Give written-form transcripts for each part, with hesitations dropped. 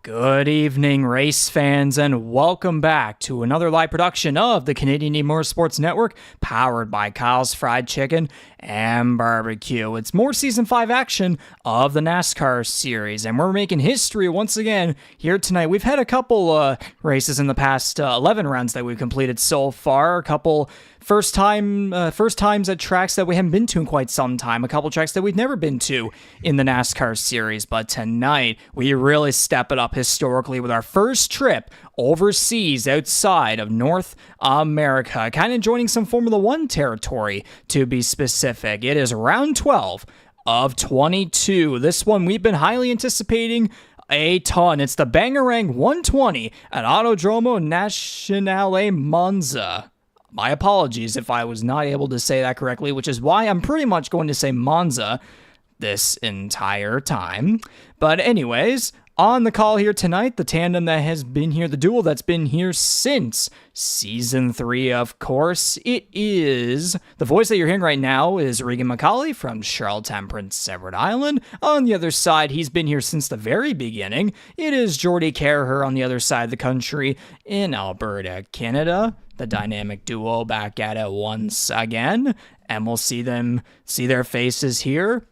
Good evening, race fans, and welcome back to another live production of the Canadian E-Motorsports Network, powered by Kyle's Fried Chicken and Barbecue. It's more Season 5 action of the NASCAR series, and we're making history once again here tonight. We've had a couple races in the past 11 rounds that we've completed so far, a couple first times at tracks that we haven't been to in quite some time, a couple tracks that we've never been to in the NASCAR series, but tonight we really step it up historically with our first trip overseas outside of North America, kind of joining some Formula One territory to be specific. It is round 12 of 22. This one we've been highly anticipating a ton. It's the Bangarang 120 at Autodrome Nazionale Monza. My apologies if I was not able to say that correctly, which is why I'm pretty much going to say Monza this entire time. But anyways, on the call here tonight, the tandem that has been here, the duo that's been here since Season 3, of course. It is, the voice that you're hearing right now is Regan McCauley from Charlottetown, Prince Edward Island. On the other side, he's been here since the very beginning. It is Jordy Caraher on the other side of the country in Alberta, Canada. The dynamic duo back at it once again, and we'll see their faces here.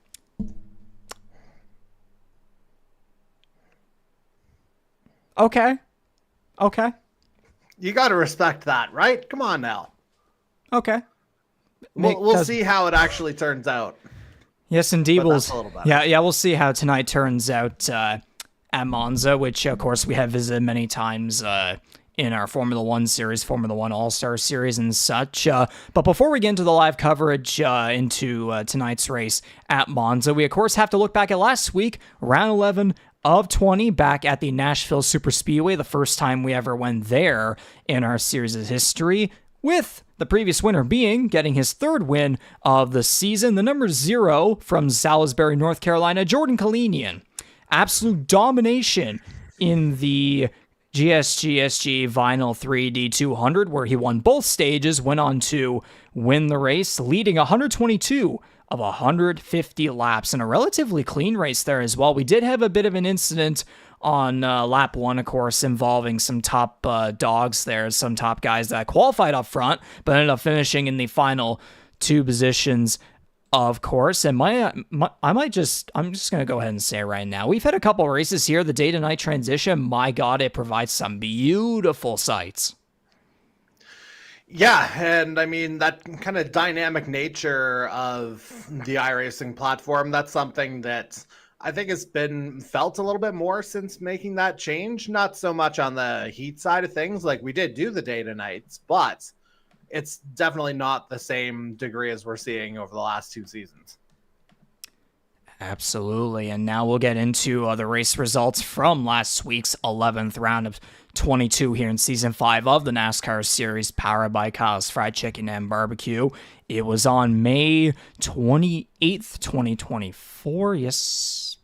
Okay. You got to respect that, right? Come on now. Okay. We'll see how it actually turns out. Yes, indeed. That's a little better. Yeah, we'll see how tonight turns out at Monza, which, of course, we have visited many times in our Formula One series, Formula One All-Star series and such. But before we get into the live coverage into tonight's race at Monza, we, of course, have to look back at last week, round 11 of 20, back at the Nashville Superspeedway, the first time we ever went there in our series' history, with the previous winner being getting his third win of the season, the number 0 from Salisbury, North Carolina, Jordan Kalinian. Absolute domination in the GSGSG Vinyl 3D 200, where he won both stages, went on to win the race, leading 122 of 150 laps, and a relatively clean race there as well. We did have a bit of an incident on lap 1, of course, involving some top dogs there, some top guys that qualified up front, but ended up finishing in the final 2 positions, of course. And I'm just going to go ahead and say right now, we've had a couple races here. The day to night transition, my God, it provides some beautiful sights. Yeah, and I mean, that kind of dynamic nature of the iRacing platform, that's something that I think has been felt a little bit more since making that change. Not so much on the heat side of things, like we did do the day to nights, but it's definitely not the same degree as we're seeing over the last 2 seasons. Absolutely, and now we'll get into the race results from last week's 11th round of 22 here in Season 5 of the NASCAR series, powered by Kyle's Fried Chicken and Barbecue. It was on May 28th, 2024, yes.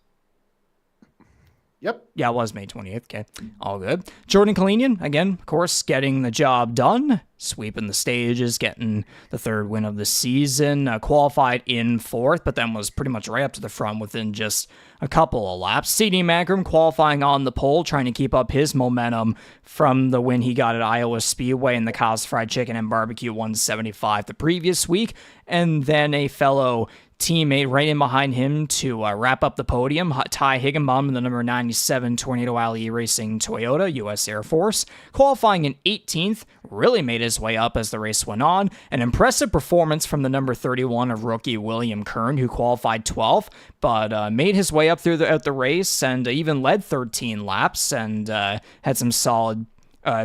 Yep. Yeah, it was May 28th. Okay, all good. Jordan Kalinian, again, of course, getting the job done, sweeping the stages, getting the third win of the season, qualified in 4th, but then was pretty much right up to the front within just a couple of laps. C.D. Magrum qualifying on the pole, trying to keep up his momentum from the win he got at Iowa Speedway in the Kyle's Fried Chicken and Barbecue 175 the previous week, and then a fellow teammate right in behind him to wrap up the podium, Ty Higginbottom in the number 97 Tornado Alley Racing Toyota U.S. Air Force, qualifying in 18th, really made his way up as the race went on. An impressive performance from the number 31 of rookie William Kern, who qualified 12th, but made his way up throughout the race and even led 13 laps and had some solid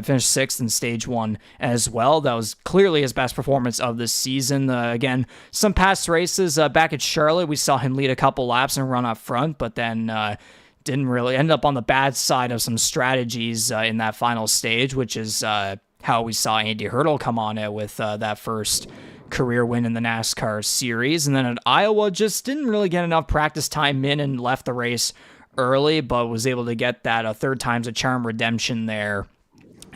finished 6th in Stage 1 as well. That was clearly his best performance of the season. Again, some past races back at Charlotte, we saw him lead a couple laps and run up front, but then didn't really end up on the bad side of some strategies in that final stage, which is how we saw Andy Hurdle come on it with that first career win in the NASCAR series. And then at Iowa, just didn't really get enough practice time in and left the race early, but was able to get that third time's a charm redemption there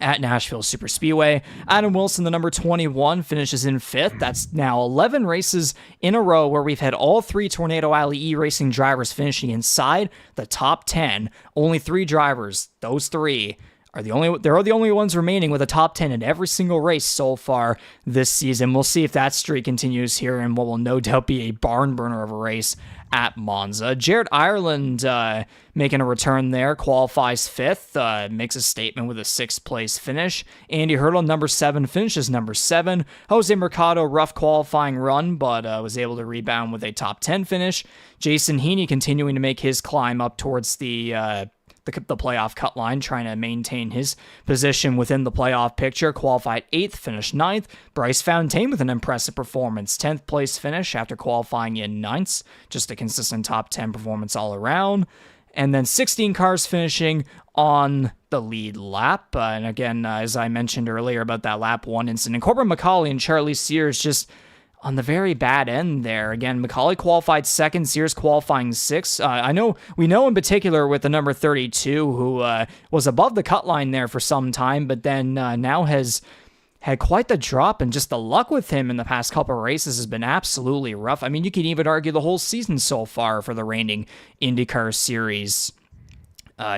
at Nashville Superspeedway. Adam Wilson, the number 21, finishes in 5th. That's now 11 races in a row where we've had all 3 Tornado Alley E-Racing drivers finishing inside the top 10. Only 3 drivers, those 3, are the only ones remaining with a top 10 in every single race so far this season. We'll see if that streak continues here in what will no doubt be a barn burner of a race at Monza. Jared Ireland making a return there, qualifies 5th, makes a statement with a 6th place finish. Andy Hurdle, number 7, finishes number 7. Jose Mercado, rough qualifying run, but was able to rebound with a top 10 finish. Jason Heaney continuing to make his climb up towards the playoff cut line, trying to maintain his position within the playoff picture. Qualified 8th, finished 9th. Bryce Fontaine with an impressive performance. 10th place finish after qualifying in 9th. Just a consistent top 10 performance all around. And then 16 cars finishing on the lead lap. And again, as I mentioned earlier about that lap 1 incident, Corbin McCauley and Charlie Sears just on the very bad end there. Again, McCauley qualified 2nd, Sears qualifying 6th. We know in particular with the number 32 who was above the cut line there for some time, but then now has had quite the drop, and just the luck with him in the past couple of races has been absolutely rough. I mean, you could even argue the whole season so far for the reigning IndyCar Series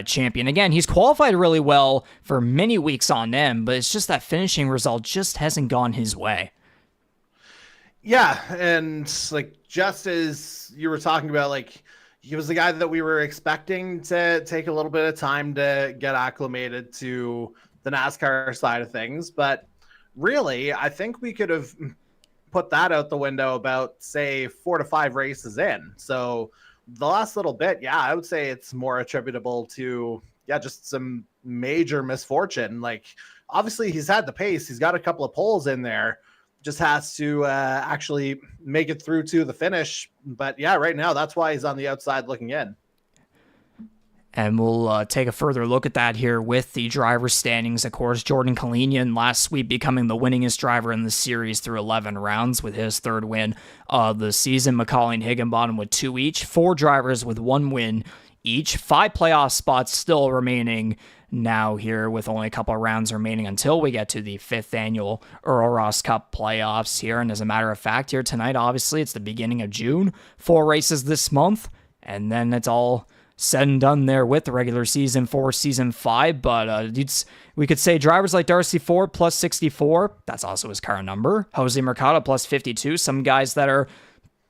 champion. Again, he's qualified really well for many weeks on end, but it's just that finishing result just hasn't gone his way. Yeah, and like just as you were talking about, like he was the guy that we were expecting to take a little bit of time to get acclimated to the NASCAR side of things, but really, I think we could have put that out the window about, say, 4 to 5 races in. So the last little bit, yeah, I would say it's more attributable to, just some major misfortune. Like, obviously, he's had the pace. He's got a couple of poles in there. Just has to actually make it through to the finish. But yeah, right now, that's why he's on the outside looking in. And we'll take a further look at that here with the driver's standings. Of course, Jordan Kalinian last week becoming the winningest driver in the series through 11 rounds with his 3rd win of the season. McCauley and Higginbottom with 2 each. 4 drivers with 1 win each. 5 playoff spots still remaining now here with only a couple of rounds remaining until we get to the 5th annual Earl Ross Cup playoffs here. And as a matter of fact, here tonight, obviously, it's the beginning of June. 4 races this month, and then it's all said and done there with the regular season for season 5. But we could say drivers like Darcy Ford plus 64, that's also his car number. Jose Mercado plus 52, some guys that are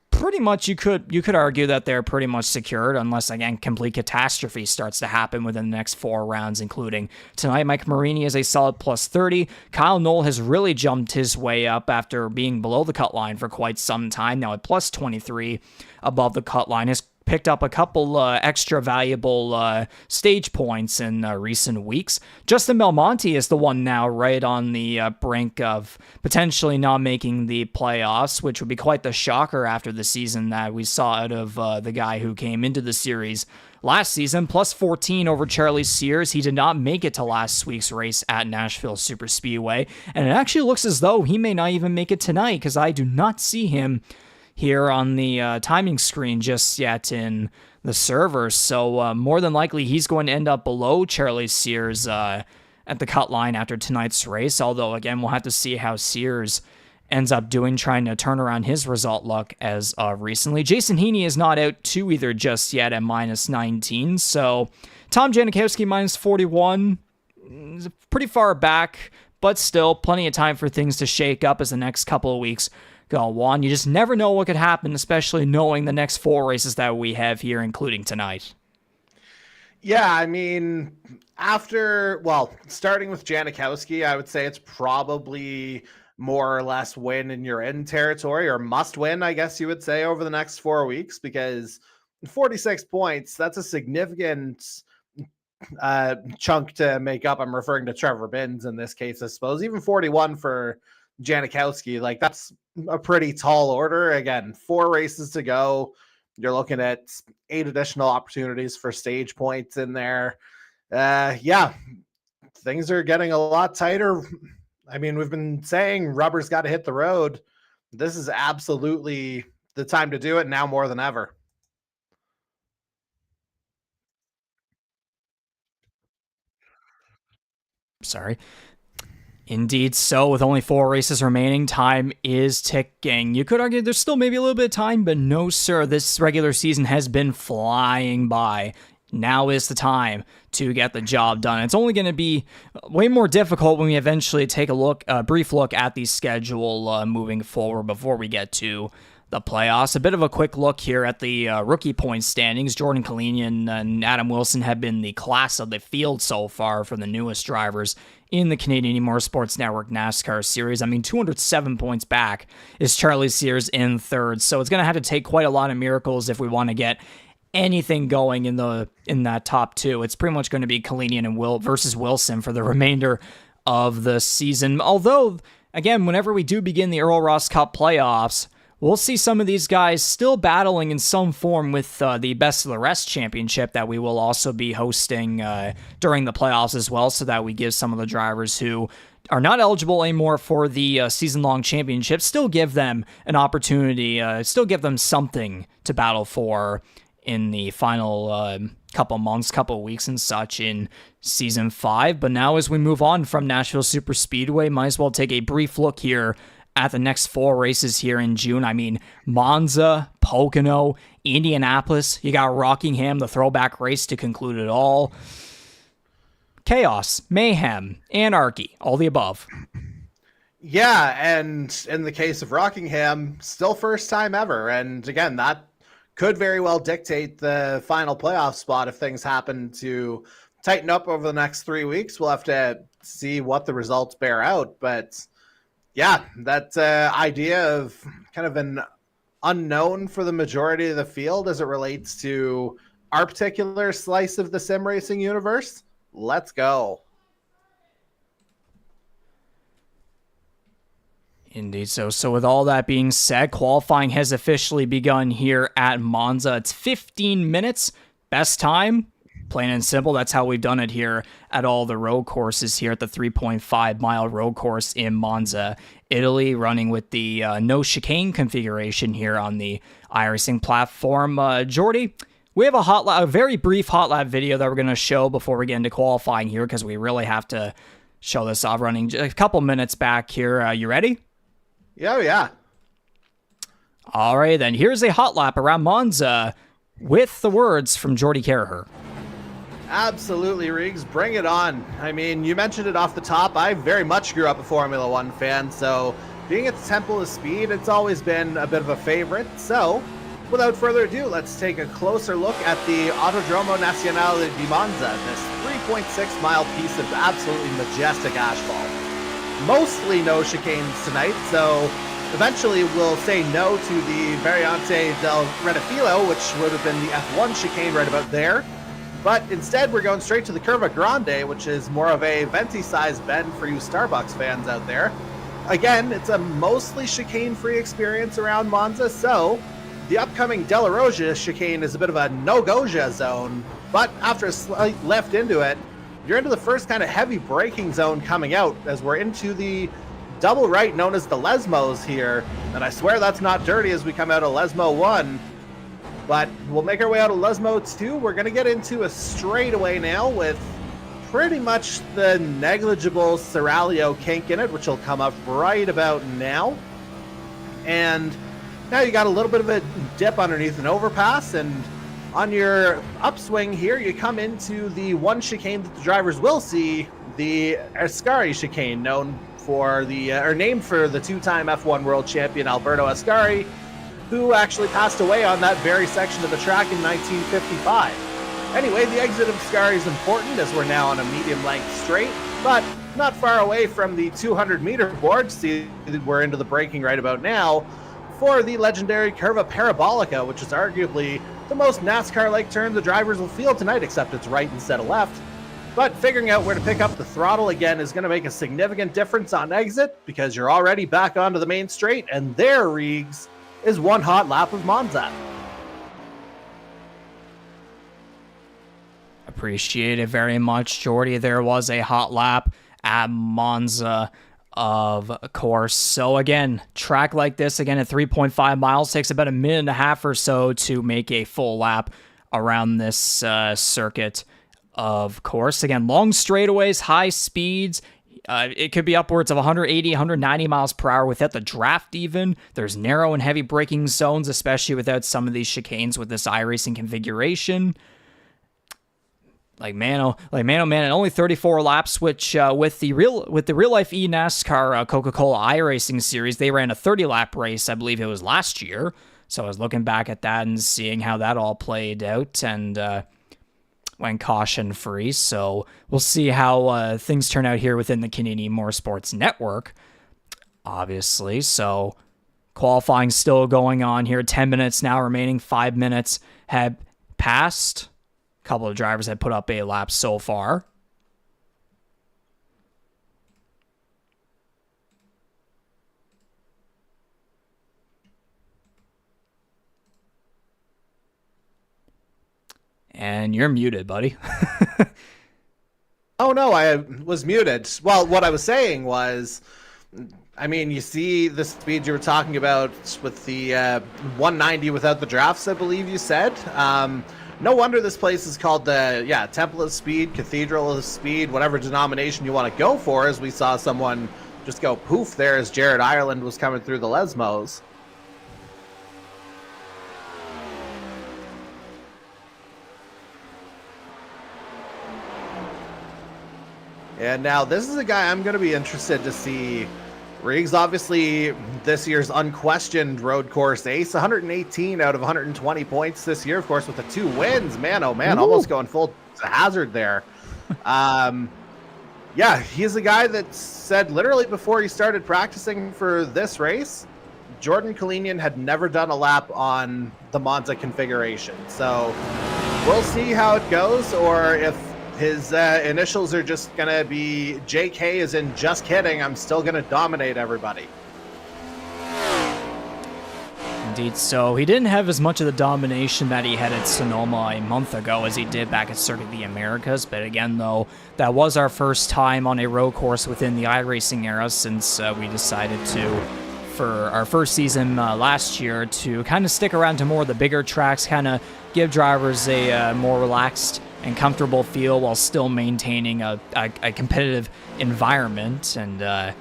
pretty much, you could argue that they're pretty much secured unless, again, complete catastrophe starts to happen within the next 4 rounds, including tonight. Mike Marini is a solid plus 30. Kyle Knoll has really jumped his way up after being below the cut line for quite some time now at plus 23 above the cut line. Has picked up a couple extra valuable stage points in recent weeks. Justin Belmonte is the one now right on the brink of potentially not making the playoffs, which would be quite the shocker after the season that we saw out of the guy who came into the series last season. Plus 14 over Charlie Sears. He did not make it to last week's race at Nashville Superspeedway, and it actually looks as though he may not even make it tonight because I do not see him here on the timing screen just yet in the server. So more than likely he's going to end up below Charlie Sears at the cut line after tonight's race. Although, again, we'll have to see how Sears ends up doing, trying to turn around his result luck as of recently. Jason Heaney is not out too either just yet at minus 19. So Tom Janikowski minus 41 is pretty far back, but still plenty of time for things to shake up as the next couple of weeks go on. You just never know what could happen, especially knowing the next 4 races that we have here, including tonight. Yeah, I mean, starting with Janikowski, I would say it's probably more or less win in your in territory, or must win, I guess you would say, over the next 4 weeks, because 46 points, that's a significant chunk to make up. I'm referring to Trevor Binns in this case, I suppose. Even 41 for Janikowski, like that's a pretty tall order. Again, 4 races to go. You're looking at 8 additional opportunities for stage points in there. Things are getting a lot tighter. I mean, we've been saying rubber's got to hit the road. This is absolutely the time to do it now more than ever. Sorry. Indeed so, with only 4 races remaining, time is ticking. You could argue there's still maybe a little bit of time, but no sir, this regular season has been flying by. Now is the time to get the job done. It's only going to be way more difficult when we eventually take a brief look at the schedule moving forward before we get to the playoffs. A bit of a quick look here at the rookie point standings. Jordan Kalinian and Adam Wilson have been the class of the field so far for the newest drivers in the Canadian E-Motorsports Network NASCAR series. I mean, 207 points back is Charlie Sears in third, so it's going to have to take quite a lot of miracles if we want to get anything going in that top 2. It's pretty much going to be Kalinian and versus Wilson for the remainder of the season. Although, again, whenever we do begin the Earl Ross Cup playoffs, we'll see some of these guys still battling in some form with the Best of the Rest championship that we will also be hosting during the playoffs as well, so that we give some of the drivers who are not eligible anymore for the season-long championship, still give them an opportunity, still give them something to battle for in the final couple months, couple weeks and such in Season 5. But now as we move on from Nashville Super Speedway, might as well take a brief look here at the next 4 races here in June. I mean, Monza, Pocono, Indianapolis, you got Rockingham, the throwback race to conclude it all. Chaos, mayhem, anarchy, all the above. Yeah, and in the case of Rockingham, still first time ever. And again, that could very well dictate the final playoff spot if things happen to tighten up over the next 3 weeks. We'll have to see what the results bear out. But yeah, that idea of kind of an unknown for the majority of the field as it relates to our particular slice of the sim racing universe. Let's go. Indeed so. So with all that being said, qualifying has officially begun here at Monza. It's 15 minutes. Best time, plain and simple. That's how we've done it here at all the road courses here at the 3.5-mile road course in Monza, Italy, running with the no chicane configuration here on the iRacing platform. Jordy, we have a very brief hot lap video that we're going to show before we get into qualifying here, because we really have to show this off running a couple minutes back here. You ready? Yeah. All right, then here's a hot lap around Monza with the words from Jordy Carraher. Absolutely, Riggs. Bring it on. I mean, you mentioned it off the top. I very much grew up a Formula One fan, so being at the Temple of Speed, it's always been a bit of a favorite. So, without further ado, let's take a closer look at the Autodrome Nazionale di Monza, this 3.6-mile piece of absolutely majestic asphalt. Mostly no chicanes tonight, so eventually we'll say no to the Variante del Rettifilo, which would have been the F1 chicane right about there. But instead, we're going straight to the Curva Grande, which is more of a venti-sized bend for you Starbucks fans out there. Again, it's a mostly chicane-free experience around Monza, so the upcoming Della Roja chicane is a bit of a no-goja zone, but after a slight left into it, you're into the first kind of heavy braking zone coming out, as we're into the double right known as the Lesmos here, and I swear that's not dirty as we come out of Lesmo 1. But we'll make our way out of Lesmo 2. We're going to get into a straightaway now with pretty much the negligible Seraglio kink in it, which will come up right about now. And now you got a little bit of a dip underneath an overpass, and on your upswing here, you come into the one chicane that the drivers will see, the Ascari chicane, named for the two-time F1 world champion Alberto Ascari, who actually passed away on that very section of the track in 1955. Anyway, the exit of Ascari is important, as we're now on a medium-length straight, but not far away from the 200-meter board. See, we're into the braking right about now for the legendary Curva Parabolica, which is arguably the most NASCAR-like turn the drivers will feel tonight, except it's right instead of left. But figuring out where to pick up the throttle again is going to make a significant difference on exit, because you're already back onto the main straight, and there, Reegs, is one hot lap of Monza. Appreciate it very much, Jordy. There was a hot lap at Monza, of course. So again, track like this, again at 3.5 miles, takes about a minute and a half or so to make a full lap around this circuit Of course, again, long straightaways, high speeds. It could be upwards of 180, 190 miles per hour without the draft even. There's narrow and heavy braking zones, especially without some of these chicanes with this iRacing configuration. Like man, oh man, and only 34 laps, which with the real life NASCAR Coca-Cola iRacing series, they ran a 30 lap race, I believe it was last year. So I was looking back at that and seeing how that all played out, and went caution free. So we'll see how things turn out here within the Canadian Motorsports Network, obviously. So qualifying still going on here. 10 minutes now remaining. 5 minutes have passed. A couple of drivers have put up a lap so far. And you're muted, buddy. Oh, no, I was muted. Well, what I was saying was, I mean, you see the speed you were talking about with the 190 without the drafts, I believe you said. No wonder this place is called the, Temple of Speed, Cathedral of Speed, whatever denomination you want to go for, as we saw someone just go poof there as Jared Ireland was coming through the Lesmos. And now this is a guy I'm going to be interested to see. Riggs, obviously, this year's unquestioned road course ace, 118 out of 120 points this year, of course, with the 2 wins. Man, oh man, almost going full hazard there. He's a guy that said literally before he started practicing for this race, Jordan Kalinian had never done a lap on the Monza configuration. So we'll see how it goes, or if his initials are just going to be JK, as in just kidding, I'm still going to dominate everybody. Indeed so. He didn't have as much of the domination that he had at Sonoma a month ago as he did back at Circuit of the Americas. But again, though, that was our first time on a road course within the iRacing era since we decided to, for our first season last year, to kind of stick around to more of the bigger tracks, kind of give drivers a more relaxed and comfortable feel while still maintaining a competitive environment. And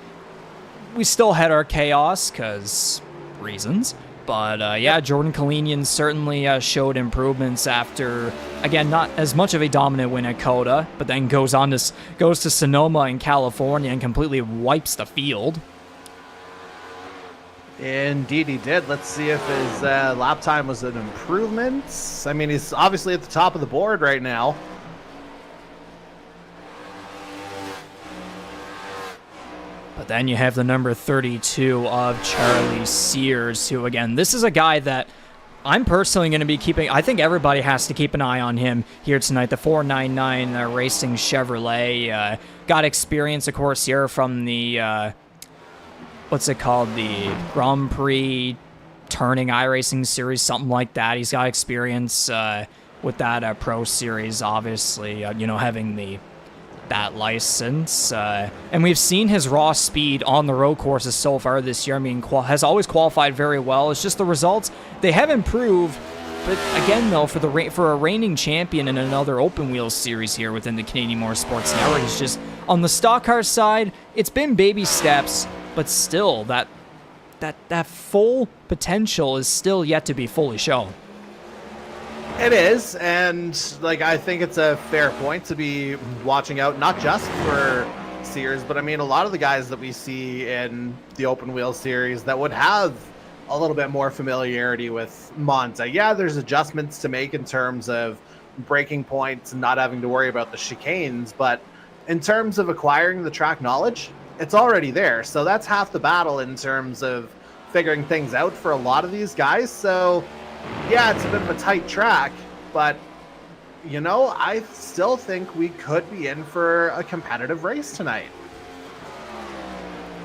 we still had our chaos because reasons. But Jordan Kalinian certainly showed improvements after, again, not as much of a dominant win at COTA, but then goes to Sonoma in California and completely wipes the field. Indeed he did. Let's see if his lap time was an improvement. I mean, he's obviously at the top of the board right now. But then you have the number 32 of Charlie Sears, who, again, this is a guy that I'm personally going to be keeping. I think everybody has to keep an eye on him here tonight. The 499 Racing Chevrolet got experience, of course, here from the what's it called? The Grand Prix Turning iRacing Series, something like that. He's got experience with that Pro Series, obviously, having that license. And we've seen his raw speed on the road courses so far this year. I mean, has always qualified very well. It's just the results, they have improved. But again, though, for a reigning champion in another open wheel series here within the Canadian Motorsports Network, it's just, on the stock car side, it's been baby steps, but still, that full potential is still yet to be fully shown. It is, and I think it's a fair point to be watching out, not just for Sears, but I mean a lot of the guys that we see in the open wheel series that would have a little bit more familiarity with Monza. Yeah, there's adjustments to make in terms of braking points and not having to worry about the chicanes, but in terms of acquiring the track knowledge, it's already there. So that's half the battle in terms of figuring things out for a lot of these guys. So yeah, it's a bit of a tight track, but I still think we could be in for a competitive race tonight.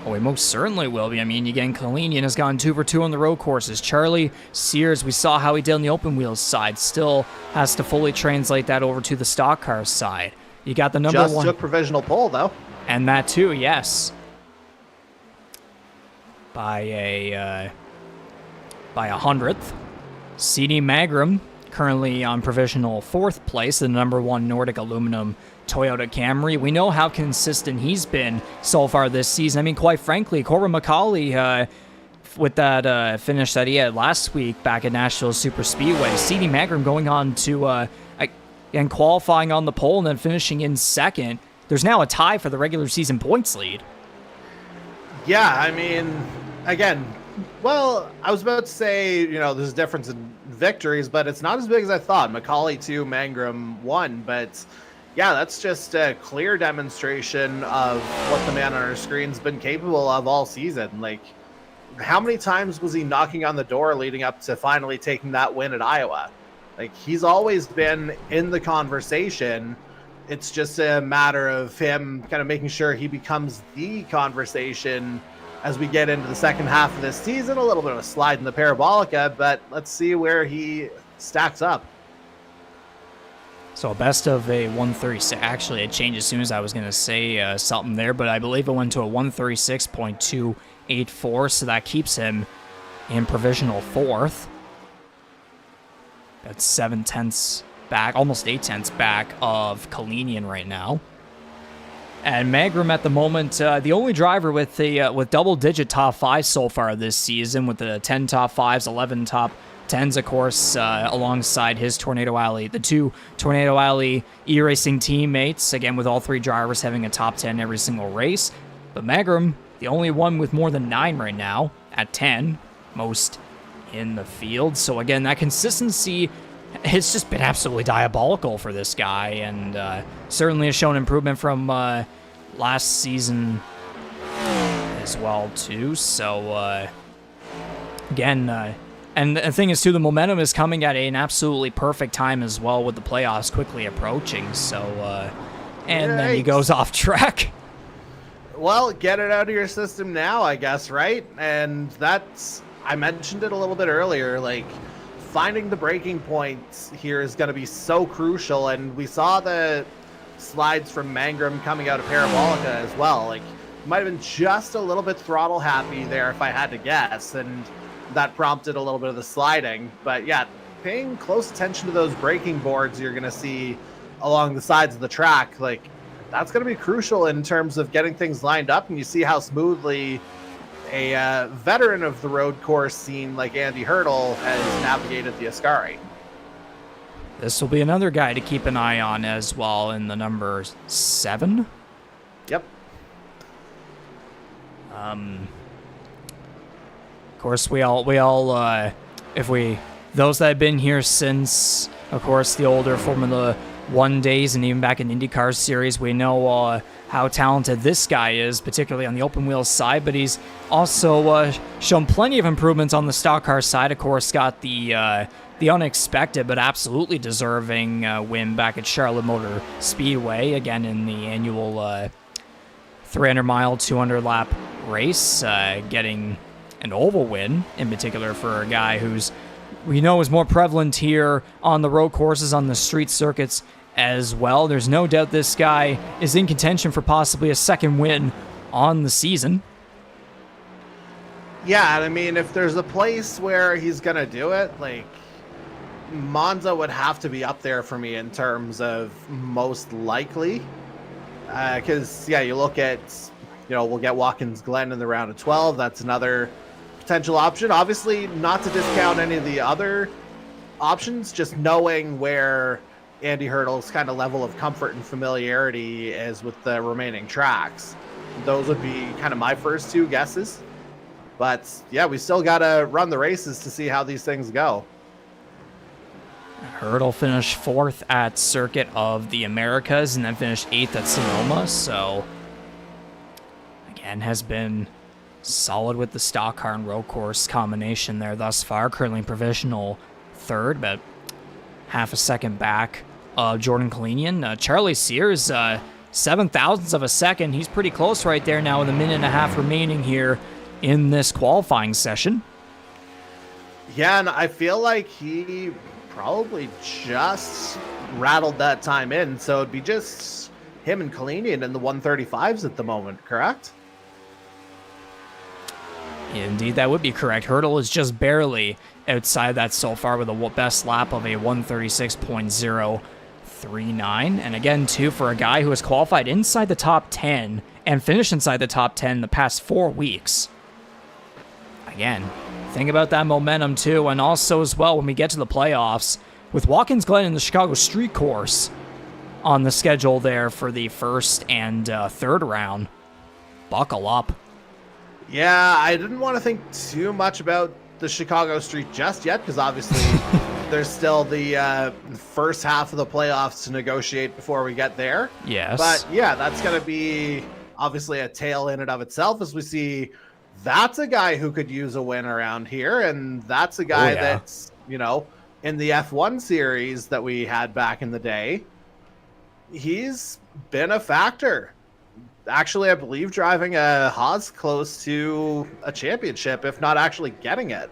Oh, we most certainly will be. I mean, again, Kalinian has gone 2 for 2 on the road courses. Charlie Sears, we saw how he did on the open wheels side. Still has to fully translate that over to the stock car side. You got the number Just one. Took provisional pole, though. And that too, yes. By a 100th. CD Magram currently on provisional 4th place, the number 1 Nordic Aluminum Toyota Camry. We know how consistent he's been so far this season. I mean, quite frankly, Corbin McCauley, with that finish that he had last week back at Nashville Super Speedway, CD Magram going on to and qualifying on the pole and then finishing in 2nd. There's now a tie for the regular season points lead. Yeah, I mean, again, well, I was about to say, there's a difference in victories, but it's not as big as I thought. McCauley 2, Mangrum 1, but yeah, that's just a clear demonstration of what the man on our screen's been capable of all season. Like, how many times was he knocking on the door leading up to finally taking that win at Iowa? Like, he's always been in the conversation. It's just a matter of him kind of making sure he becomes the conversation as we get into the second half of this season. A little bit of a slide in the parabolica, but let's see where he stacks up. So a best of a 136. Actually, it changed as soon as I was going to say something there, but I believe it went to a 136.284, so that keeps him in provisional 4th. That's 7/10 back, almost 8/10 back of Kalinian right now. And Mangrum at the moment, the only driver with double-digit top 5 so far this season, with the 10 top 5s, 11 top 10s, of course, alongside his Tornado Alley, the 2 Tornado Alley e-racing teammates, again with all 3 drivers having a top 10 every single race. But Mangrum, the only one with more than 9 right now, at 10, most in the field. So again, that consistency has just been absolutely diabolical for this guy, and certainly has shown improvement from last season as well too. So again, and the thing is too, the momentum is coming at an absolutely perfect time as well, with the playoffs quickly approaching. So then he goes off track. Well, get it out of your system now, I guess, right? And that's, I mentioned it a little bit earlier, like, finding the breaking point here is going to be so crucial, and we saw the slides from Mangrum coming out of Parabolica as well. Like, might have been just a little bit throttle happy there if I had to guess, and that prompted a little bit of the sliding. But yeah, paying close attention to those braking boards you're going to see along the sides of the track, like, that's going to be crucial in terms of getting things lined up, and you see how smoothly a veteran of the road course scene like Andy Hurdle has navigated the Ascari. This will be another guy to keep an eye on as well in the number 7. Yep. Of course, we all those that have been here since, of course, the older Formula 1 days and even back in IndyCar series, we know how talented this guy is, particularly on the open wheel side, but he's also shown plenty of improvements on the stock car side. Of course, got the unexpected but absolutely deserving win back at Charlotte Motor Speedway, again in the annual 300-mile, 200-lap race, getting an oval win in particular for a guy who's, we know, is more prevalent here on the road courses, on the street circuits as well. There's no doubt this guy is in contention for possibly a second win on the season. Yeah, and I mean, if there's a place where he's going to do it, like, Monza would have to be up there for me in terms of most likely. Because, yeah, you look at, we'll get Watkins Glen in the round of 12. That's another potential option. Obviously, not to discount any of the other options, just knowing where Andy Hurdle's kind of level of comfort and familiarity is with the remaining tracks. Those would be kind of my first 2 guesses. But yeah, we still got to run the races to see how these things go. Hurdle finished 4th at Circuit of the Americas and then finished 8th at Sonoma. So again, has been solid with the stock car and road course combination there thus far. Currently provisional 3rd, but half a second back of Jordan Kalinian. Charlie Sears, 7/1000ths of a second. He's pretty close right there now with a minute and a half remaining here in this qualifying session. Yeah, and I feel like he probably just rattled that time in, so it'd be just him and Kalinian in the 135s at the moment, correct? Indeed, that would be correct. Hurdle is just barely outside that so far with a best lap of a 136.039. And again, too, for a guy who has qualified inside the top 10 and finished inside the top 10 the past 4 weeks. Again, think about that momentum, too. And also, as well, when we get to the playoffs, with Watkins Glen and the Chicago Street Course on the schedule there for the first and third round, buckle up. Yeah, I didn't want to think too much about the Chicago Street just yet, because obviously there's still the first half of the playoffs to negotiate before we get there. Yes. But yeah, that's going to be obviously a tale in and of itself, as we see that's a guy who could use a win around here. And that's a guy that's, you know, in the F1 series that we had back in the day, he's been a factor. Actually, I believe driving a Haas close to a championship, if not actually getting it.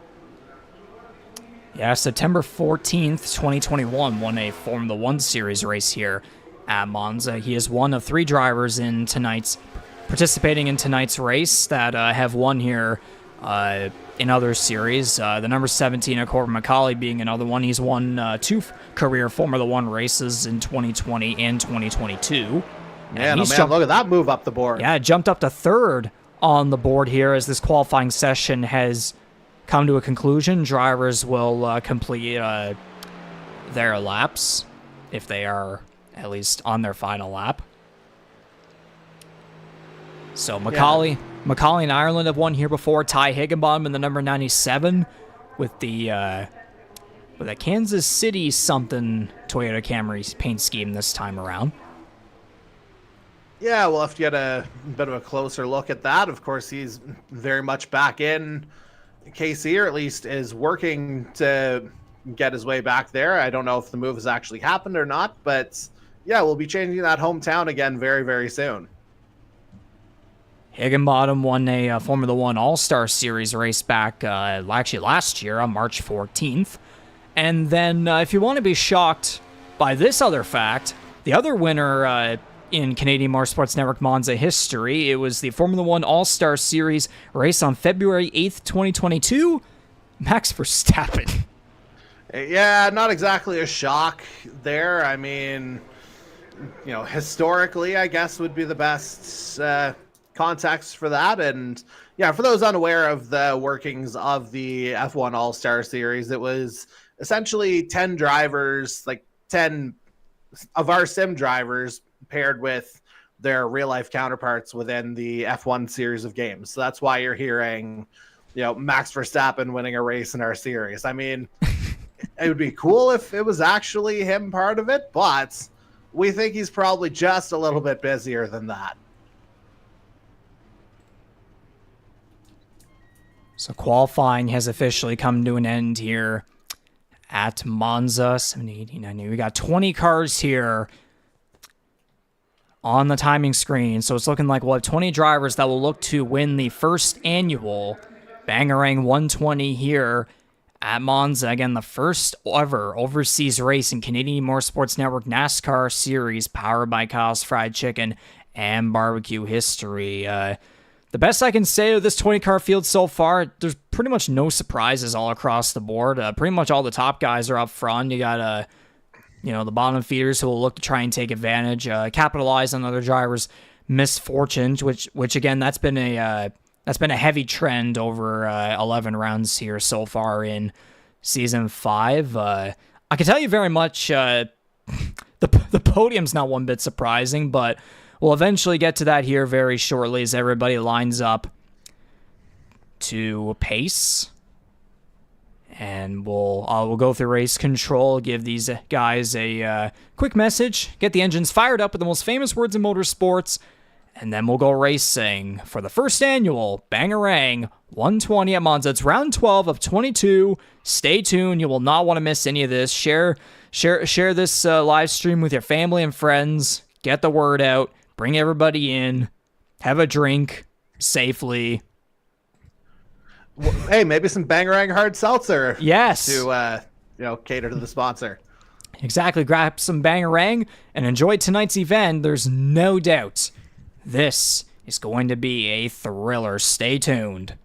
Yeah, September 14th, 2021, won a Formula One series race here at Monza. He is one of 3 drivers participating in tonight's race that have won here in other series. The number 17, Corbin McCauley, being another one. He's won 2 career Formula One races in 2020 and 2022. Man, look at that move up the board. Yeah, jumped up to 3rd on the board here as this qualifying session has come to a conclusion. Drivers will complete their laps if they are at least on their final lap. So McCauley in Ireland have won here before. Ty Higginbottom in the number 97 with the Kansas City something Toyota Camry paint scheme this time around. Yeah, we'll have to get a bit of a closer look at that. Of course, he's very much back in KC, or at least is working to get his way back there. I don't know if the move has actually happened or not, but yeah, we'll be changing that hometown again very, very soon. Higginbottom won a Formula One All-Star Series race back actually last year on March 14th. And then if you want to be shocked by this other fact, the other winner in Canadian Motorsports Network Monza history, it was the Formula One All-Star Series race on February 8th, 2022, Max Verstappen. Yeah, not exactly a shock there. I mean, you know, historically, I guess would be the best context for that. And yeah, for those unaware of the workings of the F1 All-Star Series, it was essentially 10 drivers, like 10 of our sim drivers paired with their real life counterparts within the F1 series of games. So that's why you're hearing, you know, Max Verstappen winning a race in our series. I mean, it would be cool if it was actually him part of it, but we think he's probably just a little bit busier than that. So qualifying has officially come to an end here at Monza. 70, 80, 90. We got 20 cars here on the timing screen. So it's looking like we'll have 20 drivers that will look to win the first annual Bangarang 120 here at Monza. Again, the first ever overseas race in Canadian Motorsports Network NASCAR series powered by Kyle's Fried Chicken and Barbecue history. The best I can say of this 20-car field so far, there's pretty much no surprises all across the board. Pretty much all the top guys are up front. You got the bottom feeders who will look to try and take advantage, capitalize on other drivers' misfortunes, which again, that's been a heavy trend over 11 rounds here so far in Season 5. I can tell you very much the podium's not one bit surprising, but we'll eventually get to that here very shortly as everybody lines up to pace. And we'll go through race control, give these guys a quick message, get the engines fired up with the most famous words in motorsports, and then we'll go racing for the first annual Bangarang 120 at Monza. It's round 12 of 22. Stay tuned. You will not want to miss any of this. Share this live stream with your family and friends. Get the word out. Bring everybody in. Have a drink safely. Hey, maybe some Bangarang hard seltzer. Yes. To cater to the sponsor. Exactly. Grab some Bangarang and enjoy tonight's event. There's no doubt this is going to be a thriller. Stay tuned.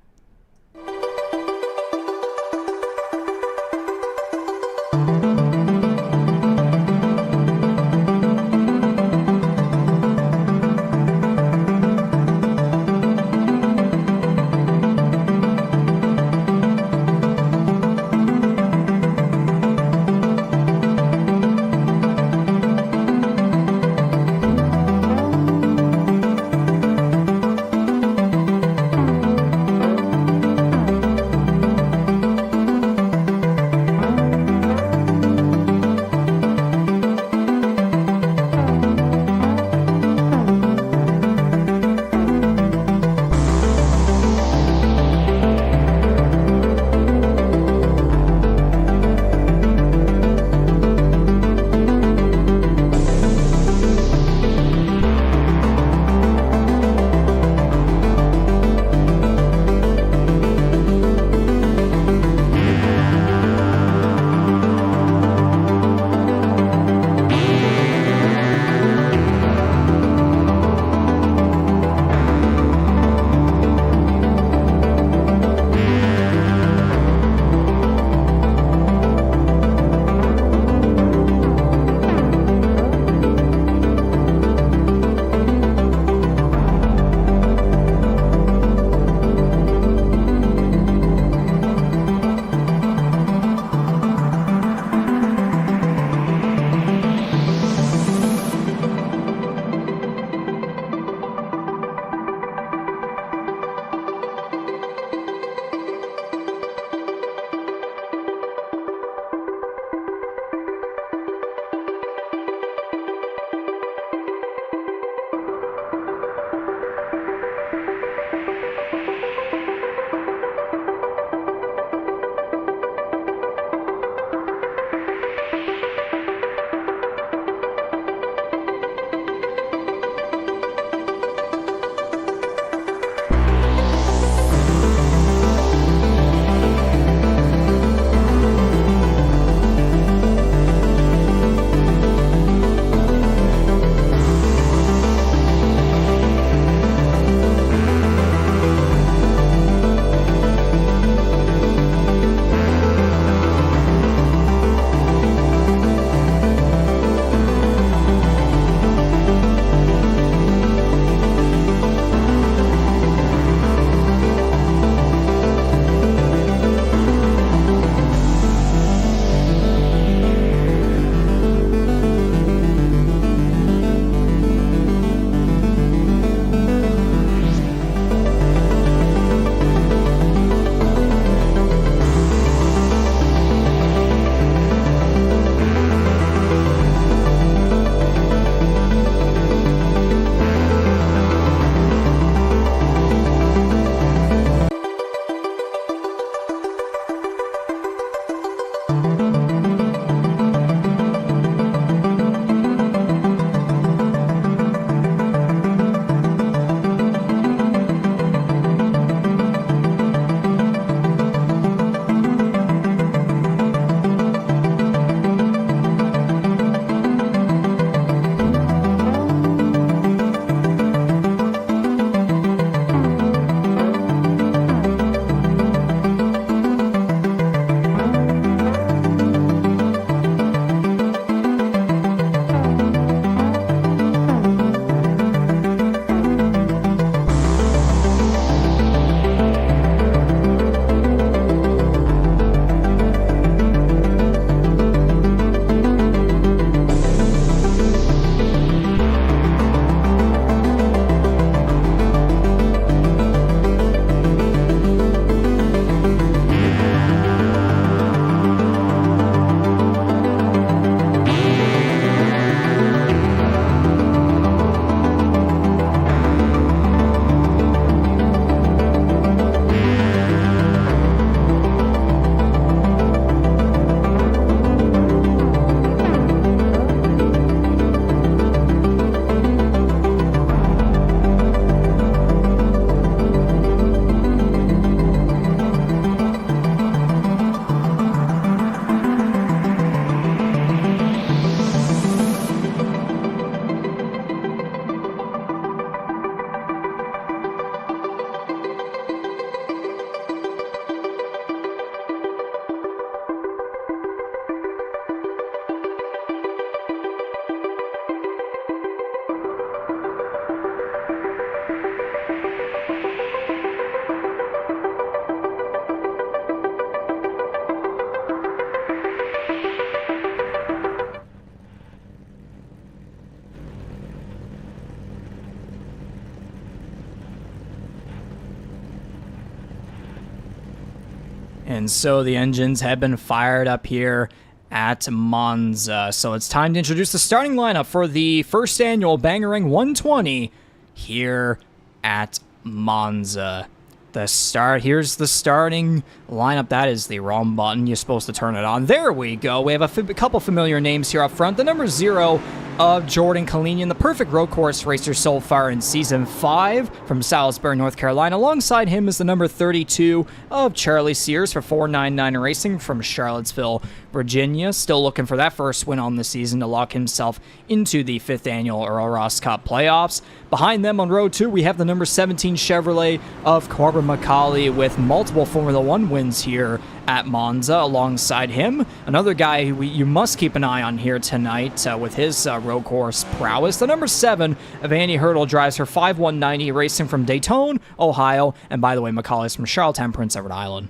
And so the engines have been fired up here at Monza. So it's time to introduce the starting lineup for the first annual Bangarang 120 here at Monza. Here's the starting lineup. That is the wrong button. You're supposed to turn it on. There we go. We have a couple familiar names here up front. The number 0 of Jordan Kalinian, the perfect road course racer so far in Season 5 from Salisbury, North Carolina. Alongside him is the number 32 of Charlie Sears for 499 Racing from Charlottesville, Virginia. Still looking for that first win on the season to lock himself into the 5th annual Earl Ross Cup playoffs. Behind them on row 2, we have the number 17 Chevrolet of Corbin McCauley with multiple Formula 1 wins here at Monza. Alongside him, another guy who you must keep an eye on here tonight with his road course prowess. The number 7 of Annie Hurdle drives her 5190 Racing from Daytona, Ohio. And by the way, McCauley's from Charlottetown, Prince Edward Island.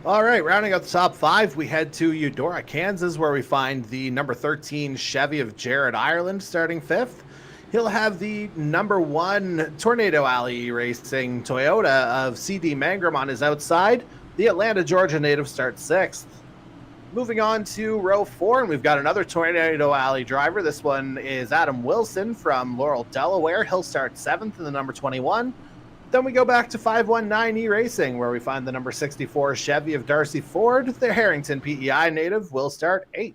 All right, rounding out the top 5, we head to Eudora, Kansas, where we find the number 13 Chevy of Jared Ireland starting 5th. He'll have the number 1 Tornado Alley Racing Toyota of CD Mangrum on his outside. The Atlanta, Georgia native starts 6th. Moving on to row 4, and we've got another Tornado Alley driver. This one is Adam Wilson from Laurel, Delaware. He'll start 7th in the number 21. Then we go back to 519E Racing, where we find the number 64 Chevy of Darcy Ford. The Harrington PEI native will start 8th.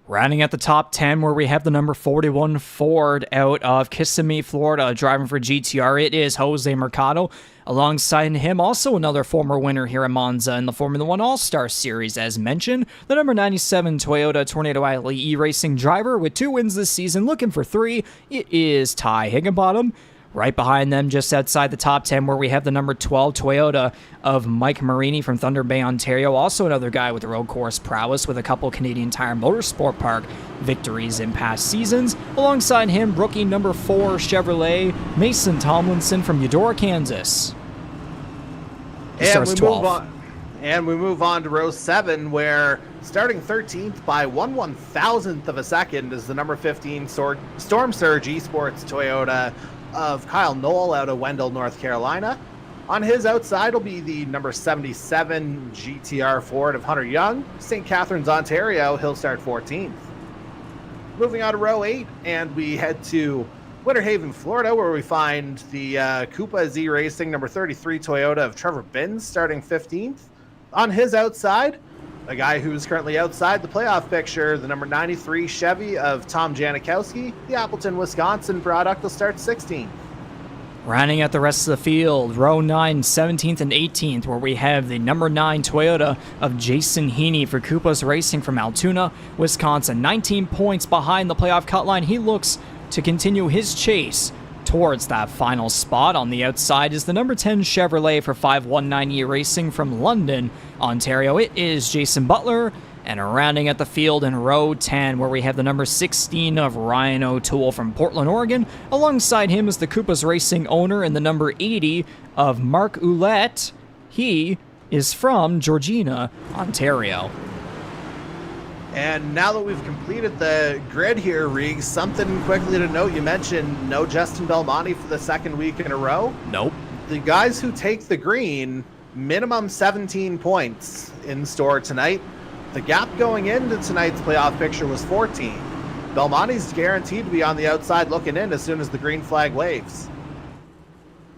Rounding at the top 10, where we have the number 41 Ford out of Kissimmee, Florida, driving for GTR. It is Jose Mercado. Alongside him, also another former winner here at Monza in the Formula 1 All-Star Series, as mentioned, the number 97 Toyota Tornado Alley E-Racing driver with 2 wins this season, looking for 3. It is Ty Higginbottom. Right behind them, just outside the top 10, where we have the number 12 Toyota of Mike Marini from Thunder Bay, Ontario. Also another guy with the road course prowess with a couple Canadian Tire Motorsport Park victories in past seasons. Alongside him, rookie number 4 Chevrolet Mason Tomlinson from Eudora, Kansas. And we move on to row 7, where starting 13th by 1/1000th of a second is the number 15 Storm Surge Esports Toyota of Kyle Knoll out of Wendell, North Carolina. On his outside will be the number 77 GTR Ford of Hunter Young. St. Catharines, Ontario, he'll start 14th. Moving on to row 8, and we head to Winter Haven, Florida, where we find the Coupa Z Racing number 33 Toyota of Trevor Binns starting 15th. On his outside, a guy who's currently outside the playoff picture, the number 93 Chevy of Tom Janikowski. The Appleton, Wisconsin product will start 16th. Rounding out the rest of the field, row 9, 17th and 18th, where we have the number 9 Toyota of Jason Heaney for Coupas Racing from Altoona, Wisconsin. 19 points behind the playoff cut line. He looks to continue his chase towards that final spot. On the outside is the number 10 Chevrolet for 519E Racing from London, Ontario. It is Jason Butler. And rounding at the field in row 10, where we have the number 16 of Ryan O'Toole from Portland, Oregon. Alongside him is the Coupas Racing owner and the number 80 of Mark Ouellette. He is from Georgina, Ontario. And now that we've completed the grid here, Reeg, something quickly to note. You mentioned no Justin Belmonte for the second week in a row. Nope. The guys who take the green, minimum 17 points in store tonight. The gap going into tonight's playoff picture was 14. Belmonte's guaranteed to be on the outside looking in as soon as the green flag waves.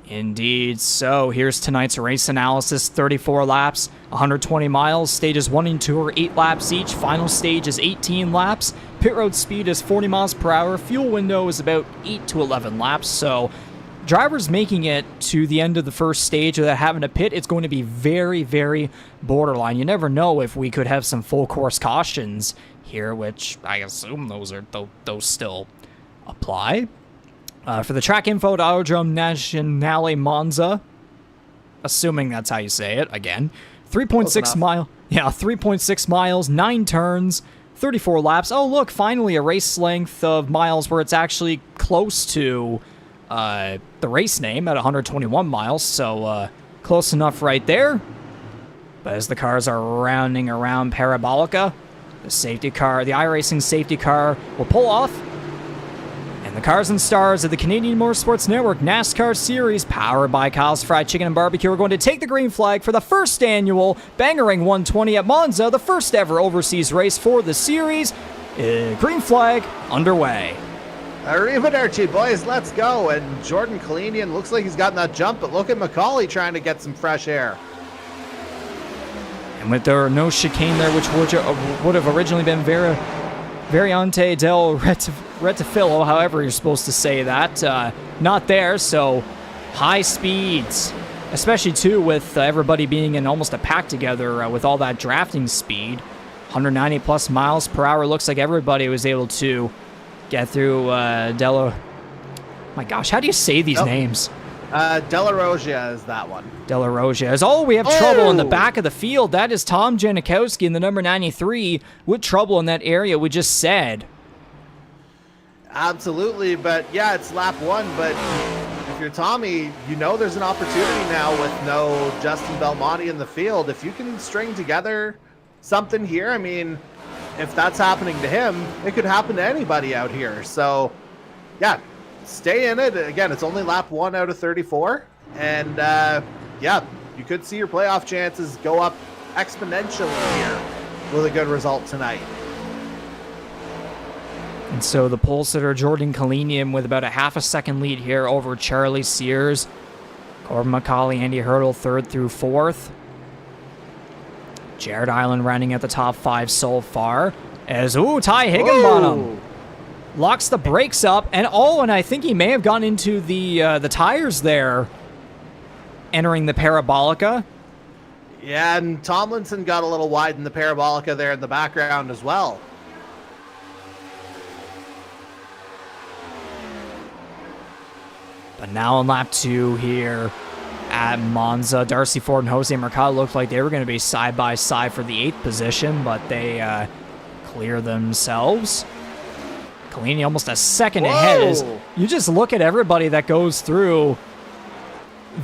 Indeed. So here's tonight's race analysis. 34 laps, 120 miles. Stages 1 and 2 are 8 laps each. Final stage is 18 laps. Pit road speed is 40 miles per hour. Fuel window is about 8 to 11 laps. So drivers making it to the end of the first stage without having to pit, it's going to be very, very borderline. You never know if we could have some full course cautions here, which I assume those still apply. For the track info at Autodrome Nazionale Monza, assuming that's how you say it, again, 3.6 miles, 9 turns, 34 laps. Oh, look, finally a race length of miles where it's actually close to the race name at 121 miles, so close enough right there. But as the cars are rounding around Parabolica, the iRacing safety car will pull off. And The Cars and Stars of the Canadian Motorsports Network NASCAR Series, powered by Kyle's Fried Chicken and Barbecue, are going to take the green flag for the first annual Bangarang 120 at Monza, the first ever overseas race for the series. Green flag underway. Arrivederci, boys, let's go. And Jordan Kalinian looks like he's gotten that jump, but look at McCauley trying to get some fresh air. And with there no chicane there, which would have originally been Variante del Retifilo, however you're supposed to say that, not there, so high speeds, especially too with everybody being in almost a pack together with all that drafting speed. 190 plus miles per hour. Looks like everybody was able to get through my gosh, how do you say these names? Della Rogia is that one. Della Rogia is. Oh, we have trouble in the back of the field. That is Tom Janikowski in the number 93 with trouble in that area we just said. Absolutely, but yeah, it's lap one, but if you're Tommy, you know there's an opportunity now with no Justin Belmonte in the field. If you can string together something here, I mean, if that's happening to him, it could happen to anybody out here. So, yeah, stay in it. Again, it's only lap 1 out of 34. And, yeah, you could see your playoff chances go up exponentially here with a good result tonight. And so the pole sitter, Jordan Kalinian, with about a half a second lead here over Charlie Sears. Corbin McCauley, Andy Hurdle, 3rd through 4th. Jared Island running at the top 5 so far. As, Ty Higginbottom locks the brakes up. And, and I think he may have gone into the tires there, entering the Parabolica. Yeah, and Tomlinson got a little wide in the Parabolica there in the background as well. But now on lap 2 here at Monza, Darcy Ford and Jose Mercado looked like they were going to be side by side for the 8th position, but they clear themselves. Kalini almost a second ahead. As you just look at everybody that goes through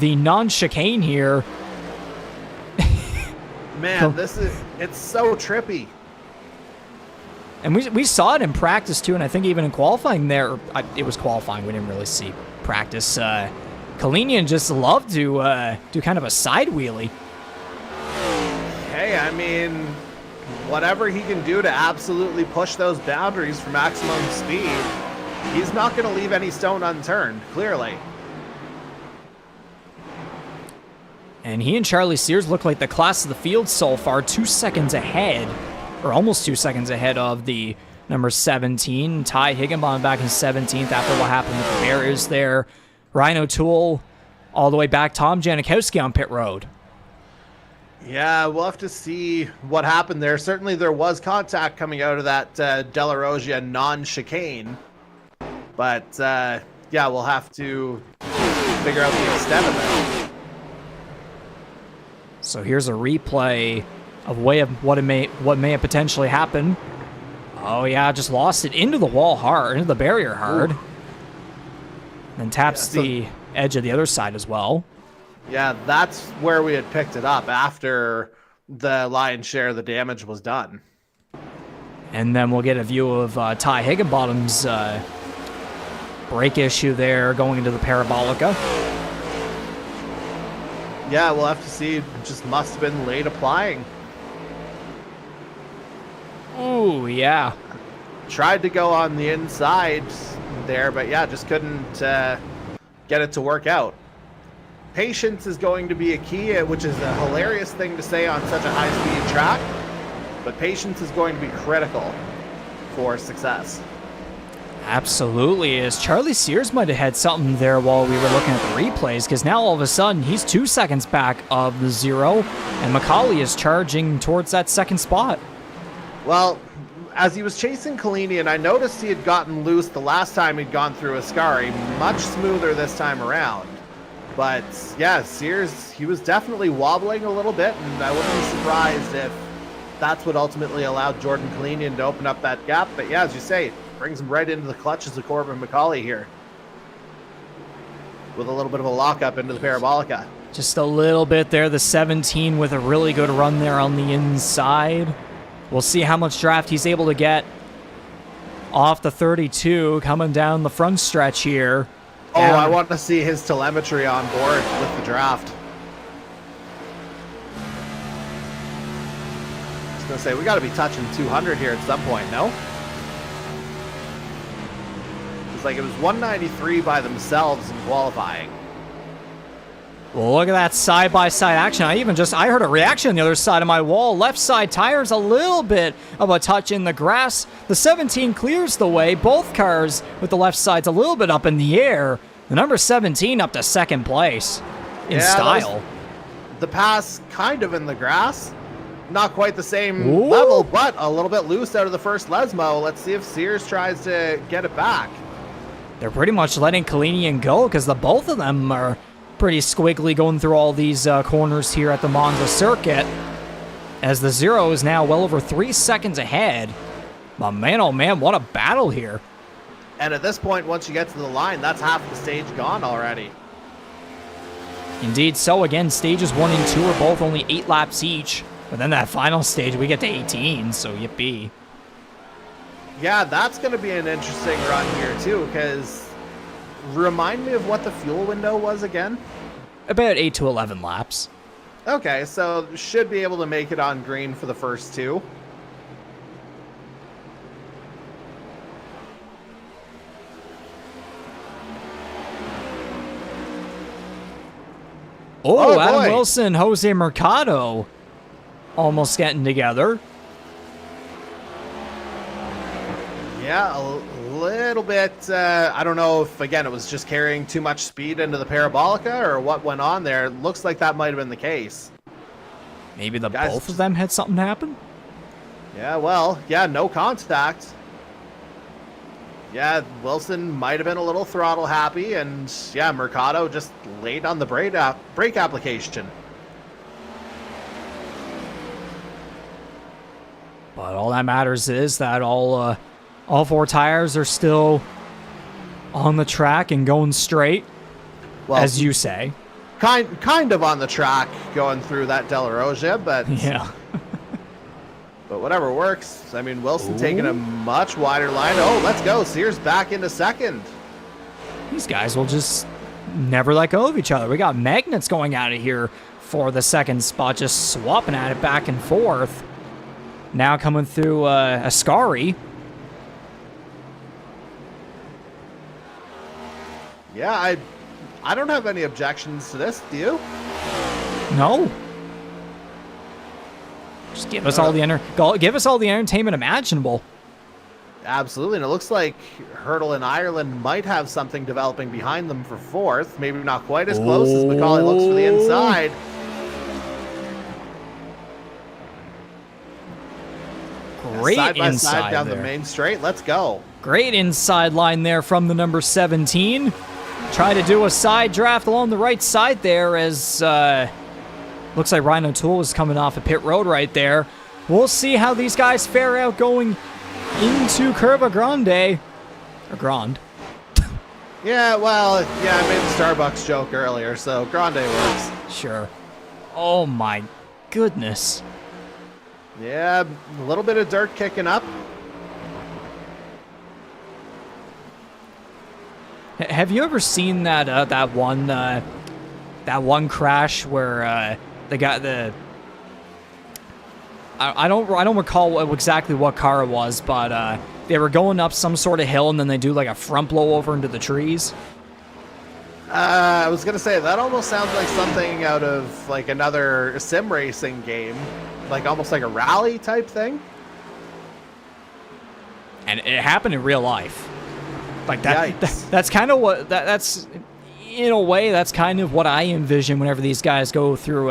the non-chicane here. Man, it's so trippy. And we saw it in practice too, and I think even in qualifying there, it was qualifying, we didn't really see practice. Kalinian just loved to do kind of a side wheelie. Hey, I mean, whatever he can do to absolutely push those boundaries for maximum speed, he's not going to leave any stone unturned, clearly. And he and Charlie Sears look like the class of the field so far, 2 seconds ahead, or almost 2 seconds ahead of the number 17. Ty Higginbottom back in 17th after what happened with the barriers there. Ryan O'Toole all the way back. Tom Janikowski on pit road. Yeah, we'll have to see what happened there. Certainly there was contact coming out of that Della Rogia non-chicane. But, yeah, we'll have to figure out the extent of it. So here's a replay of what may have potentially happened. Oh yeah, just lost it into the wall hard, into the barrier hard. And taps the edge of the other side as well. Yeah, that's where we had picked it up after the lion's share of the damage was done. And then we'll get a view of Ty Higginbottom's brake issue there going into the Parabolica. Yeah, we'll have to see. It just must have been late applying. Oh, yeah. Tried to go on the inside there, but yeah, just couldn't get it to work out. Patience is going to be a key, which is a hilarious thing to say on such a high-speed track, but patience is going to be critical for success. Absolutely, as Charlie Sears might have had something there while we were looking at the replays, because now all of a sudden he's 2 seconds back of the 0, and McCauley is charging towards that second spot. Well, as he was chasing Kalinian, I noticed he had gotten loose the last time he'd gone through Ascari, much smoother this time around. But yeah, Sears, he was definitely wobbling a little bit, and I wouldn't be surprised if that's what ultimately allowed Jordan Kalinian to open up that gap. But yeah, as you say, brings him right into the clutches of Corbin McCauley here, with a little bit of a lockup into the Parabolica. Just a little bit there, the 17 with a really good run there on the inside. We'll see how much draft he's able to get. off the 32, coming down the front stretch here. Oh, I want to see his telemetry on board with the draft. I was going to say, we got to be touching 200 here at some point, no? It's like it was 193 by themselves in qualifying. Well, look at that side-by-side action. I heard a reaction on the other side of my wall. Left side tires a little bit of a touch in the grass. The 17 clears the way. Both cars with the left sides a little bit up in the air. The number 17 up to second place in style. The pass kind of in the grass. Not quite the same level, but a little bit loose out of the first Lesmo. Let's see if Sears tries to get it back. They're pretty much letting Kalinian go because the both of them are pretty squiggly going through all these corners here at the Monza circuit, as the Zero is now well over 3 seconds ahead. But man, oh man, what a battle here. And at this point, once you get to the line, that's half the stage gone already. Indeed so. Again, stages 1 and 2 are both only 8 laps each, but then that final stage we get to 18, so yippee. Yeah, that's going to be an interesting run here too, because remind me of what the fuel window was again? About 8 to 11 laps. Okay, so should be able to make it on green for the first 2. Oh, Adam Wilson, Jose Mercado almost getting together. Yeah, a little bit. I don't know if, again, it was just carrying too much speed into the Parabolica or what went on there. It looks like that might have been the case. Maybe both of them had something happen? Yeah, well, yeah, no contact. Yeah, Wilson might have been a little throttle happy, and yeah, Mercado just laid on the brake application. But all that matters is that all 4 tires are still on the track and going straight, well, as you say. Kind of on the track going through that Della Roja, but yeah. But whatever works. I mean, Wilson taking a much wider line. Oh, let's go. Sears back into second. These guys will just never let go of each other. We got magnets going out of here for the second spot, just swapping at it back and forth. Now coming through Ascari. Yeah, I don't have any objections to this. Do you? No. Just give us all the entertainment imaginable. Absolutely, and it looks like Hurdle in Ireland might have something developing behind them for fourth. Maybe not quite as close as Macaulay looks for the inside. Great side by inside side down there. the main straight. Let's go. Great inside line there from the number 17. Try to do a side draft along the right side there as looks like Ryan O'Toole is coming off a pit road right there. We'll see how these guys fare out going into Curva Grande. Or Grand. Yeah, well, yeah, I made the Starbucks joke earlier, so Grande works. Sure. Oh my goodness. Yeah, a little bit of dirt kicking up. Have you ever seen that one crash where they got the I don't recall exactly what car it was, but they were going up some sort of hill and then they do like a front blow over into the trees? I was gonna say that almost sounds like something out of like another sim racing game, like almost like a rally type thing. And it happened in real life. Like that's kind of what that's in a way that's kind of what I envision whenever these guys go through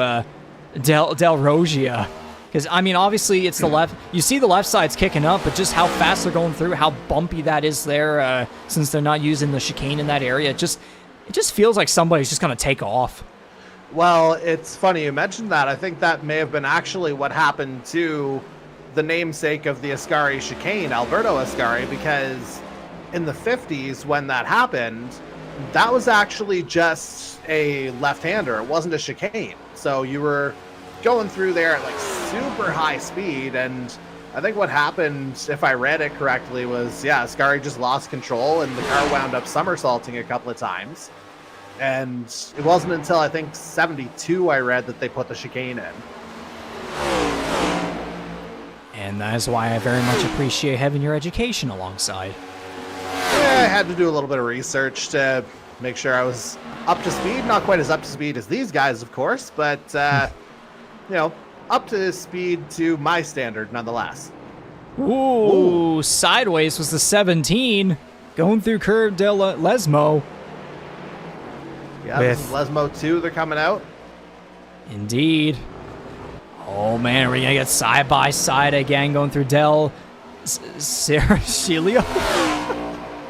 Del Rogia. Because I mean, obviously it's the left. You see the left side's kicking up, but just how fast they're going through, how bumpy that is there, since they're not using the chicane in that area. It just feels like somebody's just gonna take off. Well, it's funny you mentioned that. I think that may have been actually what happened to the namesake of the Ascari chicane, Alberto Ascari, because in the 50s when that happened, that was actually just a left-hander. It wasn't a chicane. So you were going through there at like super high speed, and I think what happened, if I read it correctly, was, yeah, Ascari just lost control and the car wound up somersaulting a couple of times. And it wasn't until, I think, 72 I read that they put the chicane in. And that is why I very much appreciate having your education alongside. Yeah, I had to do a little bit of research to make sure I was up to speed. Not quite as up to speed as these guys, of course, but, you know, up to speed to my standard, nonetheless. Ooh, sideways was the 17, going through Curve del Lesmo. Yeah, this is Lesmo 2, they're coming out. Indeed. Oh, man, are we going to get side by side again, going through Del Sergilio?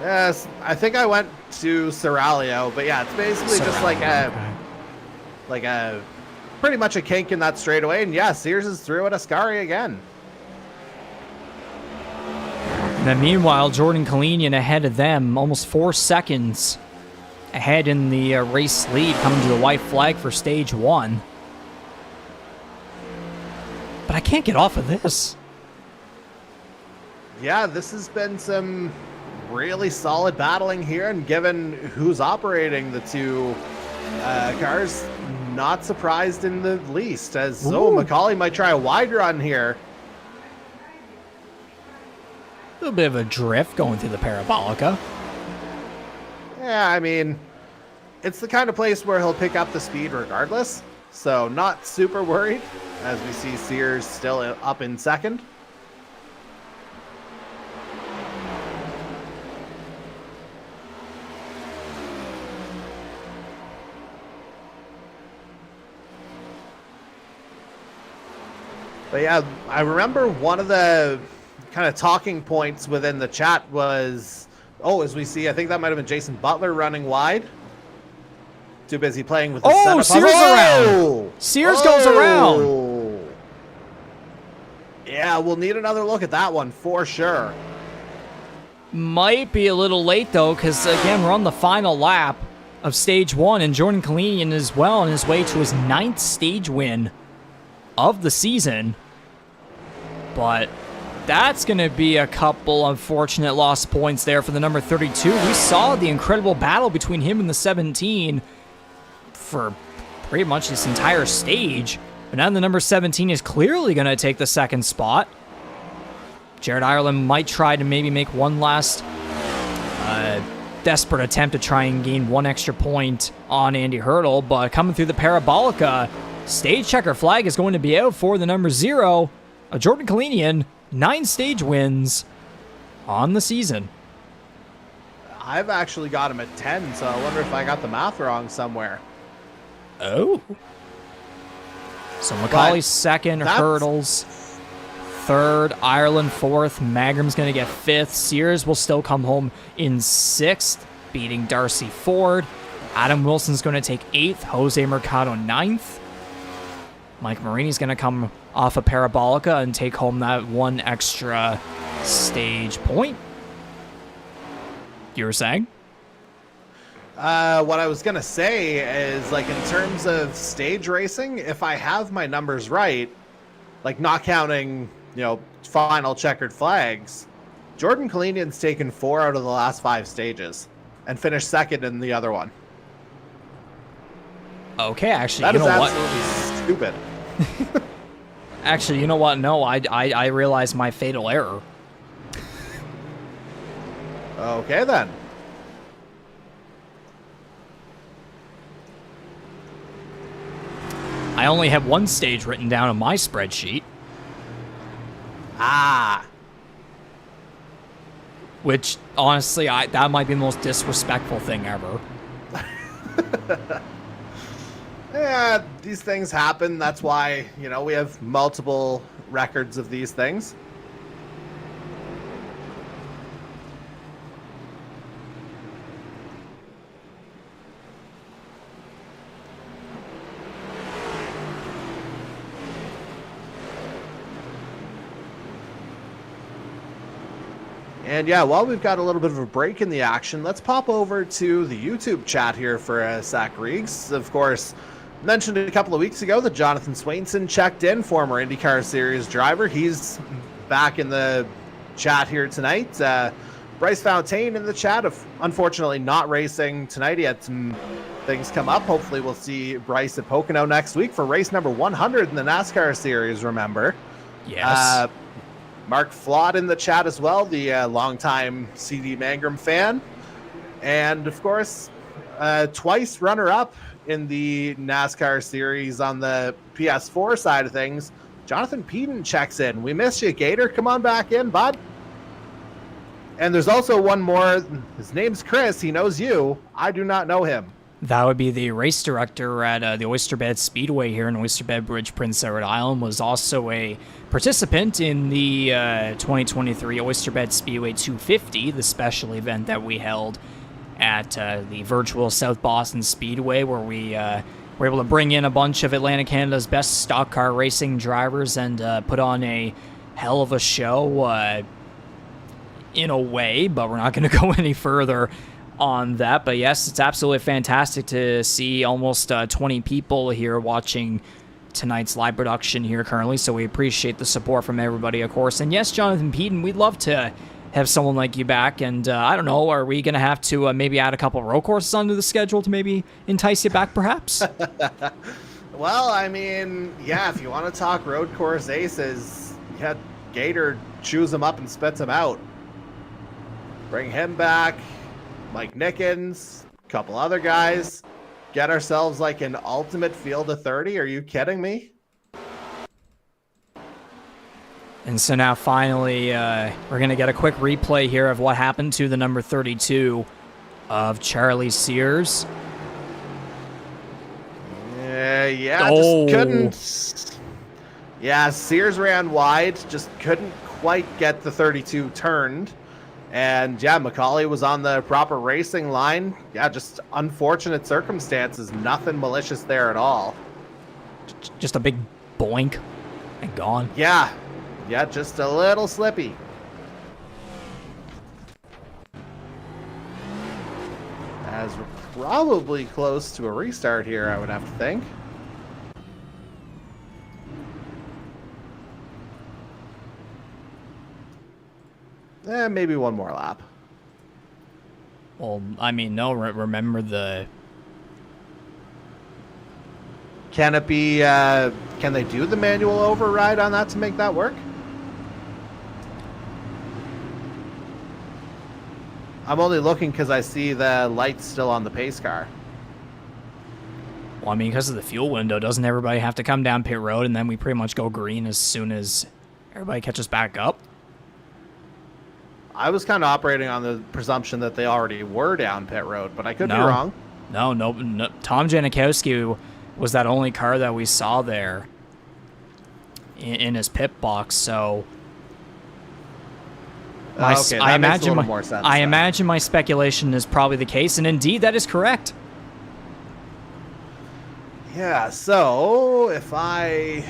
Yes, I think I went to Serralio, but yeah, it's basically just like a pretty much a kink in that straightaway. And yeah, Sears is through at Ascari again. And then meanwhile, Jordan Kalinian ahead of them, almost 4 seconds ahead in the race lead, coming to the white flag for stage 1. But I can't get off of this. Yeah, this has been some really solid battling here, and given who's operating the two cars, not surprised in the least, as Macaulay might try a wide run here. A little bit of a drift going through the Parabolica. Yeah, I mean, it's the kind of place where he'll pick up the speed regardless, so not super worried, as we see Sears still up in second. But yeah, I remember one of the kind of talking points within the chat was, as we see, I think that might have been Jason Butler running wide. Too busy playing with the setup. Sears around. Sears goes around. Yeah, we'll need another look at that one for sure. Might be a little late, though, because, again, we're on the final lap of stage 1, and Jordan Kalinian is well on his way to his 9th stage win of the season. But that's going to be a couple unfortunate lost points there for the number 32. We saw the incredible battle between him and the 17 for pretty much this entire stage. But now the number 17 is clearly going to take the second spot. Jared Ireland might try to maybe make one last desperate attempt to try and gain one extra point on Andy Hurdle. But coming through the Parabolica, stage checker flag is going to be out for the number 0. Jordan Kalinian, 9 stage wins on the season. I've actually got him at 10, so I wonder if I got the math wrong somewhere. Oh. So Macaulay's second, Hurdles third, Ireland fourth, Magram's going to get 5th. Sears will still come home in 6th, beating Darcy Ford. Adam Wilson's going to take 8th, Jose Mercado 9th. Mike Marini's going to come off a Parabolica and take home that one extra stage point. You were saying? What I was going to say is, like, in terms of stage racing, if I have my numbers right, like not counting, final checkered flags, Jordan Kalinian's taken 4 out of the last 5 stages and finished second in the other one. Okay, actually, that you know is absolutely stupid. Actually, you know what? No, I realized my fatal error. Okay, then. I only have one stage written down on my spreadsheet. Ah. Which, honestly, that might be the most disrespectful thing ever. Yeah, these things happen. That's why, we have multiple records of these things. And yeah, while we've got a little bit of a break in the action, let's pop over to the YouTube chat here for a sec, Reeks. Of course, mentioned a couple of weeks ago that Jonathan Swainson checked in, former IndyCar Series driver. He's back in the chat here tonight. Bryce Fontaine in the chat, unfortunately not racing tonight. He had some things come up. Hopefully we'll see Bryce at Pocono next week for race number 100 in the NASCAR series, remember. Yes. Mark Flott in the chat as well, the longtime CD Mangrum fan. And, of course, twice runner-up in the NASCAR series on the PS4 side of things. Jonathan Peden checks in. We miss you, Gator. Come on back in, bud. And there's also one more. His name's Chris. He knows you. I do not know him. That would be the race director at the Oyster Bed Speedway here in Oyster Bed Bridge, Prince Edward Island. Was also a participant in the 2023 Oyster Bed Speedway 250, the special event that we held at the virtual South Boston Speedway, where we were able to bring in a bunch of Atlantic Canada's best stock car racing drivers and put on a hell of a show in a way, but we're not going to go any further on that. But yes, it's absolutely fantastic to see almost 20 people here watching tonight's live production here currently, so we appreciate the support from everybody, of course. And yes, Jonathan Peden, we'd love to have someone like you back, and I don't know, are we going to have to maybe add a couple road courses onto the schedule to maybe entice you back, perhaps? Well, I mean, yeah, if you want to talk road course aces, yeah, Gator chews them up and spits them out. Bring him back, Mike Nickens, a couple other guys. Get ourselves like an ultimate field of 30. Are you kidding me? And so now finally, we're going to get a quick replay here of what happened to the number 32 of Charlie Sears. Just couldn't. Yeah, Sears ran wide, just couldn't quite get the 32 turned. And yeah, McCauley was on the proper racing line. Yeah, just unfortunate circumstances. Nothing malicious there at all. Just a big boink and gone. Yeah, just a little slippy. As we're probably close to a restart here, I would have to think. Maybe one more lap. Well, I mean, no, remember the... Can it be, can they do the manual override on that to make that work? I'm only looking because I see the lights still on the pace car. Well, I mean, because of the fuel window, doesn't everybody have to come down pit road and then we pretty much go green as soon as everybody catches back up? I was kind of operating on the presumption that they already were down pit road, but I could be wrong. No. Tom Janikowski was that only car that we saw there in his pit box, so... Okay, that makes a little more sense. I imagine my speculation is probably the case, and indeed that is correct. Yeah, so if I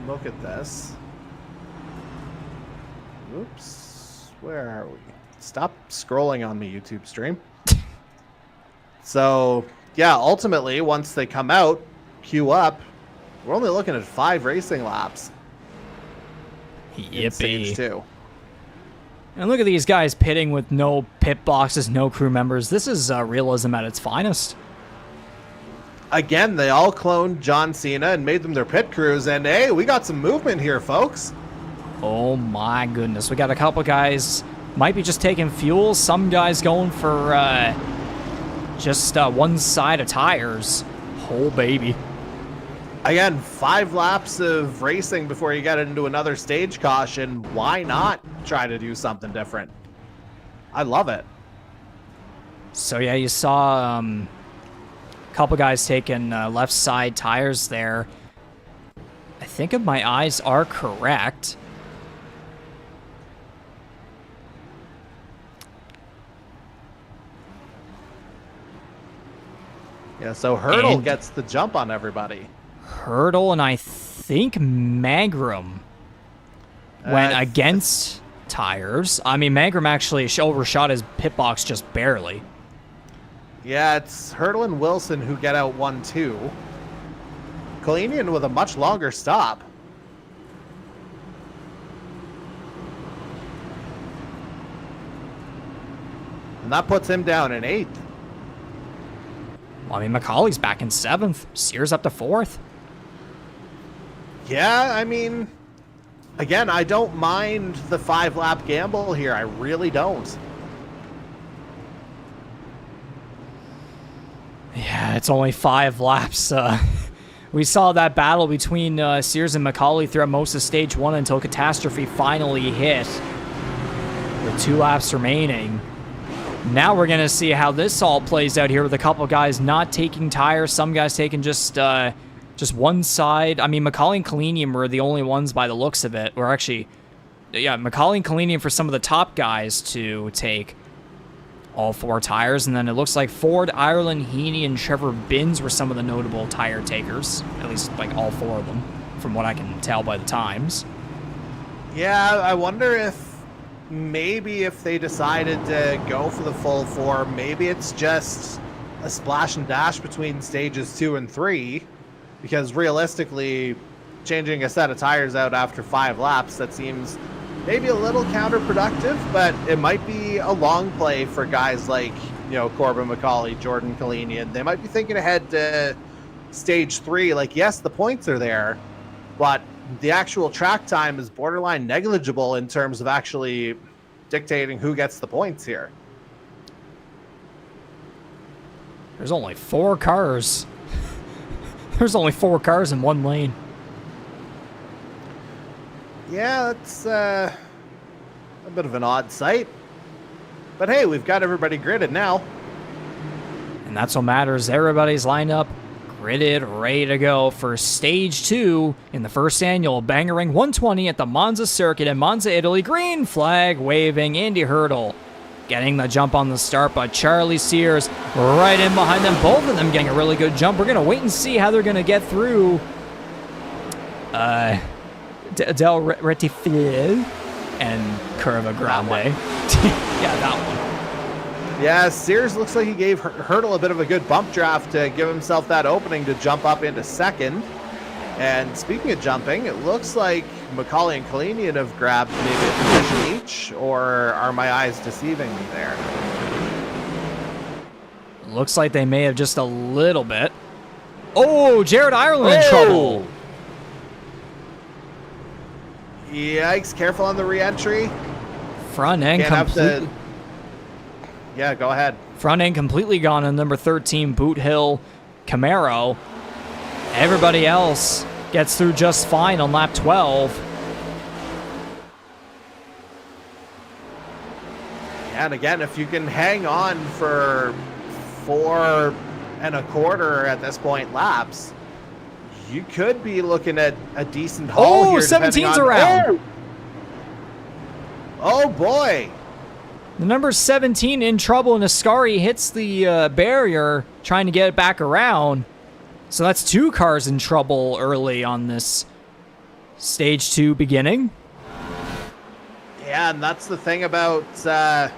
look at this... Oops, where are we? Stop scrolling on me, YouTube stream. So, yeah, ultimately, once they come out, queue up, we're only looking at 5 racing laps. Yippee. Stage 2. And look at these guys pitting with no pit boxes, no crew members. This is realism at its finest. Again, they all cloned John Cena and made them their pit crews, and hey, we got some movement here, folks. Oh my goodness. We got a couple guys, might be just taking fuel. Some guys going for just one side of tires. Oh, baby. Again, 5 laps of racing before you get into another stage caution. Why not try to do something different? I love it. So yeah, you saw a couple guys taking left side tires there. I think if my eyes are correct, yeah, so Hurdle gets the jump on everybody. Hurdle and I think Mangrum went against tires. I mean, Mangrum actually overshot his pit box just barely. Yeah, it's Hurdle and Wilson who get out 1-2. Kalinian with a much longer stop. And that puts him down in 8th. Well, I mean, McCauley's back in 7th. Sears up to 4th. Yeah, I mean, again, I don't mind the 5-lap gamble here. I really don't. Yeah, it's only 5 laps. We saw that battle between Sears and McCauley throughout most of stage 1 until Catastrophe finally hit with 2 laps remaining. Now we're going to see how this all plays out here with a couple guys not taking tires, some guys taking just one side. I mean, McCauley and Kalinian were the only ones by the looks of it. Or actually, yeah, McCauley and Kalinian for some of the top guys to take all 4 tires, and then it looks like Ford, Ireland, Heaney, and Trevor Binns were some of the notable tire takers, at least like all 4 of them, from what I can tell by the times. Yeah, I wonder if maybe if they decided to go for the full 4, maybe it's just a splash and dash between stages 2 and 3, because realistically, changing a set of tires out after 5 laps, that seems maybe a little counterproductive, but it might be a long play for guys like, Corbin McCauley, Jordan Kalinian. They might be thinking ahead to stage 3. Like, yes, the points are there, but the actual track time is borderline negligible in terms of actually dictating who gets the points here. There's only 4 cars. There's only 4 cars in one lane. Yeah, that's a bit of an odd sight. But hey, we've got everybody gridded now. And that's what matters. Everybody's lined up, gridded, ready to go for stage 2 in the first annual Bangarang 120 at the Monza circuit in Monza, Italy. Green flag waving. Andy Hurdle getting the jump on the start, but Charlie Sears right in behind them. Both of them getting a really good jump. We're going to wait and see how they're going to get through Del Retifiel and Curva Grande. Yeah, that one. Yeah, Sears looks like he gave Hurdle a bit of a good bump draft to give himself that opening to jump up into 2nd. And speaking of jumping, it looks like McCauley and Kalinian have grabbed maybe a position each, or are my eyes deceiving me there? Looks like they may have just a little bit. Oh, Jared Ireland in trouble. Yikes, careful on the re-entry. Front end completely. Yeah, go ahead. Front end completely gone on number 13, Boot Hill Camaro. Everybody else gets through just fine on lap 12. Yeah, and again, if you can hang on for 4 1/4 at this point laps, you could be looking at a decent haul here. 17's around. Oh boy. The number 17 in trouble, and Ascari hits the barrier trying to get it back around. So that's 2 cars in trouble early on this stage 2 beginning. Yeah, and that's the thing about the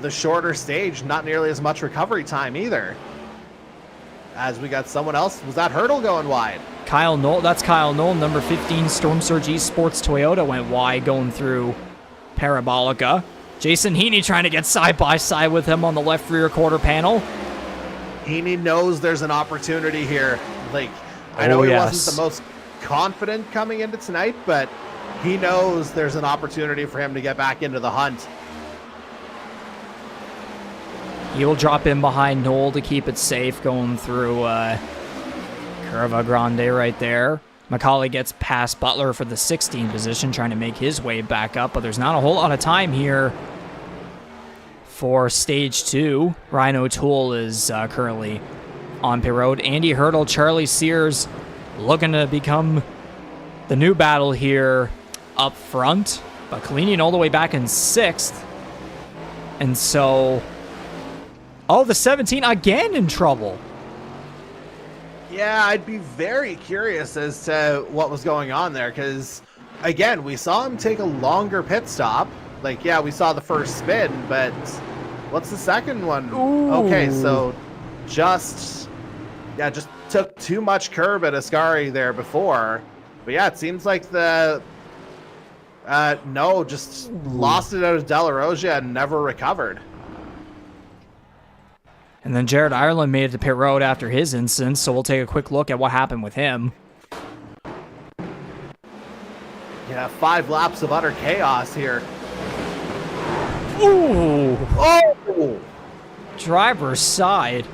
shorter stage, not nearly as much recovery time either. As we got someone else. Was that Hurdle going wide? Kyle Knoll, that's Kyle Knoll, number 15 Storm Surge Esports Toyota went wide going through Parabolica. Jason Heaney trying to get side by side with him on the left rear quarter panel. Heaney knows there's an opportunity here. Like, I know he wasn't the most confident coming into tonight, but he knows there's an opportunity for him to get back into the hunt. He'll drop in behind Knoll to keep it safe going through Curva Grande right there. McCauley gets past Butler for the 16th position, trying to make his way back up, but there's not a whole lot of time here for stage 2. Ryan O'Toole is currently on pit road. Andy Hurdle, Charlie Sears looking to become the new battle here up front, but Kalinian all the way back in 6th. And so, the 17 again in trouble. Yeah, I'd be very curious as to what was going on there, because, again, we saw him take a longer pit stop. Like, yeah, we saw the first spin, but what's the second one? Ooh. Okay, so just took too much curb at Ascari there before. But yeah, it seems like Ooh. lost it out of De La Rosa and never recovered. And then Jared Ireland made it to pit road after his instance, so we'll take a quick look at what happened with him. Yeah, 5 laps of utter chaos here. Ooh! Oh! Driver's side.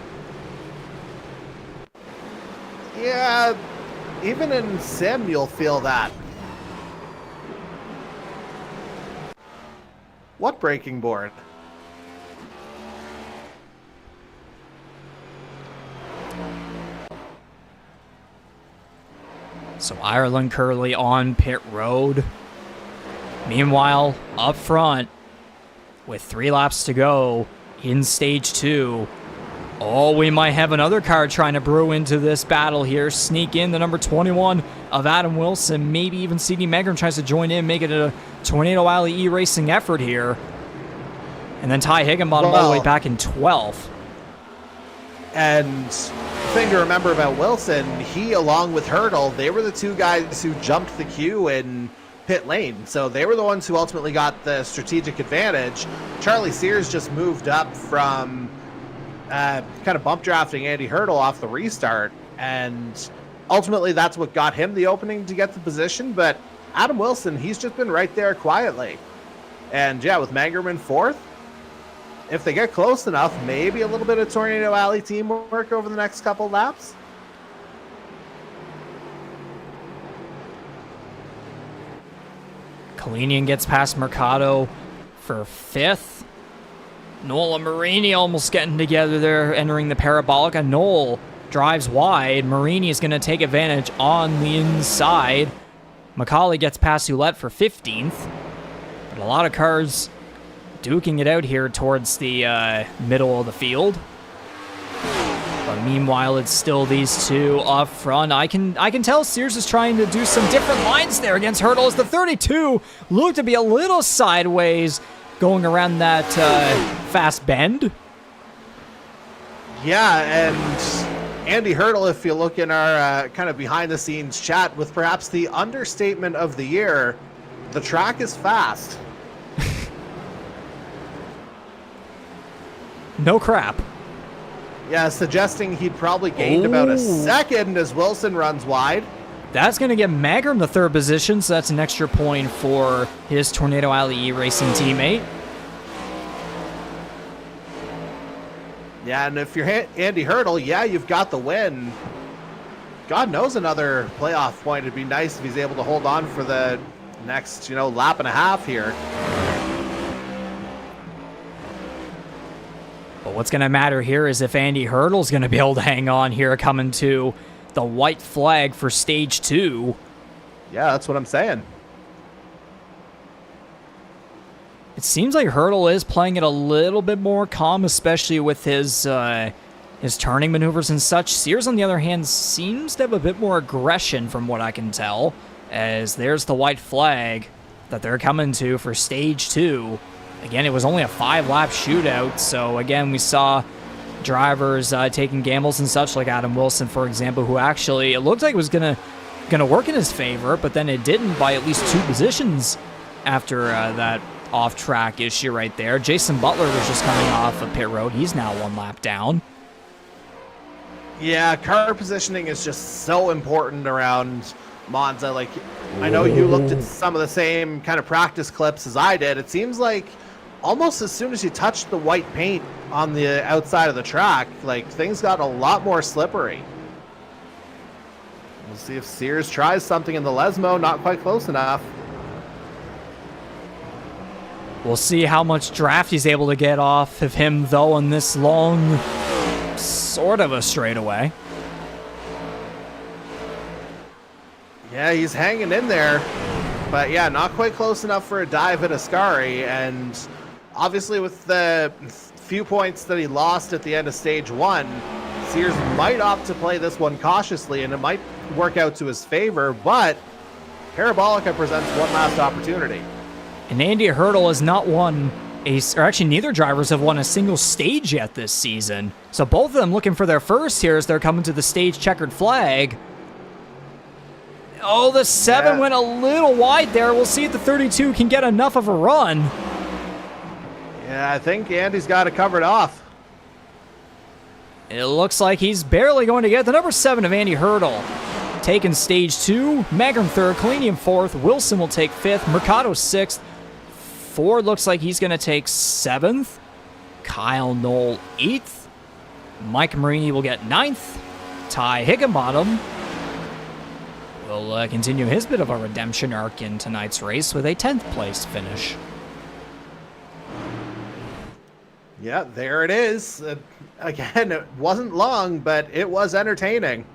Yeah, even in sim, you'll feel that. What braking board? So Ireland currently on pit road. Meanwhile, up front, with 3 laps to go in stage 2. Oh, we might have another car trying to brew into this battle here. Sneak in the number 21 of Adam Wilson. Maybe even CD Megram tries to join in, make it a Tornado Alley E-Racing effort here. And then Ty Higginbottom all the way back in 12th. And thing to remember about Wilson, he along with Hurdle, they were the 2 guys who jumped the queue in pit lane. So they were the ones who ultimately got the strategic advantage. Charlie Sears just moved up from kind of bump drafting Andy Hurdle off the restart. And ultimately that's what got him the opening to get the position. But Adam Wilson, he's just been right there quietly. And yeah, with Mangrum in 4th, if they get close enough, maybe a little bit of Tornado Alley teamwork over the next couple laps. Kalinian gets past Mercado for 5th. Noel and Marini almost getting together there, entering the Parabolica. Noel drives wide. Marini is going to take advantage on the inside. Macaulay gets past Ouellette for 15th. But a lot of cars duking it out here towards the middle of the field. But meanwhile, it's still these 2 up front. I can tell Sears is trying to do some different lines there against Hurdle as the 32 looked to be a little sideways going around that fast bend. Yeah, and Andy Hurdle, if you look in our kind of behind-the-scenes chat, with perhaps the understatement of the year, the track is fast. No crap. Yeah, suggesting he'd probably gained about a second as Wilson runs wide. That's going to get Magrum the 3rd position, so that's an extra point for his Tornado Alley E-Racing teammate. Yeah, and if you're Andy Hurdle, yeah, you've got the win. God knows another playoff point. It'd be nice if he's able to hold on for the next, lap and a half here. But what's going to matter here is if Andy Hurdle's going to be able to hang on here coming to the white flag for stage 2. Yeah, that's what I'm saying. It seems like Hurdle is playing it a little bit more calm, especially with his turning maneuvers and such. Sears, on the other hand, seems to have a bit more aggression from what I can tell, as there's the white flag that they're coming to for stage 2. Again, it was only a 5-lap shootout, so again, we saw drivers taking gambles and such, like Adam Wilson, for example, who actually, it looked like it was gonna work in his favor, but then it didn't by at least 2 positions after that off-track issue right there. Jason Butler was just coming off of pit road. He's now 1 lap down. Yeah, car positioning is just so important around Monza. Like, I know you looked at some of the same kind of practice clips as I did. It seems like almost as soon as you touched the white paint on the outside of the track, like, things got a lot more slippery. We'll see if Sears tries something in the Lesmo. Not quite close enough. We'll see how much draft he's able to get off of him, though, on this long, sort of a straightaway. Yeah, he's hanging in there. But yeah, not quite close enough for a dive at Ascari. And obviously with the few points that he lost at the end of stage 1, Sears might opt to play this one cautiously, and it might work out to his favor, but Parabolica presents one last opportunity. And Andy Hurdle has not won or actually neither drivers have won a single stage yet this season. So both of them looking for their first here as they're coming to the stage checkered flag. Oh, the 7 went a little wide there. We'll see if the 32 can get enough of a run. Yeah, I think Andy's got it covered off. It looks like he's barely going to get the number 7 of Andy Hurdle. Taking stage 2, Bangarang 3rd, Kalinian 4th, Wilson will take 5th, Mercado 6th, Ford looks like he's going to take 7th, Kyle Knoll 8th, Mike Marini will get 9th, Ty Higginbottom will continue his bit of a redemption arc in tonight's race with a 10th place finish. Yeah, there it is. Again, it wasn't long, but it was entertaining.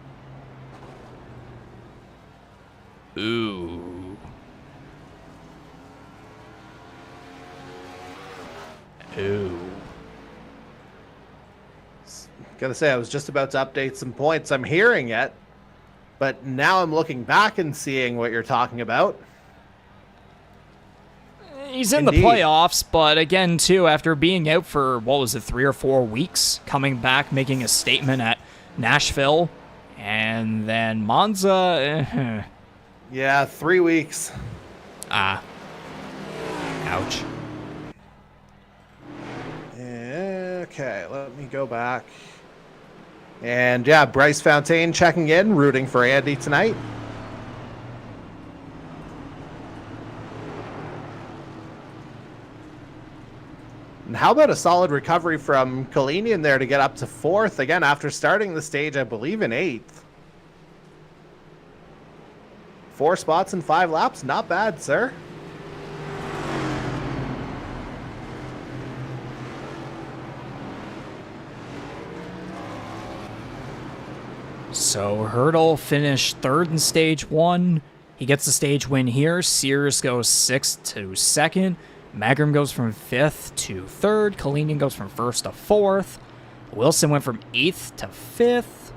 Ooh. Ooh. Gotta say, I was just about to update some points. I'm hearing it, but now I'm looking back and seeing what you're talking about. He's in Indeed. the playoffs, but again, too, after being out for, 3 or 4 weeks, coming back, making a statement at Nashville, and then Monza. Yeah, 3 weeks. Ouch. Okay, let me go back. And yeah, Bryce Fontaine checking in, rooting for Andy tonight. And how about a solid recovery from Kalinian there to get up to 4th again after starting the stage, I believe, in 8th. 4 spots in 5 laps, not bad, sir. So Hurdle finished 3rd in stage 1. He gets the stage win here. Sears goes 6th to 2nd. Bangarang goes from 5th to 3rd. Kalinian goes from 1st to 4th. Wilson went from 8th to 5th.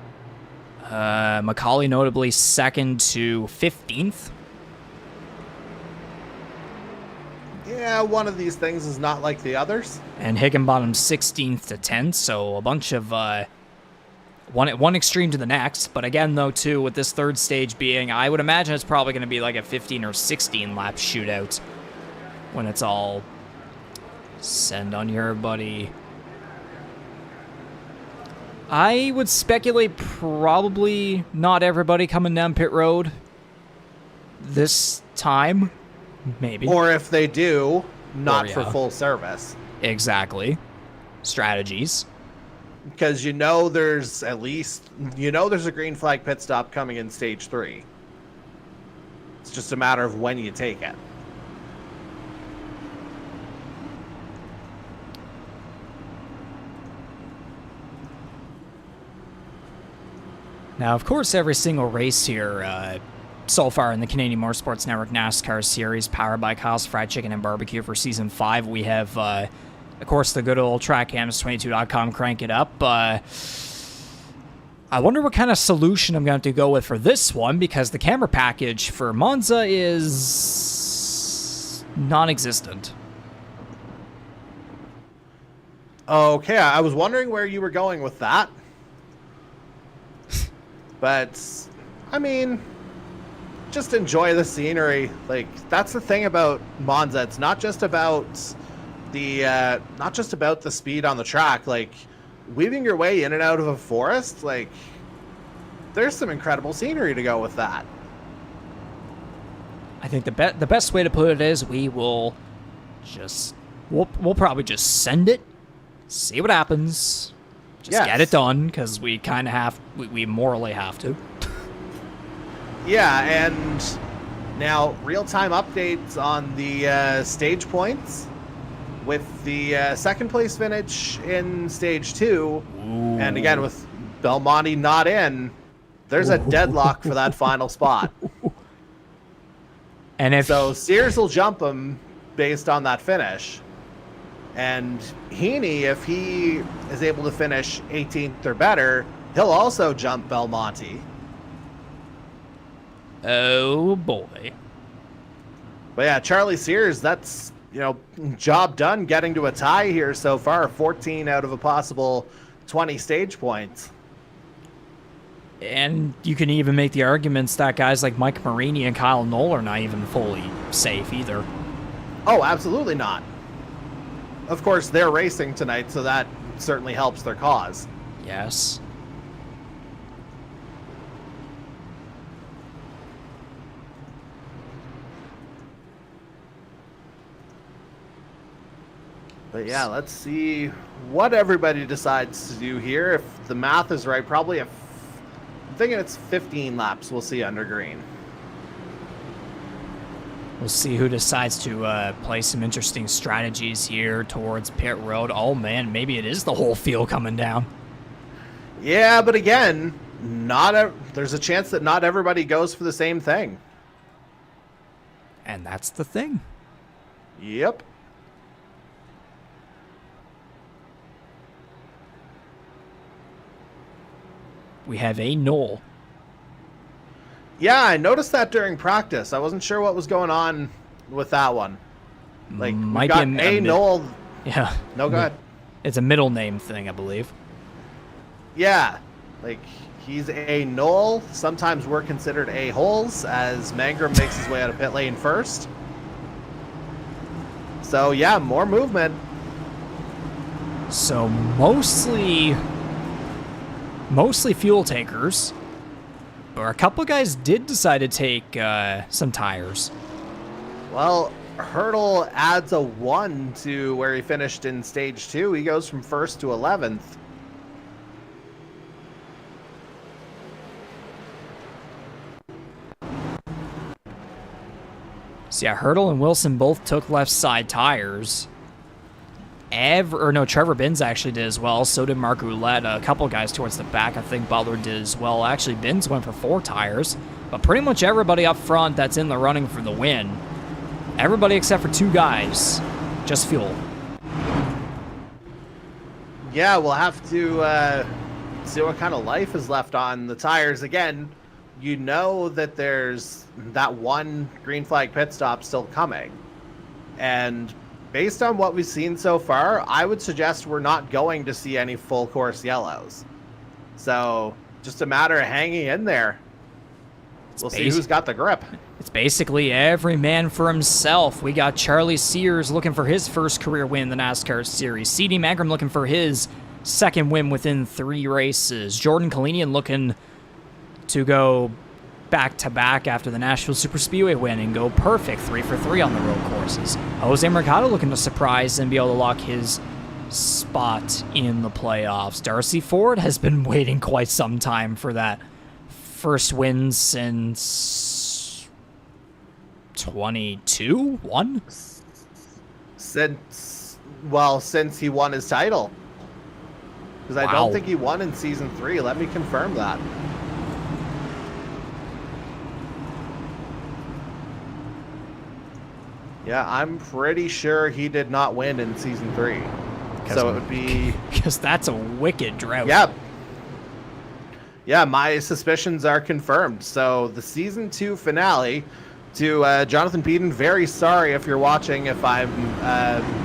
Macaulay notably 2nd to 15th. Yeah, one of these things is not like the others. And Higginbottom 16th to 10th, so a bunch of one extreme to the next. But again, though, too, with this 3rd stage being, I would imagine it's probably going to be like a 15 or 16 lap shootout when it's all send on your buddy. I would speculate probably not everybody coming down pit road this time. Maybe. Or if they do, not for full service. Exactly. Strategies. Because there's a green flag pit stop coming in stage 3. It's just a matter of when you take it. Now, of course, every single race here so far in the Canadian Motorsports Network NASCAR Series, powered by Kyle's Fried Chicken and Barbecue for Season 5, we have, of course, the good old TrackCams22.com crank it up. I wonder what kind of solution I'm going to have to go with for this one, because the camera package for Monza is non-existent. Okay, I was wondering where you were going with that. But, I mean, just enjoy the scenery. Like, that's the thing about Monza. It's not just about the speed on the track. Like, weaving your way in and out of a forest, like, there's some incredible scenery to go with that. I think the best way to put it is we'll probably just send it, see what happens. Just get it done, because we kind of we morally have to. Yeah, and now real-time updates on the stage points with the 2nd place finish in stage 2. Ooh. And again, with Belmonte not in, there's a deadlock for that final spot. And so Sears will jump him based on that finish. And Heaney, if he is able to finish 18th or better, he'll also jump Belmonte. Oh, boy. But yeah, Charlie Sears, that's, job done getting to a tie here so far. 14 out of a possible 20 stage points. And you can even make the arguments that guys like Mike Marini and Kyle Knoll are not even fully safe either. Oh, absolutely not. Of course, they're racing tonight, so that certainly helps their cause. Yes. But yeah, let's see what everybody decides to do here. If the math is right, probably I'm thinking it's 15 laps we'll see under green. We'll see who decides to play some interesting strategies here towards pit road. Oh man, maybe it is the whole field coming down. Yeah, but again, there's a chance that not everybody goes for the same thing. And that's the thing. Yep. We have a Knoll. Yeah, I noticed that during practice. I wasn't sure what was going on with that one. Like, Might we got be a Knoll. Yeah. No, go ahead. It's a middle name thing, I believe. Yeah, like he's a Knoll. Sometimes we're considered a-holes as Bangarang makes his way out of pit lane first. So yeah, more movement. So mostly fuel takers. Or a couple guys did decide to take some tires. Well, Hurdle adds a 1 to where he finished in stage 2. He goes from 1st to 11th. So yeah, Hurdle and Wilson both took left side tires. Trevor Binns actually did as well. So did Mark Roulette. A couple guys towards the back. I think Butler did as well. Actually, Binns went for 4 tires. But pretty much everybody up front that's in the running for the win. Everybody except for 2 guys. Just fuel. Yeah, we'll have to see what kind of life is left on the tires. Again, you know that there's that one green flag pit stop still coming. And based on what we've seen so far, I would suggest we're not going to see any full course yellows. So just a matter of hanging in there. We'll see who's got the grip. It's basically every man for himself. We got Charlie Sears looking for his first career win in the NASCAR series. C.D. Bangarang looking for his second win within 3 races. Jordan Kalinian looking to go back-to-back after the Nashville Super Speedway win and go perfect 3 for 3 on the road courses. Jose Mercado looking to surprise and be able to lock his spot in the playoffs. Darcy Ford has been waiting quite some time for that first win since 22? Since he won his title. Because I don't think he won in season 3. Let me confirm that. Yeah, I'm pretty sure he did not win in season 3. So it would be... Because that's a wicked drought. Yeah. Yeah, my suspicions are confirmed. So the season 2 finale to Jonathan Peden. Very sorry if you're watching if I'm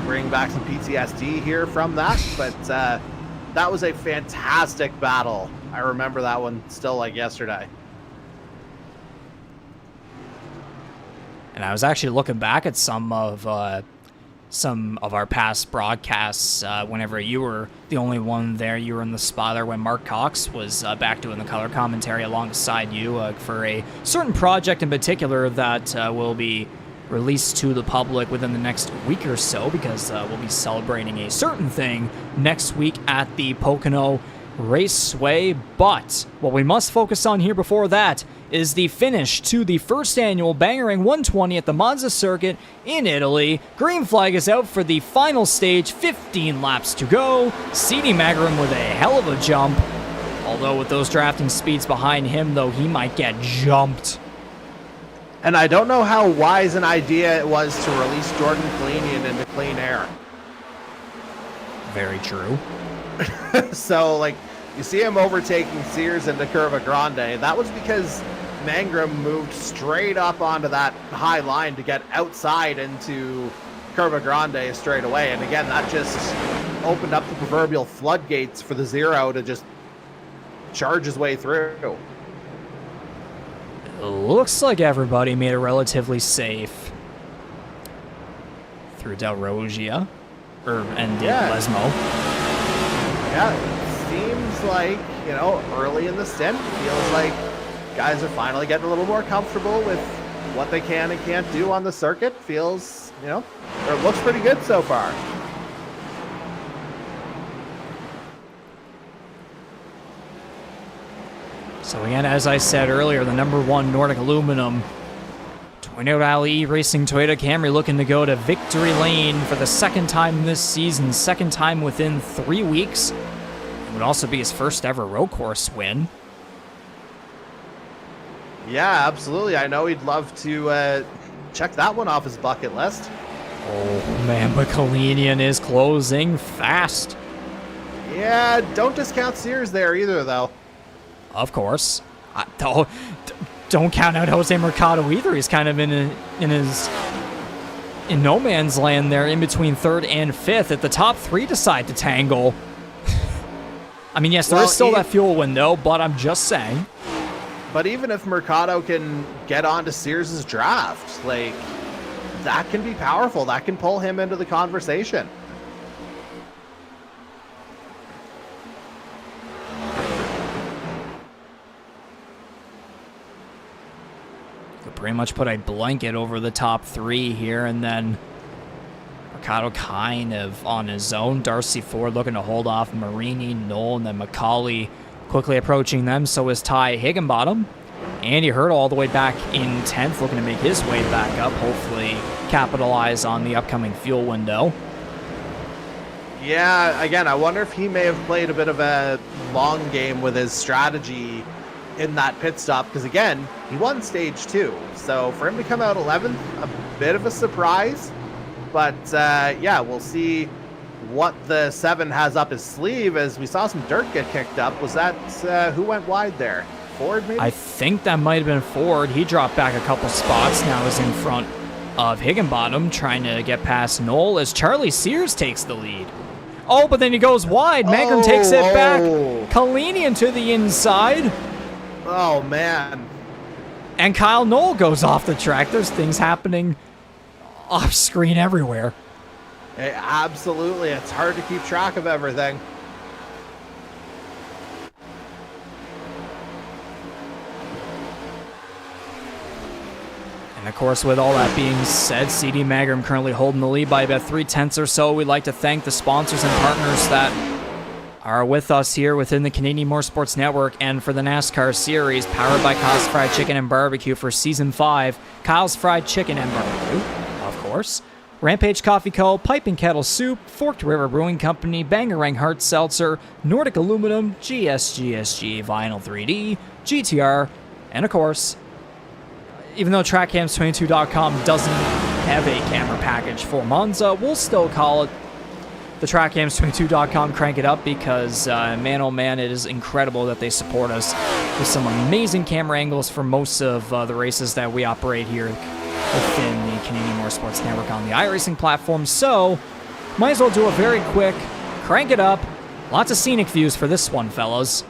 bringing back some PTSD here from that. But that was a fantastic battle. I remember that one still like yesterday. And I was actually looking back at some of our past broadcasts whenever you were the only one there. You were in the spotter when Mark Cox was back doing the color commentary alongside you for a certain project in particular that will be released to the public within the next week or so, because we'll be celebrating a certain thing next week at the Pocono Raceway. But what we must focus on here before that is the finish to the first annual Bangarang 120 at the Monza circuit in Italy. Green flag is out for the final stage, 15 laps to go. C.D. Bangarang with a hell of a jump. Although with those drafting speeds behind him, though, he might get jumped. And I don't know how wise an idea it was to release Jordan Kalinian into clean air. Very true. So, like, you see him overtaking Sears into Curva Grande. That was because Bangarang moved straight up onto that high line to get outside into Curva Grande straight away. And again, that just opened up the proverbial floodgates for the Zero to just charge his way through. Looks like everybody made it relatively safe through Del Rogia and Lesmo. Yeah, it seems like, early in the stint, feels like guys are finally getting a little more comfortable with what they can and can't do on the circuit. Feels, or it looks pretty good so far. So again, as I said earlier, the number 1 Nordic Aluminum Toyota E-Racing Toyota Camry looking to go to victory lane for the second time this season, second time within 3 weeks. It would also be his first ever road course win. Yeah, absolutely. I know he'd love to check that one off his bucket list. Oh man, but Kalinian is closing fast. Yeah, don't discount Sears there either, though. Of course. Don't count out Jose Mercado either. He's kind of in no man's land there, in between 3rd and 5th. At the top 3 decide to tangle. I mean, yes, there is still that fuel window, but I'm just saying. But even if Mercado can get onto Sears' draft, that can be powerful. That can pull him into the conversation. Pretty much put a blanket over the top 3 here, and then Mercado kind of on his own. Darcy Ford looking to hold off Marini, Knoll, and then McCauley quickly approaching them. So is Ty Higginbottom. Andy Hurt all the way back in 10th, looking to make his way back up, hopefully capitalize on the upcoming fuel window. Yeah, again, I wonder if he may have played a bit of a long game with his strategy in that pit stop, because again, he won stage 2. So for him to come out 11th, a bit of a surprise. But yeah, we'll see what the 7 has up his sleeve, as we saw some dirt get kicked up. Was that who went wide there? Ford, maybe? I think that might have been Ford. He dropped back a couple spots, now is in front of Higginbottom, trying to get past Knoll as Charlie Sears takes the lead. Oh, but then he goes wide. Magrum takes it back. Kalinian to the inside. Oh, man. And Kyle Knoll goes off the track. There's things happening off screen everywhere. Absolutely. It's hard to keep track of everything. And of course, with all that being said, CD Magrum currently holding the lead by about 0.3 or so. We'd like to thank the sponsors and partners that are with us here within the Canadian Motorsports Network, and for the NASCAR Series, powered by Kyle's Fried Chicken and Barbecue for Season 5, Kyle's Fried Chicken and Barbecue, of course, Rampage Coffee Co., Pipe and Kettle Soup, Forked River Brewing Company, Bangarang Hard Seltzer, Nordic Aluminum, GSGSG Vinyl 3D, GTR, and of course, even though TrackCams22.com doesn't have a camera package for Monza, we'll still call it the TrackCams22.com Crank It Up, because man oh man, it is incredible that they support us with some amazing camera angles for most of the races that we operate here within the Canadian Motorsports Network on the iRacing platform. So might as well do a very quick Crank It Up. Lots of scenic views for this one, fellas.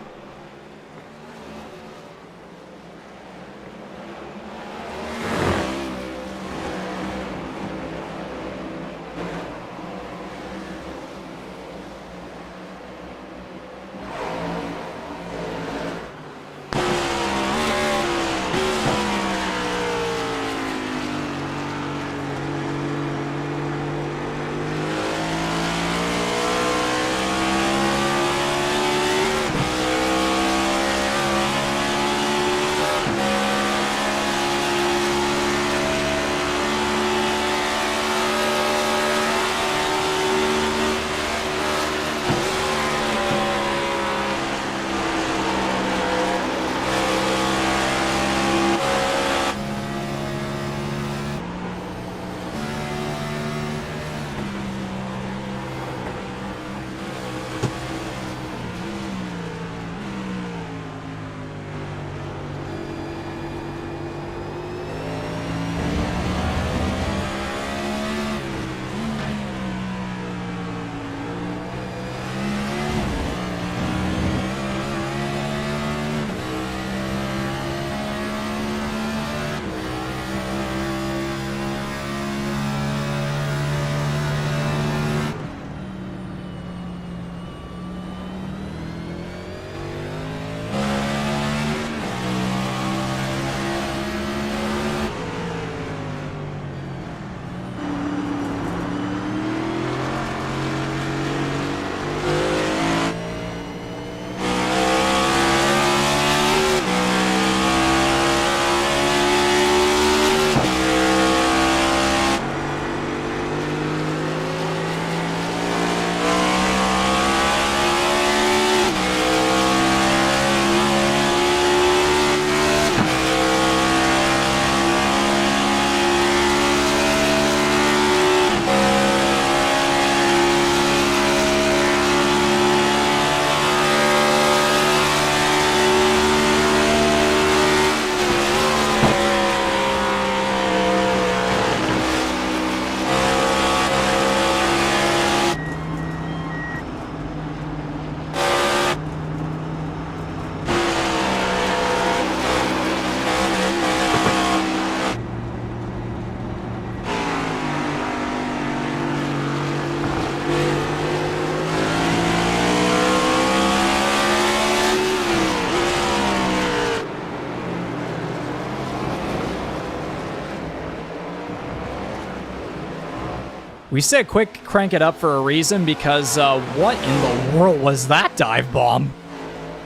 We said quick crank it up for a reason because what in the world was that dive bomb?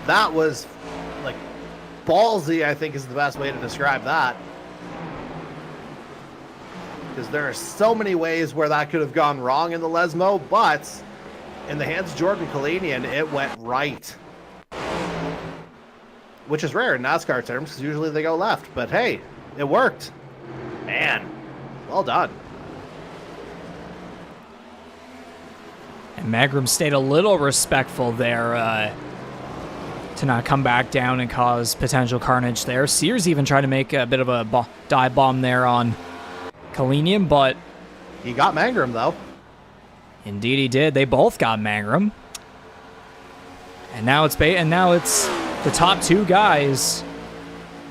That was, like, ballsy, I think is the best way to describe that. Because there are so many ways where that could have gone wrong in the Lesmo, but in the hands of Jordan Kalanian, it went right. Which is rare in NASCAR terms, because usually they go left. But hey, it worked. Man, well done. And Magram stayed a little respectful there to not come back down and cause potential carnage there. Sears even tried to make a bit of a dive bomb there on Kalanian, but he got Magram, though. Indeed he did. They both got Magram. And now it's the top two guys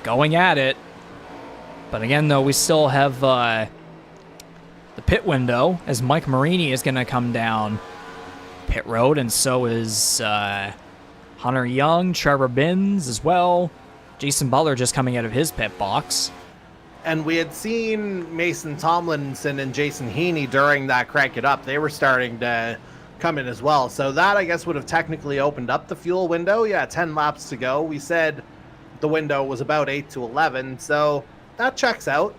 going at it. But again, though, we still have the pit window as Mike Marini is going to come down pit road, and so is Hunter Young, Trevor Binns as well. Jason Butler just coming out of his pit box. And we had seen Mason Tomlinson and Jason Heaney during that crank it up. They were starting to come in as well. So that, I guess, would have technically opened up the fuel window. Yeah, 10 laps to go. We said the window was about 8 to 11. So that checks out.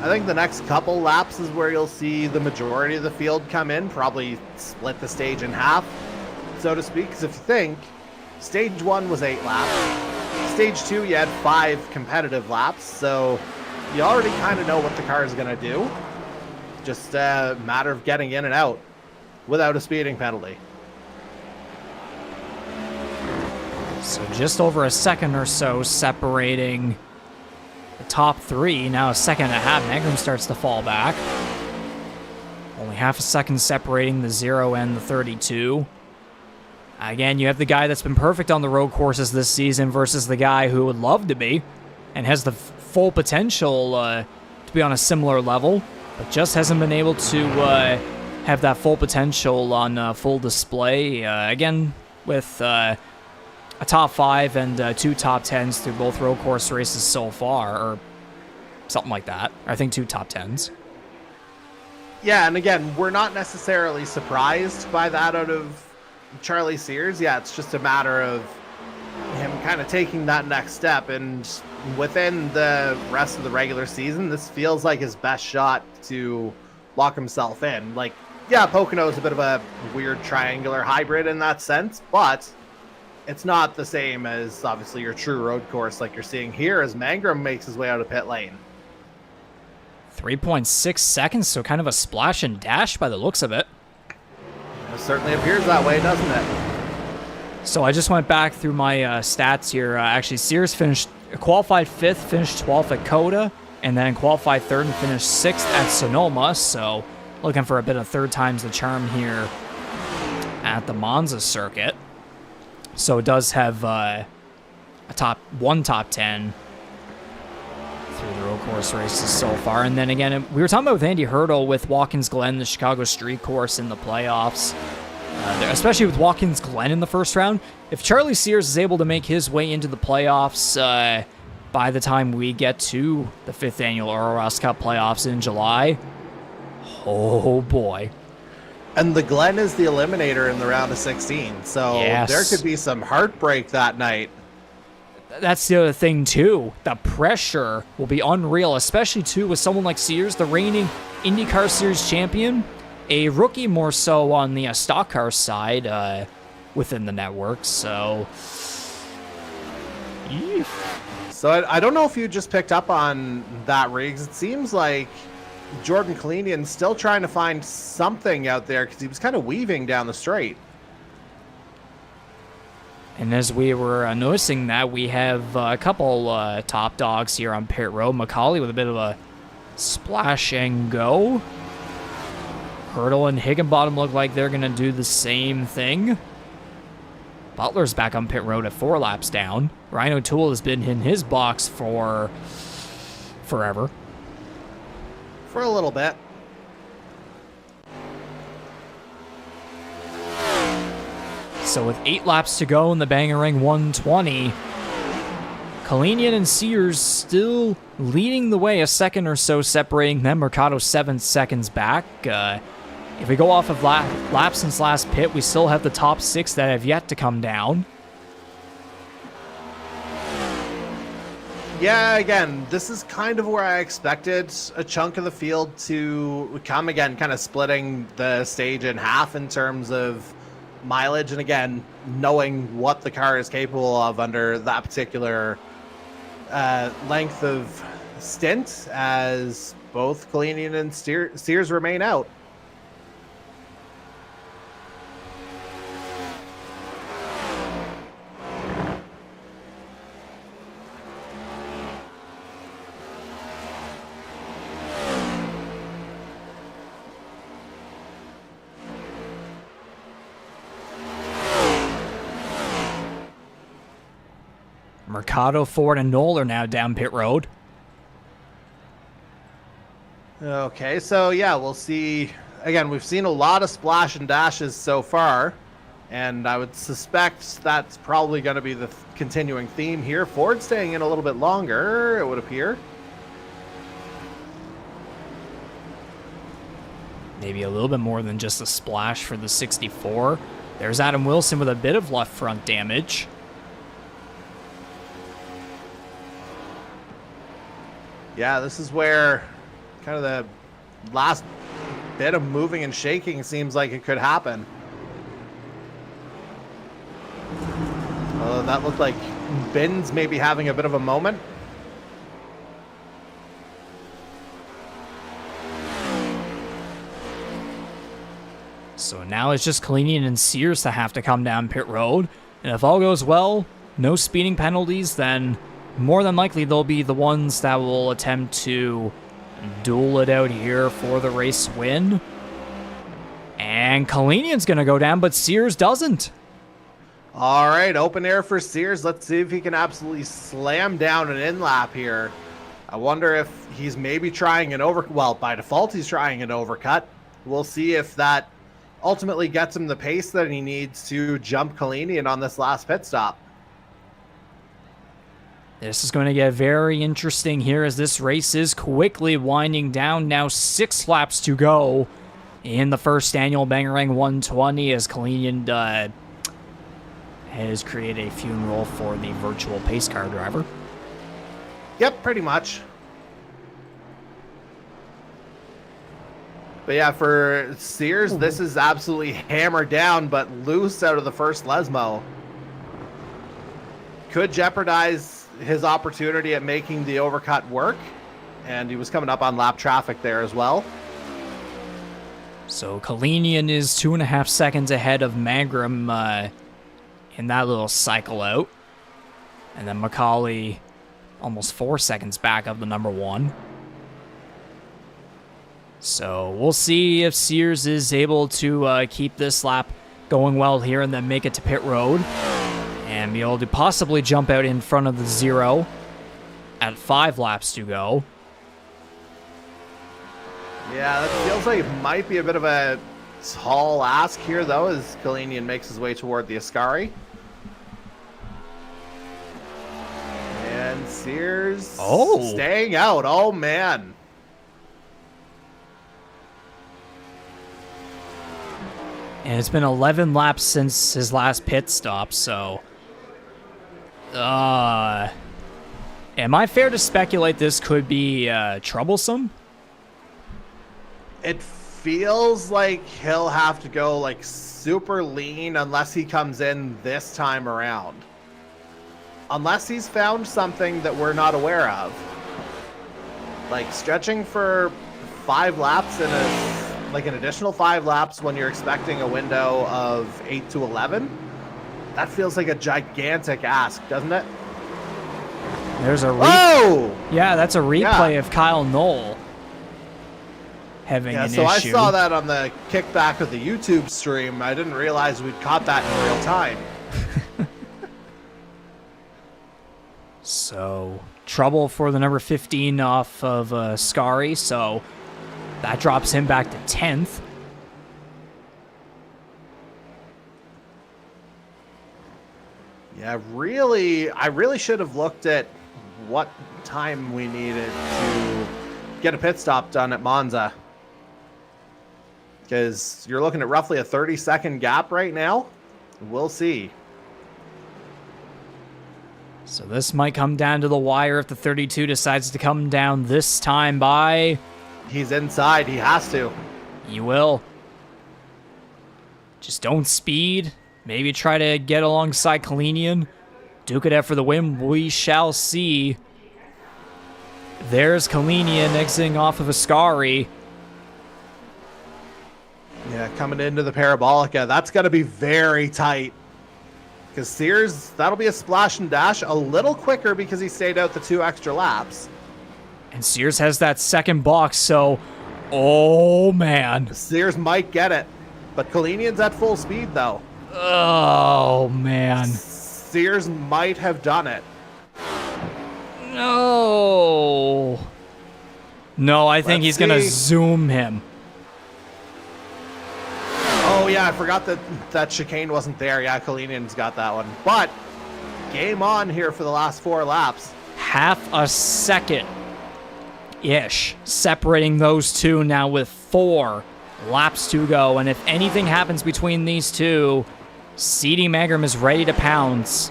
I think the next couple laps is where you'll see the majority of the field come in. Probably split the stage in half, so to speak. Because if you think, Stage 1 was 8 laps. Stage 2, you had 5 competitive laps, so you already kind of know what the car is going to do. Just a matter of getting in and out without a speeding penalty. So just over a second or so separating the top three. Now a second and a half. Magram starts to fall back. Only half a second separating the 0 and the 32. Again, you have the guy that's been perfect on the road courses this season versus the guy who would love to be and has the full potential to be on a similar level, but just hasn't been able to have that full potential on full display. Again, with a top 5 and 2 top 10s through both road course races so far, or something like that. I think 2 top 10s. Yeah, and again, we're not necessarily surprised by that out of Charlie Sears. Yeah, it's just a matter of him kind of taking that next step, and within the rest of the regular season, this feels like his best shot to lock himself in. Like, yeah, Pocono is a bit of a weird triangular hybrid in that sense, but it's not the same as obviously your true road course like you're seeing here as Magram makes his way out of pit lane. 3.6 seconds, so kind of a splash and dash by the looks of it. It certainly appears that way, doesn't it? So I just went back through my stats here. Actually, Sears qualified 5th, finished 12th at Coda, and then qualified 3rd and finished 6th at Sonoma. So looking for a bit of 3rd times the charm here at the Monza circuit. So it does have a top 10 through the road course races so far. And then again, we were talking about with Andy Hurdle with Watkins Glen, the Chicago Street Course in the playoffs, especially with Watkins Glen in the first round. If Charlie Sears is able to make his way into the playoffs by the time we get to the 5th annual Earl Ross Cup playoffs in July, oh boy. And the Glen is the eliminator in the round of 16, so yes, there could be some heartbreak that night. That's the other thing, too. The pressure will be unreal, especially, too, with someone like Sears, the reigning IndyCar Series champion, a rookie more so on the stock car side within the network, so... So I don't know if you just picked up on that, Riggs. It seems like Jordan Kalanian's still trying to find something out there because he was kind of weaving down the straight. And as we were noticing that, we have a couple top dogs here on pit road. McCauley with a bit of a splash and go. Hurdle and Higginbottom look like they're going to do the same thing. Butler's back on pit road at 4 laps down. Ryan O'Toole has been in his box for forever. For a little bit. So with 8 laps to go in the Bangarang 120, Kalinian and Sears still leading the way, a second or so separating them. Mercado 7 seconds back. If we go off of laps since last pit, we still have the top 6 that have yet to come down. Yeah, again, this is kind of where I expected a chunk of the field to come, again, kind of splitting the stage in half in terms of mileage, and again, knowing what the car is capable of under that particular length of stint, as both Kalinian and Sears remain out. Mercado, Ford, and Knoll are now down pit road. Okay, so yeah, we'll see. Again, we've seen a lot of splash and dashes so far, and I would suspect that's probably going to be the continuing theme here. Ford staying in a little bit longer, it would appear. Maybe a little bit more than just a splash for the 64. There's Adam Wilson with a bit of left front damage. Yeah, this is where kind of the last bit of moving and shaking seems like it could happen. That looked like Bin's maybe having a bit of a moment. So now it's just Kalinian and Sears to have to come down pit road. And if all goes well, no speeding penalties, then more than likely they'll be the ones that will attempt to duel it out here for the race win. And Kalinian's going to go down, but Sears doesn't. All right, open air for Sears. Let's see if he can absolutely slam down an in-lap here. I wonder if he's maybe trying an well, by default, he's trying an overcut. We'll see if that ultimately gets him the pace that he needs to jump Kalinian on this last pit stop. This is going to get very interesting here as this race is quickly winding down. Now 6 laps to go in the first annual Bangarang 120 as Kalinian has created a funeral for the virtual pace car driver. Yep, pretty much. But yeah, for Sears, this is absolutely hammered down, but loose out of the first Lesmo. Could jeopardize his opportunity at making the overcut work, and he was coming up on lap traffic there as well. So Kalinian is 2.5 seconds ahead of Magram in that little cycle out, and then Macaulay almost 4 seconds back of the number 1. So we'll see if Sears is able to keep this lap going well here and then make it to pit road and be able to possibly jump out in front of the 0 at 5 laps to go. Yeah, that feels like it might be a bit of a tall ask here, though, as Kalinian makes his way toward the Ascari. And Sears staying out. Oh, man. And it's been 11 laps since his last pit stop, so... am I fair to speculate this could be troublesome? It feels like he'll have to go like super lean unless he comes in this time around. Unless he's found something that we're not aware of. Like stretching for 5 laps in an additional 5 laps when you're expecting a window of 8 to 11. That feels like a gigantic ask, doesn't it? There's a Whoa! Yeah, that's a replay of Kyle Knoll having an issue. I saw that on the kickback of the YouTube stream. I didn't realize we'd caught that in real time. So, trouble for the number 15 off of Scary, so that drops him back to 10th. Yeah, I really should have looked at what time we needed to get a pit stop done at Monza. Because you're looking at roughly a 30-second gap right now. We'll see. So this might come down to the wire if the 32 decides to come down this time by... He's inside. He has to. He will. Just don't speed. Maybe try to get alongside Kalinian. Duke it out for the win. We shall see. There's Kalinian exiting off of Ascari. Yeah, coming into the Parabolica. That's got to be very tight. Because Sears, that'll be a splash and dash a little quicker because he stayed out the 2 extra laps. And Sears has that second box, so... Oh, man. Sears might get it. But Kalinian's at full speed, though. Oh, man. Sears might have done it. No. No, I think he's going to zoom him. Oh, yeah, I forgot that chicane wasn't there. Yeah, Kalinian's got that one. But game on here for the last 4 laps. Half a second-ish separating those two now with 4 laps to go. And if anything happens between these two, CD Magram is ready to pounce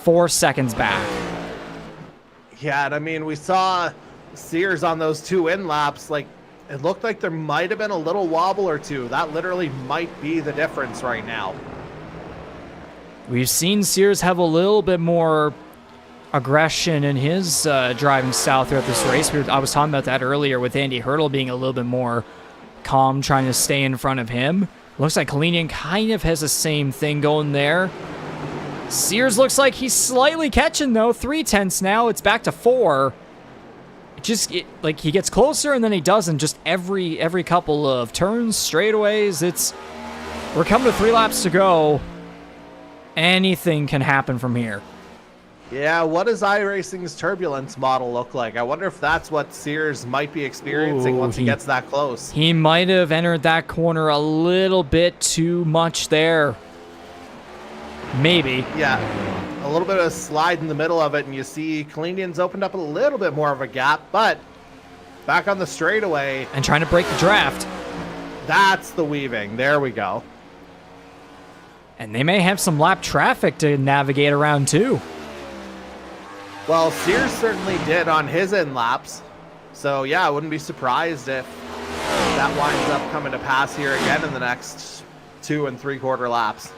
4 seconds back. Yeah, and I mean, we saw Sears on those 2 in laps, like, it looked like there might have been a little wobble or two. That literally might be the difference right now. We've seen Sears have a little bit more aggression in his driving style throughout this race. I was talking about that earlier with Andy Hurdle being a little bit more calm, trying to stay in front of him. Looks like Kalinian kind of has the same thing going there. Sears looks like he's slightly catching, though. 3/10 now. It's back to 4. Like, he gets closer and then he doesn't. Just every couple of turns, straightaways. We're coming to 3 laps to go. Anything can happen from here. Yeah, what does iRacing's turbulence model look like? I wonder if that's what Sears might be experiencing once he gets that close. He might have entered that corner a little bit too much there. Maybe. Yeah, a little bit of a slide in the middle of it, and you see Kalinian's opened up a little bit more of a gap, but back on the straightaway. And trying to break the draft. That's the weaving. There we go. And they may have some lap traffic to navigate around, too. Well, Sears certainly did on his in laps. So, yeah, I wouldn't be surprised if that winds up coming to pass here again in the next 2 3/4 laps.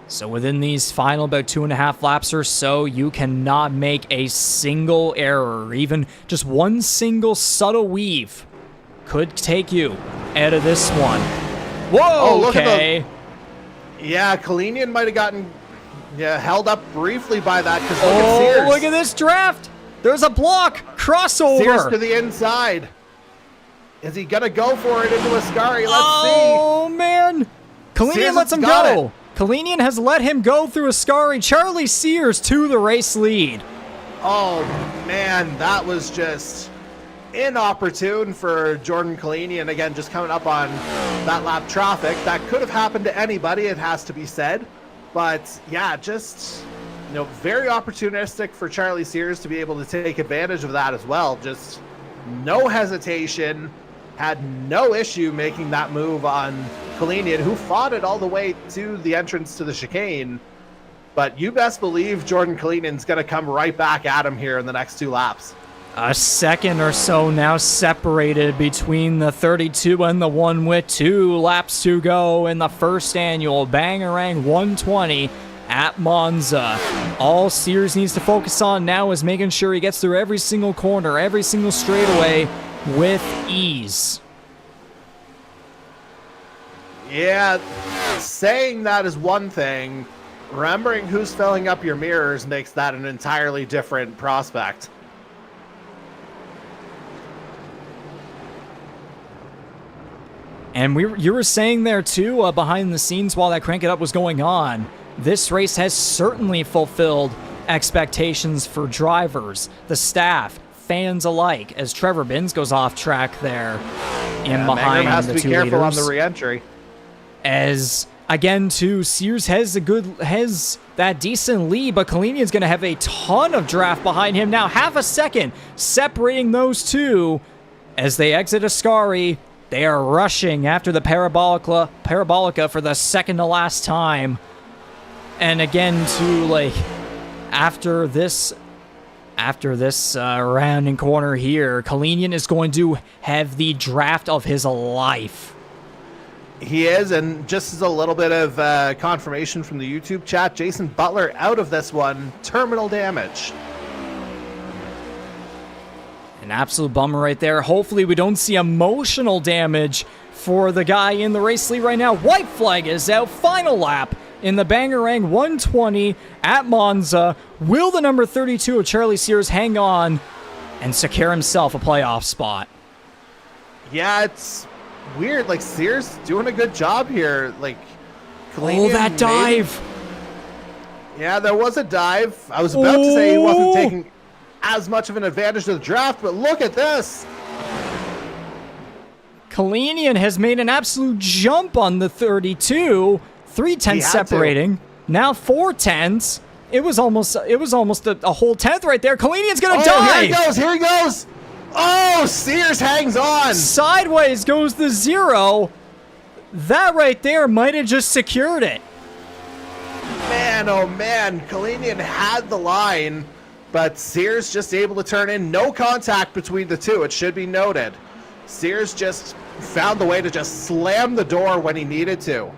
So within these final about 2.5 laps or so, you cannot make a single error. Even just one single subtle weave could take you out of this one. Whoa, okay. Yeah, Kalinian might have gotten held up briefly by that. Because look at Sears. Look at this draft. There's a block. Crossover. Sears to the inside. Is he going to go for it into Ascari? Let's see. Oh, man. Kalinian lets him go. Kalinian has let him go through Ascari. Charlie Sears to the race lead. Oh, man, that was just inopportune for Jordan Kalinian. Again, just coming up on that lap traffic. That could have happened to anybody, it has to be said. But, yeah, just, very opportunistic for Charlie Sears to be able to take advantage of that as well. Just no hesitation. Had no issue making that move on Kalinian, who fought it all the way to the entrance to the chicane. But you best believe Jordan Kalinian's going to come right back at him here in the next 2 laps. A second or so now separated between the 32 and the one with 2 laps to go in the first annual Bangarang 120 at Monza. All Sears needs to focus on now is making sure he gets through every single corner, every single straightaway with ease. Yeah, saying that is one thing. Remembering who's filling up your mirrors makes that an entirely different prospect. And you were saying there too, behind the scenes while that Crank It Up was going on, this race has certainly fulfilled expectations for drivers, the staff, fans alike, as Trevor Binns goes off track there. in behind has the to be 2 careful leaders. on the re-entry. As again, too, Sears has that decent lead, but Kalinian's going to have a ton of draft behind him now. Half a second separating those two as they exit Ascari. They are rushing after the Parabolica for the second to last time. And again, too, like, after this rounding corner here, Kalinian is going to have the draft of his life. He is, and just as a little bit of confirmation from the YouTube chat, Jason Butler out of this one, terminal damage. An absolute bummer right there. Hopefully we don't see emotional damage for the guy in the race lead right now. White flag is out. Final lap in the Bangarang 120 at Monza. Will the number 32 of Charlie Sears hang on and secure himself a playoff spot? Yeah, it's weird. Like, Sears doing a good job here. Like, oh, that dive. Yeah, there was a dive. I was about to say he wasn't taking as much of an advantage of the draft, but look at this. Kalinian has made an absolute jump on the 32. 3/10 separating. Now 4/10. It was almost a whole tenth right there. Kalinian's gonna dive. Here he goes. Oh, Sears hangs on. Sideways goes the 0. That right there might have just secured it. Man, oh man, Kalinian had the line, but Sears just able to turn in. No contact between the two, it should be noted. Sears just found the way to just slam the door when he needed to.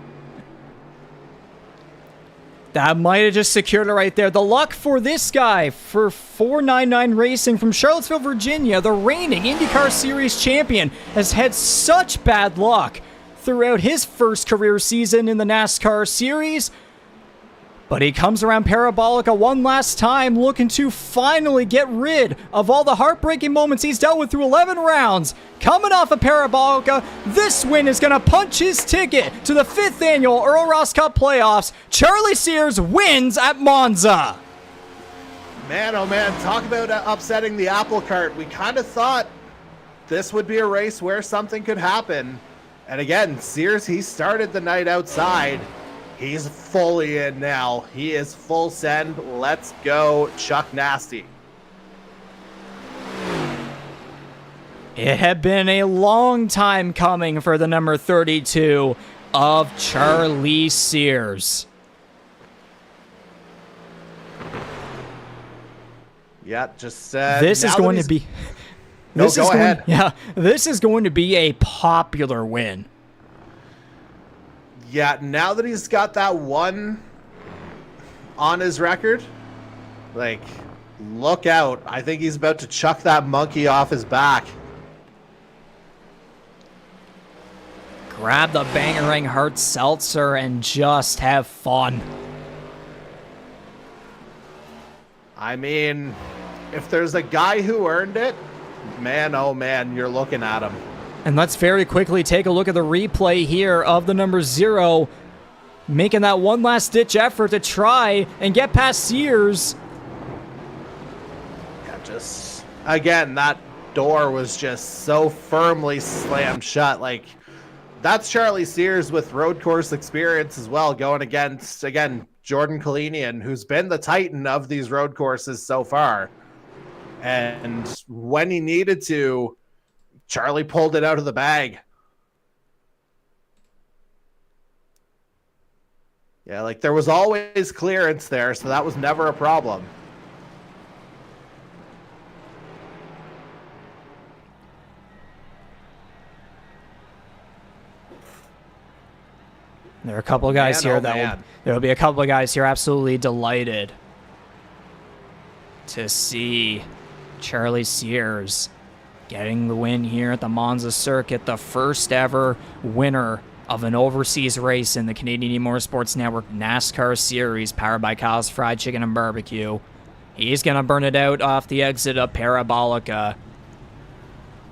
That might have just secured it right there. The luck for this guy, for 499 Racing from Charlottesville, Virginia, the reigning IndyCar Series champion, has had such bad luck throughout his first career season in the NASCAR Series. But he comes around Parabolica one last time, looking to finally get rid of all the heartbreaking moments he's dealt with through 11 rounds. Coming off of Parabolica, this win is going to punch his ticket to the 5th annual Earl Ross Cup playoffs. Charlie Sears wins at Monza. Man, oh man, talk about upsetting the apple cart. We kind of thought this would be a race where something could happen. And again, Sears, he started the night outside. He's fully in now. He is full send. Let's go, Chuck Nasty. It had been a long time coming for the number 32 of Charlie Sears. Yeah, just this is going to be. No, go ahead. Yeah, this is going to be a popular win. Yeah, now that he's got that one on his record, like, look out. I think he's about to chuck that monkey off his back. Grab the Bangarang Hard Seltzer and just have fun. I mean, if there's a guy who earned it, man, oh man, you're looking at him. And let's very quickly take a look at the replay here of the number 0, making that one last ditch effort to try and get past Sears. Yeah, just, again, that door was just so firmly slammed shut. Like, that's Charlie Sears with road course experience as well, going against, again, Jordan Kalinian, who's been the titan of these road courses so far. And when he needed to, Charlie pulled it out of the bag. Yeah, like, there was always clearance there, so that was never a problem. There are a couple of guys here there'll be a couple of guys here absolutely delighted to see Charlie Sears getting the win here at the Monza circuit, the first ever winner of an overseas race in the Canadian E-Motorsports Network NASCAR Series, powered by Kyle's Fried Chicken and Barbecue. He's going to burn it out off the exit of Parabolica.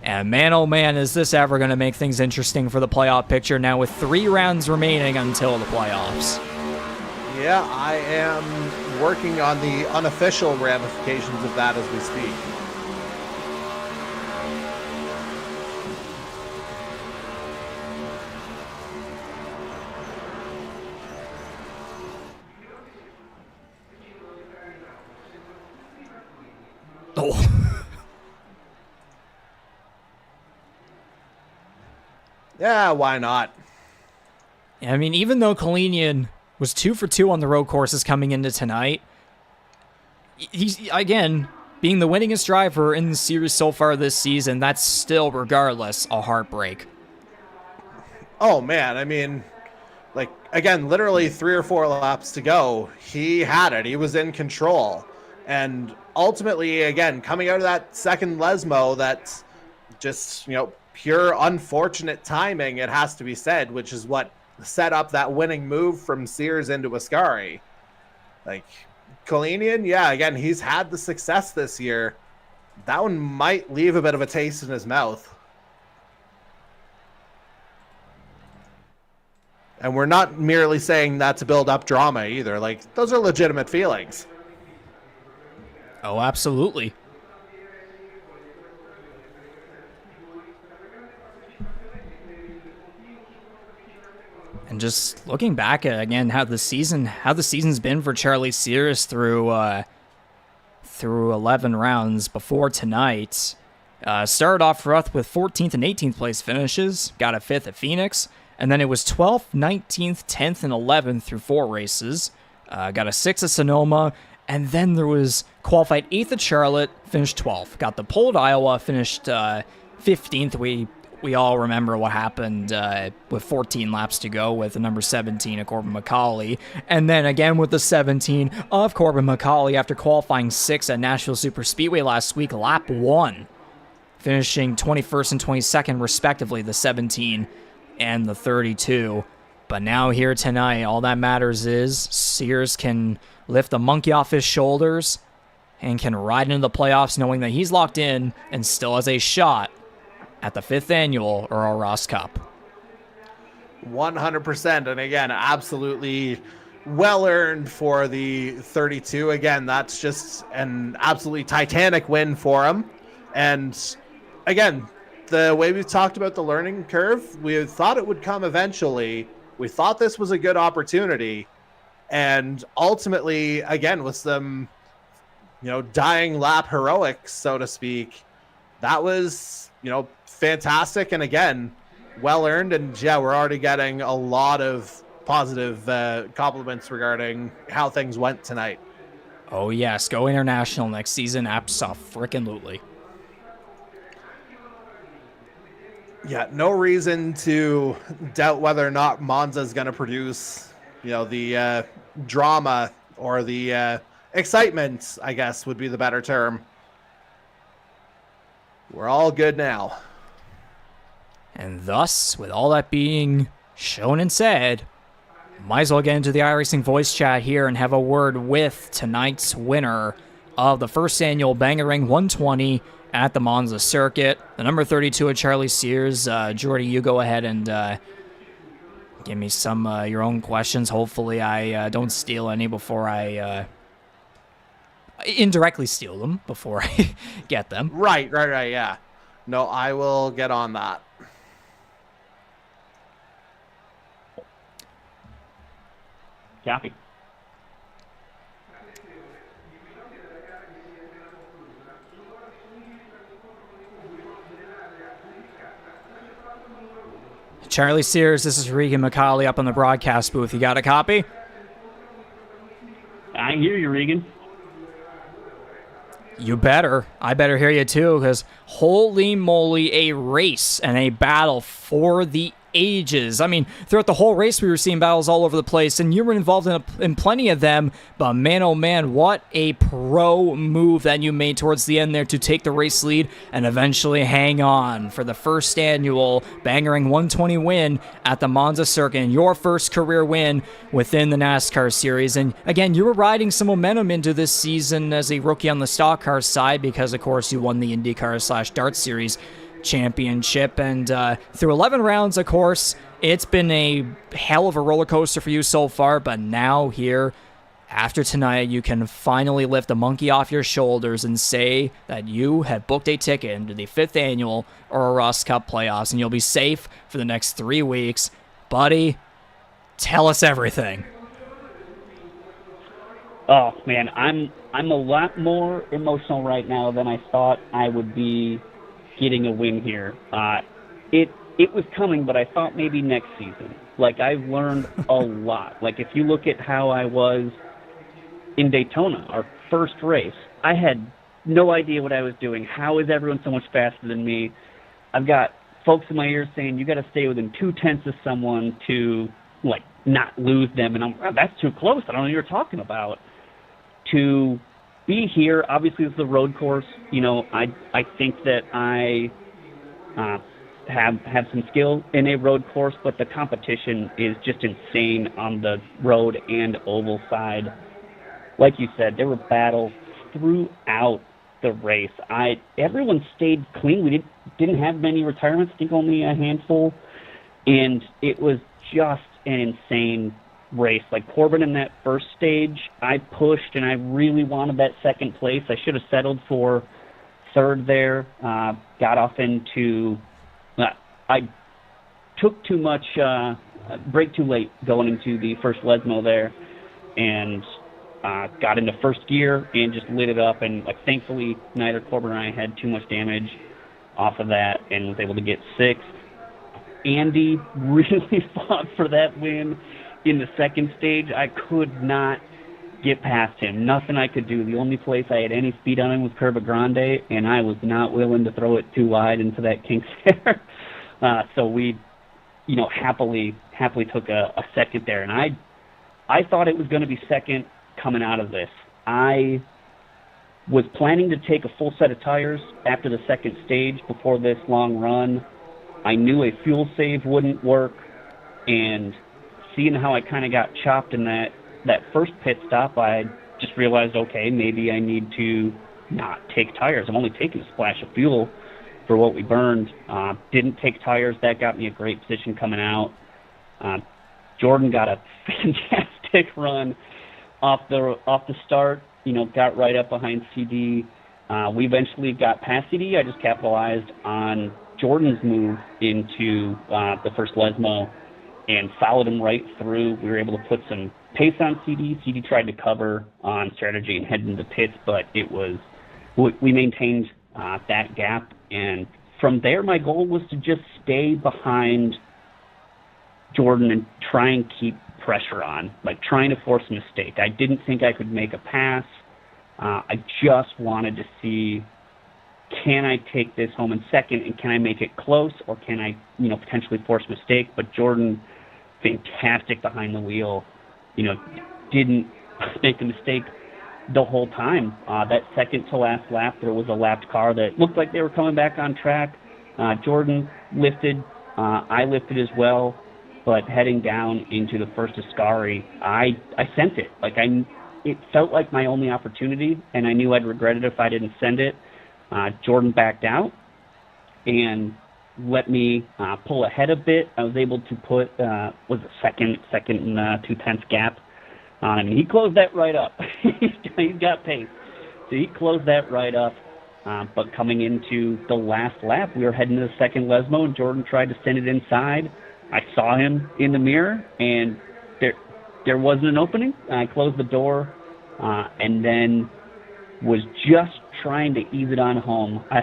And man, oh man, is this ever going to make things interesting for the playoff picture now with 3 rounds remaining until the playoffs. Yeah, I am working on the unofficial ramifications of that as we speak. Oh. Yeah, why not? I mean, even though Kalinian was 2 for 2 on the road courses coming into tonight, he's, again, being the winningest driver in the series so far this season, that's still, regardless, a heartbreak. Oh, man. I mean, like, again, literally 3 or 4 laps to go. He had it. He was in control. And ultimately, again, coming out of that second Lesmo, that's just, pure unfortunate timing, it has to be said, which is what set up that winning move from Sears into Ascari. Like, Kalinian, yeah, again, he's had the success this year. That one might leave a bit of a taste in his mouth. And we're not merely saying that to build up drama either. Like, those are legitimate feelings. Oh, absolutely. And just looking back at, again, how the season's been for Charlie Sears through 11 rounds before tonight. Started off rough with 14th and 18th place finishes, got a 5th at Phoenix, and then it was 12th, 19th, 10th, and 11th through 4 races. Got a 6th at Sonoma, and then there was qualified 8th at Charlotte, finished 12th. Got the pole at Iowa, finished 15th. We all remember what happened with 14 laps to go with the number 17 of Corbin McCauley. And then again with the 17 of Corbin McCauley after qualifying 6th at Nashville Superspeedway last week, lap 1. Finishing 21st and 22nd respectively, the 17 and the 32. But now here tonight, all that matters is Sears can lift the monkey off his shoulders and can ride into the playoffs knowing that he's locked in and still has a shot at the 5th annual Earl Ross Cup. 100%. And again, absolutely well earned for the 32. Again, that's just an absolutely titanic win for him. And again, the way we've talked about the learning curve, we thought it would come eventually. We thought this was a good opportunity. And ultimately, again, with some, dying lap heroics, so to speak, that was, fantastic. And again, well earned. And yeah, we're already getting a lot of positive compliments regarding how things went tonight. Oh yes, go international next season, abso-frickin-lutely. Yeah, no reason to doubt whether or not Monza is going to produce, the drama or the excitement, I guess would be the better term. We're all good now. And thus, with all that being shown and said, might as well get into the iRacing voice chat here and have a word with tonight's winner of the first annual Bangarang 120 at the Monza circuit, the number 32 of Charlie Sears. Jordy, you go ahead and give me some your own questions. Hopefully I don't steal any before I indirectly steal them before I get them. Right, yeah. No, I will get on that. Copy. Charlie Sears, this is Regan McCauley up on the broadcast booth. You got a copy? I hear you, Regan. You better. I better hear you too, because holy moly, a race and a battle for the ages. I mean, throughout the whole race, we were seeing battles all over the place, and you were involved in plenty of them, but man, oh man, what a pro move that you made towards the end there to take the race lead and eventually hang on for the first annual Bangarang 120 win at the Monza circuit, and your first career win within the NASCAR series. And again, you were riding some momentum into this season as a rookie on the stock car side because, of course, you won the IndyCar/Dart Series championship, and through 11 rounds, of course, it's been a hell of a roller coaster for you so far, but now here, after tonight, you can finally lift the monkey off your shoulders and say that you have booked a ticket into the 5th annual Earl Ross Cup playoffs, and you'll be safe for the next 3 weeks. Buddy, tell us everything. Oh man, I'm a lot more emotional right now than I thought I would be getting a win here. It was coming, but I thought maybe next season. Like, I've learned a lot. Like, if you look at how I was in Daytona, our first race, I had no idea what I was doing. How is everyone so much faster than me? I've got folks in my ears saying you got to stay within 0.2 of someone to like not lose them, and I'm that's too close. I don't know what you're talking about. To be here, obviously, it's the road course. You know, I think that I have some skill in a road course, but the competition is just insane on the road and oval side. Like you said, there were battles throughout the race. Everyone stayed clean. We didn't have many retirements. I think only a handful, and it was just an insane race. Like Corbin in that first stage, I pushed and I really wanted that second place. I should have settled for third there. Got off into I took too much brake too late going into the first Lesmo there, and got into first gear and just lit it up. And like thankfully, neither Corbin or I had too much damage off of that, and was able to get sixth. Andy really fought for that win in the second stage. I could not get past him. Nothing I could do. The only place I had any speed on him was Curva Grande, and I was not willing to throw it too wide into that kinks there. So we, happily took a second there. And I thought it was going to be second coming out of this. I was planning to take a full set of tires after the second stage before this long run. I knew a fuel save wouldn't work, and seeing how I kind of got chopped in that first pit stop, I just realized, okay, maybe I need to not take tires. I'm only taking a splash of fuel for what we burned. Didn't take tires. That got me a great position coming out. Jordan got a fantastic run off the start. Got right up behind CD. We eventually got past CD. I just capitalized on Jordan's move into the first Lesmo and followed him right through. We were able to put some pace on CD. CD tried to cover on strategy and head into the pits, but we maintained that gap. And from there, my goal was to just stay behind Jordan and try and keep pressure on, like trying to force a mistake. I didn't think I could make a pass. I just wanted to see, can I take this home in second, and can I make it close, or can I, potentially force a mistake? But Jordan, fantastic behind the wheel, didn't make a mistake the whole time. That second to last lap, there was a lapped car that looked like they were coming back on track. Jordan lifted, I lifted as well, but heading down into the first Ascari, I sent it. It felt like my only opportunity, and I knew I'd regret it if I didn't send it. Jordan backed out and let me pull ahead a bit. I was able to put second and 0.2 gap on him. He closed that right up. He's got pace, so he closed that right up. But coming into the last lap, we were heading to the second Lesmo, and Jordan tried to send it inside. I saw him in the mirror, and there wasn't an opening. I closed the door, and then was just trying to ease it on home. I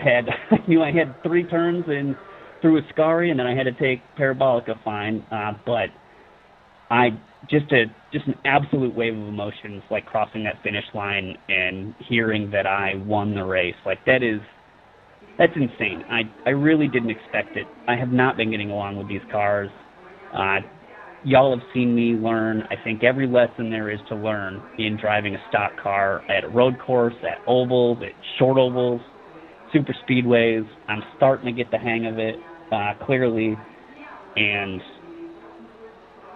knew I had 3 turns in through Ascari, and then I had to take Parabolica fine. But just an absolute wave of emotions, like crossing that finish line and hearing that I won the race. That's insane. I really didn't expect it. I have not been getting along with these cars. Y'all have seen me learn, I think, every lesson there is to learn in driving a stock car at a road course, at ovals, at short ovals, super speedways. I'm starting to get the hang of it, clearly. And,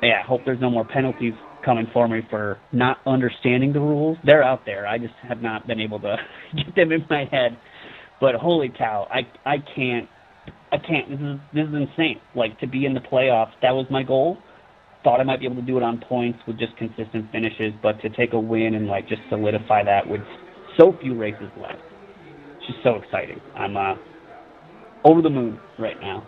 yeah, I hope there's no more penalties coming for me for not understanding the rules. They're out there. I just have not been able to get them in my head. But holy cow, I can't. This is insane. To be in the playoffs, that was my goal. Thought I might be able to do it on points with just consistent finishes, but to take a win and just solidify that with so few races left, it's just so exciting. I'm over the moon right now.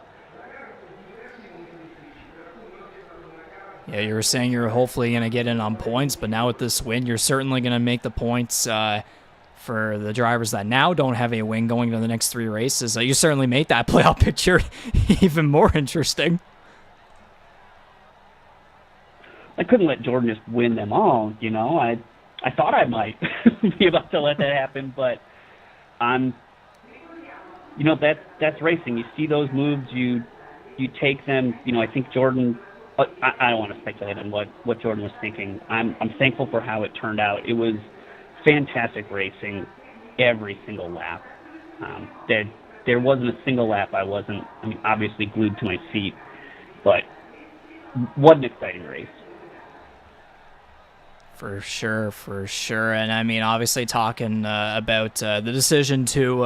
Yeah, you were saying you're hopefully going to get in on points, but now with this win, you're certainly going to make the points for the drivers that now don't have a win going to the next 3 races. You certainly make that playoff picture even more interesting. I couldn't let Jordan just win them all, you know. I thought I might be about to let that happen, but that's racing. You see those moves, you take them. I think Jordan. I don't want to speculate on what Jordan was thinking. I'm thankful for how it turned out. It was fantastic racing every single lap. There wasn't a single lap I wasn't, obviously glued to my seat, but what an exciting race. For sure. And obviously talking about the decision to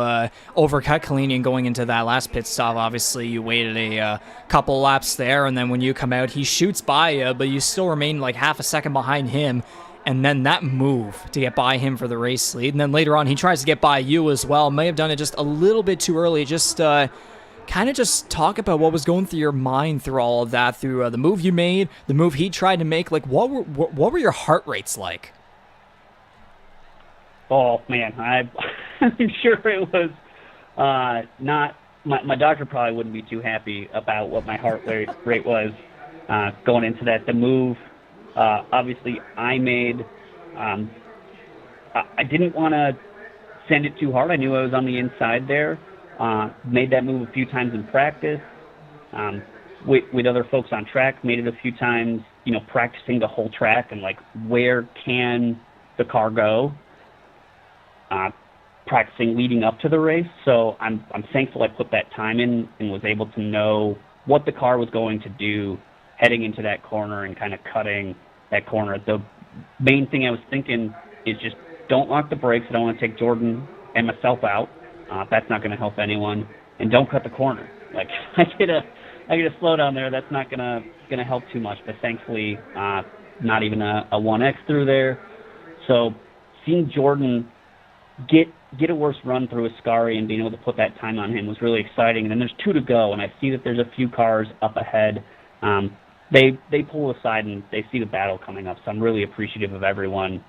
overcut Kalinian going into that last pit stop, obviously you waited a couple laps there, and then when you come out, he shoots by you, but you still remain like half a second behind him, and then that move to get by him for the race lead, and then later on he tries to get by you as well. May have done it just a little bit too early. Just kind of just talk about what was going through your mind through all of that, through the move you made, the move he tried to make. Like, what were your heart rates like? Oh man, I'm sure it was not. My doctor probably wouldn't be too happy about what my heart rate was going into that. The move, obviously, I made. I didn't want to send it too hard. I knew I was on the inside there. Made that move a few times in practice with other folks on track. Made it a few times, practicing the whole track and like where can the car go. Practicing leading up to the race. So I'm thankful I put that time in and was able to know what the car was going to do heading into that corner and kind of cutting that corner. The main thing I was thinking is just don't lock the brakes. I don't want to take Jordan and myself out. That's not going to help anyone, and don't cut the corner. Like I get a slowdown there. That's not gonna help too much. But thankfully, not even a 1X through there. So seeing Jordan get a worse run through Ascari and being able to put that time on him was really exciting. And then there's 2 to go, and I see that there's a few cars up ahead. They pull aside and they see the battle coming up. So I'm really appreciative of everyone,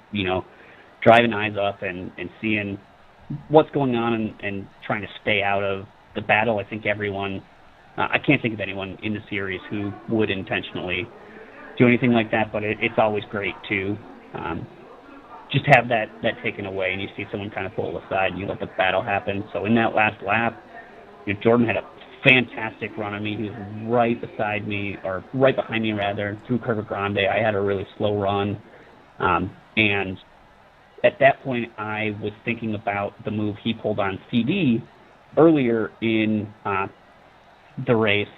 driving eyes up and seeing what's going on and trying to stay out of the battle. I think everyone, I can't think of anyone in the series who would intentionally do anything like that, but it's always great to just have that taken away and you see someone kind of pull aside and you let the battle happen. So in that last lap, Jordan had a fantastic run on me. He was right beside me, or right behind me rather, through Curva Grande. I had a really slow run, and at that point, I was thinking about the move he pulled on CD earlier in the race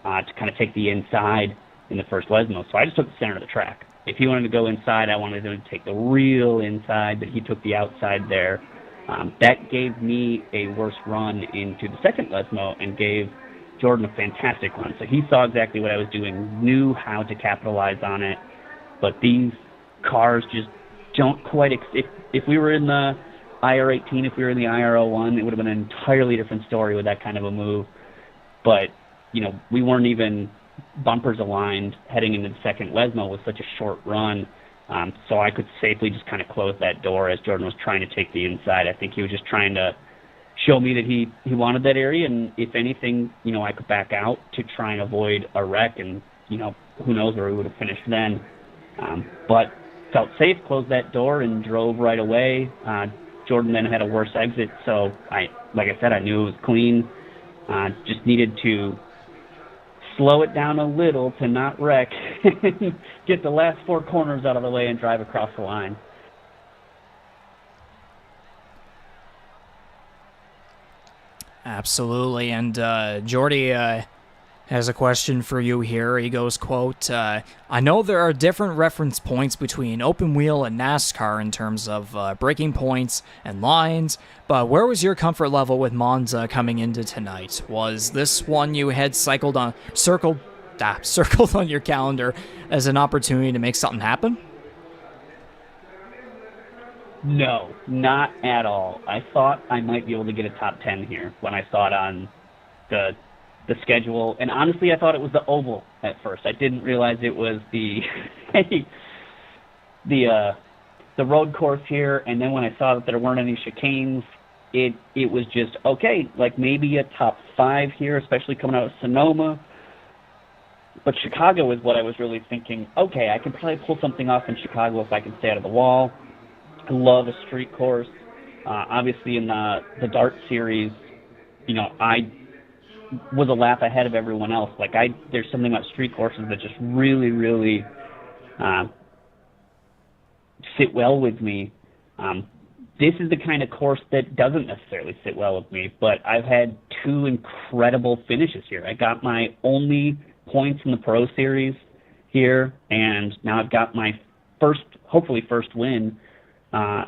to kind of take the inside in the first Lesmo. So I just took the center of the track. If he wanted to go inside, I wanted him to take the real inside, but he took the outside there. That gave me a worse run into the second Lesmo and gave Jordan a fantastic run. So he saw exactly what I was doing, knew how to capitalize on it, but these cars just don't quite if we were in the IR18, if we were in the IR01, it would have been an entirely different story with that kind of a move. But, we weren't even bumpers aligned heading into the second Lesmo with such a short run. So I could safely just kind of close that door as Jordan was trying to take the inside. I think he was just trying to show me that he wanted that area, and if anything, I could back out to try and avoid a wreck, and, who knows where we would have finished then. But felt safe, closed that door, and drove right away. Jordan then had a worse exit, so like I said, I knew it was clean. Just needed to slow it down a little to not wreck, get the last 4 corners out of the way, and drive across the line. Absolutely, and Jordy has a question for you here. He goes, quote, I know there are different reference points between open wheel and NASCAR in terms of braking points and lines, but where was your comfort level with Monza coming into tonight? Was this one you had circled on your calendar as an opportunity to make something happen? No, not at all. I thought I might be able to get a top 10 here when I saw it on the the schedule. And honestly, I thought it was the oval at first. I didn't realize it was the the road course here. And then when I saw that there weren't any chicanes, it was just, okay, like maybe a top 5 here, especially coming out of Sonoma. But Chicago is what I was really thinking, okay, I can probably pull something off in Chicago if I can stay out of the wall. I love a street course. Obviously in the Dart Series, you know, I was a lap ahead of everyone else. Like, there's something about street courses that just really, really sit well with me. This is the kind of course that doesn't necessarily sit well with me, but I've had 2 incredible finishes here. I got my only points in the Pro Series here, and now I've got my hopefully first win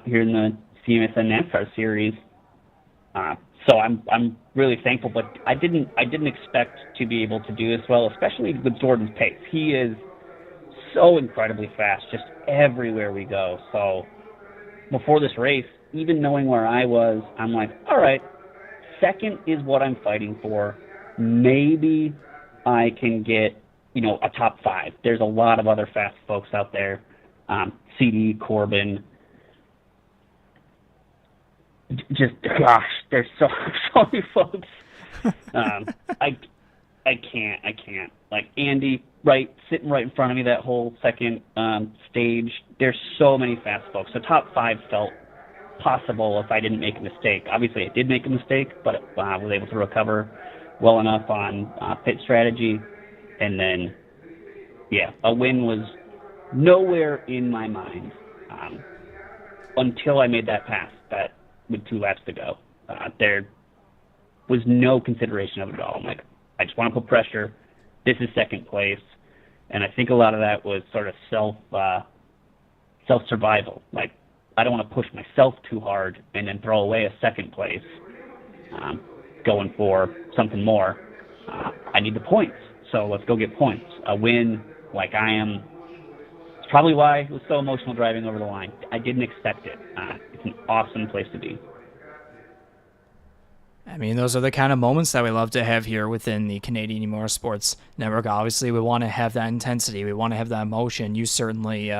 here in the CEMSN NASCAR Series. So I'm really thankful, but I didn't expect to be able to do this well, especially with Jordan's pace. He is so incredibly fast, just everywhere we go. So before this race, even knowing where I was, I'm like, all right, second is what I'm fighting for. Maybe I can get, you know, a top 5. There's a lot of other fast folks out there. CD, Corbin. Just, gosh, there's so many folks. I can't. Like Andy, sitting right in front of me that whole second stage. There's so many fast folks. So top 5 felt possible if I didn't make a mistake. Obviously, I did make a mistake, but I was able to recover well enough on pit strategy. And then, yeah, a win was nowhere in my mind until I made that pass with 2 laps to go. There was no consideration of it at all. I'm like, I just want to put pressure. This is second place. And I think a lot of that was sort of self-survival. Like, I don't want to push myself too hard and then throw away a second place going for something more. I need the points, so let's go get points. A win like I am, it's probably why it was so emotional driving over the line. I didn't expect it. It's an awesome place to be. I mean, those are the kind of moments that we love to have here within the Canadian E-Motorsports Network. Obviously, we want to have that intensity. We want to have that emotion. You certainly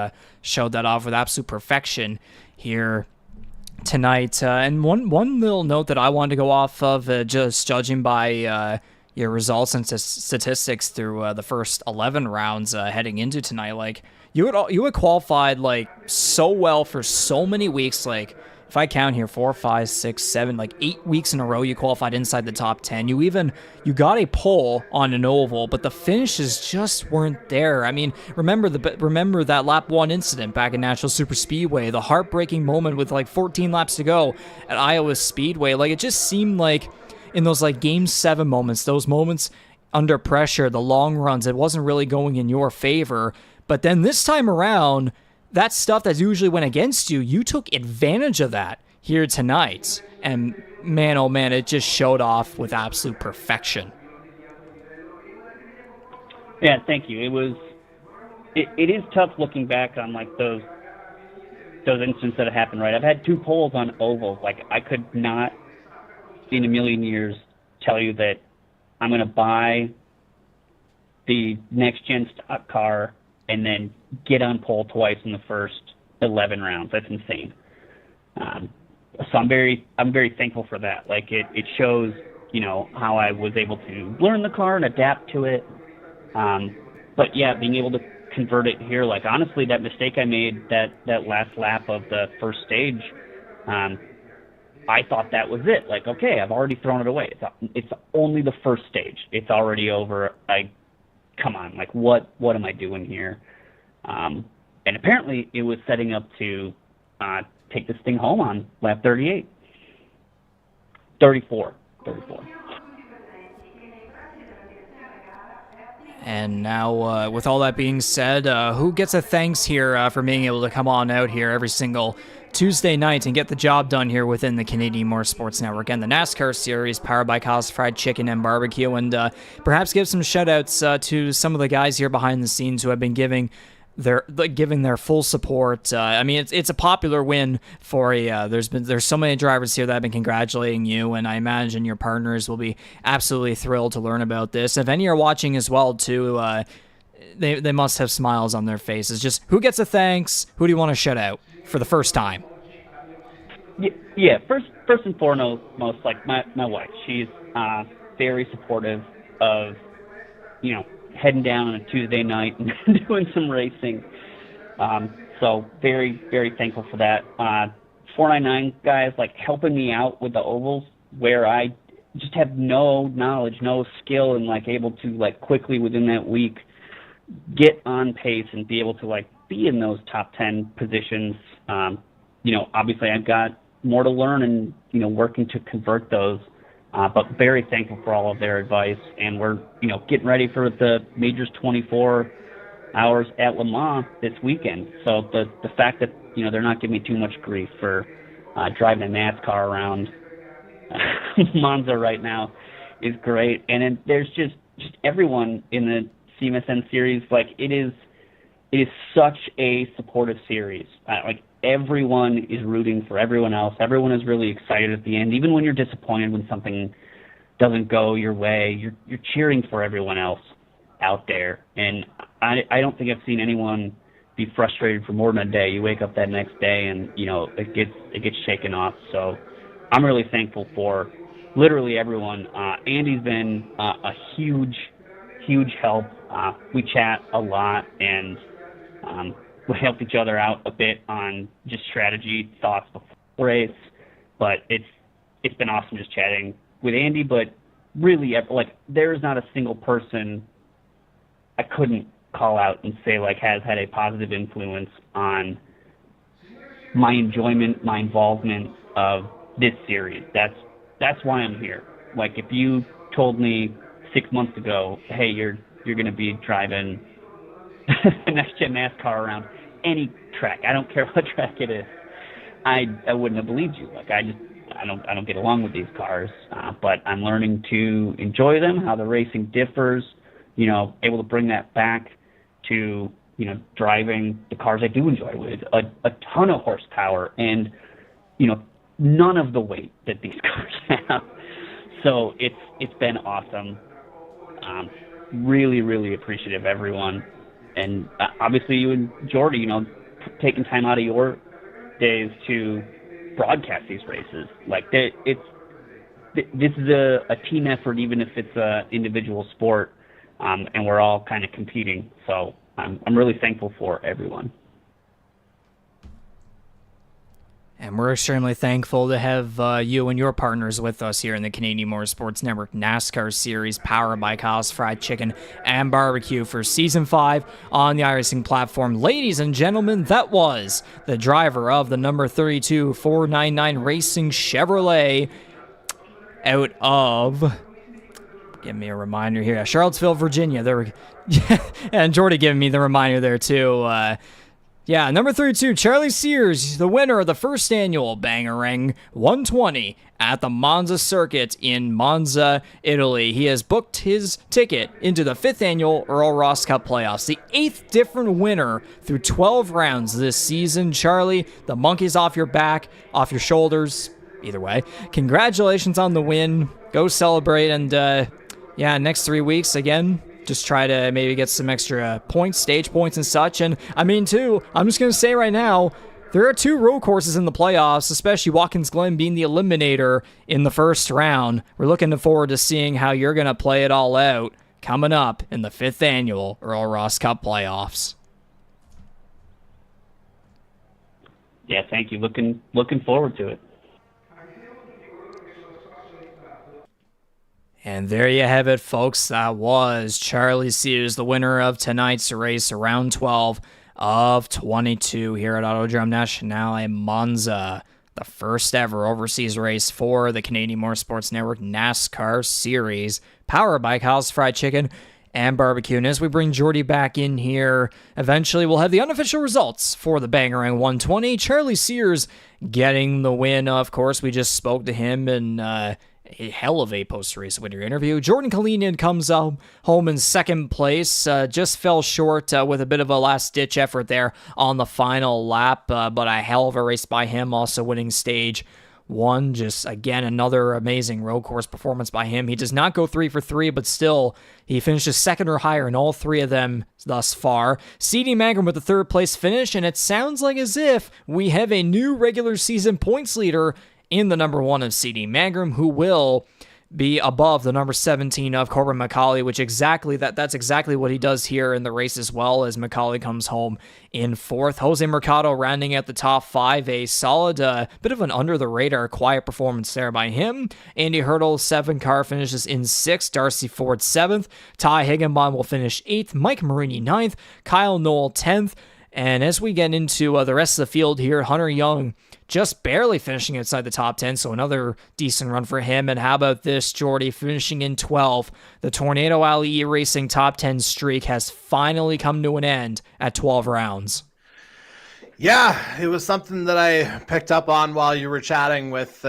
showed that off with absolute perfection here tonight. And one little note that I wanted to go off of, just judging by your results and statistics through the first 11 rounds heading into tonight, like you had qualified like so well for so many weeks. Like, if I count here, 4, 5, 6, 7, like 8 weeks in a row, you qualified inside the top 10. You got a pole on an oval, but the finishes just weren't there. I mean, remember that lap 1 incident back in Nashville Super Speedway, the heartbreaking moment with like 14 laps to go at Iowa Speedway. Like, it just seemed like in those like Game 7 moments, those moments under pressure, the long runs, it wasn't really going in your favor. But then this time around, that stuff that usually went against you, you took advantage of that here tonight. And man, oh man, it just showed off with absolute perfection. Yeah, thank you. It is tough looking back on like those incidents that have happened, right? I've had 2 poles on ovals. Like, I could not in a million years tell you that I'm going to buy the next gen stock car and then get on pole twice in the first 11 rounds. That's insane. So I'm very thankful for that. Like, it shows, you know, how I was able to learn the car and adapt to it. But yeah, being able to convert it here, like, honestly, that mistake I made that last lap of the first stage, I thought that was it. Like, okay, I've already thrown it away. It's only the first stage. It's already over. Come on, like, what am I doing here? And apparently it was setting up to take this thing home on lap 34. And now, with all that being said, who gets a thanks here for being able to come on out here every single Tuesday night and get the job done here within the Canadian Motorsports Network and the NASCAR Series powered by Kyle's Fried Chicken and Barbecue, and perhaps give some shout-outs to some of the guys here behind the scenes who have been giving they're giving their full support. I mean, it's a popular win for you. There's so many drivers here that have been congratulating you, and I imagine your partners will be absolutely thrilled to learn about this. If any are watching as well too, they must have smiles on their faces. Just who gets a thanks? Who do you want to shout out for the first time? Yeah. First and foremost, like my wife. She's very supportive of heading down on a Tuesday night and doing some racing. So very, very thankful for that. 499 guys, like, helping me out with the ovals where I just have no knowledge, no skill, and, like, able to, like, quickly within that week get on pace and be able to, like, be in those top 10 positions. Obviously I've got more to learn and, working to convert those. But very thankful for all of their advice, and we're, getting ready for the Majors 24 hours at Le Mans this weekend. So the fact that, they're not giving me too much grief for driving a NASCAR around Monza right now is great. And then there's just everyone in the CEMSN series. Like, it is such a supportive series. Everyone is rooting for everyone else. Everyone is really excited at the end. Even when you're disappointed when something doesn't go your way, you're cheering for everyone else out there. And I don't think I've seen anyone be frustrated for more than a day. You wake up that next day and, it gets shaken off. So I'm really thankful for literally everyone. Andy's been a huge help. We chat a lot, and we help each other out a bit on just strategy, thoughts before the race. But it's been awesome just chatting with Andy. But really, like, there's not a single person I couldn't call out and say, like, has had a positive influence on my enjoyment, my involvement of this series. That's why I'm here. Like, if you told me 6 months ago, hey, you're going to be driving next gen NASCAR around any track, I don't care what track it is, I wouldn't have believed you. Like, I don't get along with these cars, but I'm learning to enjoy them, how the racing differs, able to bring that back to, driving the cars I do enjoy with a ton of horsepower and, none of the weight that these cars have. So it's been awesome. Really, really appreciative of everyone. And obviously you and Jordy, taking time out of your days to broadcast these races. Like, this is a team effort, even if it's an individual sport, and we're all kind of competing. So I'm really thankful for everyone. And we're extremely thankful to have you and your partners with us here in the Canadian Motorsports Network NASCAR Series, powered by Kyle's Fried Chicken and Barbecue for Season 5 on the iRacing platform. Ladies and gentlemen, that was the driver of the number 32 499 Racing Chevrolet out of... Give me a reminder here. Charlottesville, Virginia. There, and Jordy giving me the reminder there, too. Number 32, Charlie Sears, the winner of the first annual Bangarang 120 at the Monza circuit in Monza, Italy. He has booked his ticket into the 5th annual Earl Ross Cup playoffs, the 8th different winner through 12 rounds this season. Charlie, the monkey's off your back, off your shoulders. Either way, congratulations on the win. Go celebrate, and next 3 weeks, again, just try to maybe get some extra points, stage points and such. And I mean, too, I'm just going to say right now, there are 2 road courses in the playoffs, especially Watkins Glen being the eliminator in the first round. We're looking forward to seeing how you're going to play it all out coming up in the 5th annual Earl Ross Cup playoffs. Yeah, thank you. Looking forward to it. And there you have it, folks. That was Charlie Sears, the winner of tonight's race, round 12 of 22 here at Autodrome Nazionale Monza, the first ever overseas race for the Canadian Motorsports Network NASCAR Series, powered by Kyle's Fried Chicken and Barbecue. And as we bring Jordy back in here, eventually we'll have the unofficial results for the Bangarang 120. Charlie Sears getting the win, of course. We just spoke to him and a hell of a post-race winner interview. Jordan Kalinian comes home in second place, just fell short with a bit of a last-ditch effort there on the final lap, but a hell of a race by him, also winning stage one. Just, again, another amazing road course performance by him. He does not go 3 for 3, but still, he finishes second or higher in all three of them thus far. C.D. Mangrum with the third place finish, and it sounds like as if we have a new regular season points leader in the number 1 of C.D. Mangrum, who will be above the number 17 of Corbin McCauley, which that's exactly what he does here in the race as well, as McCauley comes home in fourth. Jose Mercado rounding at the top 5, a solid, bit of an under-the-radar, quiet performance there by him. Andy Hurdle, 7 car, finishes in 6th. Darcy Ford, 7th. Ty Higginbottom will finish 8th. Mike Marini, 9th. Kyle Knoll, 10th. And as we get into the rest of the field here, Hunter Young just barely finishing outside the top 10, so another decent run for him. And how about this, Jordy, finishing in 12th? The Tornado Alley E-Racing top 10 streak has finally come to an end at 12 rounds. Yeah, it was something that I picked up on while you were chatting with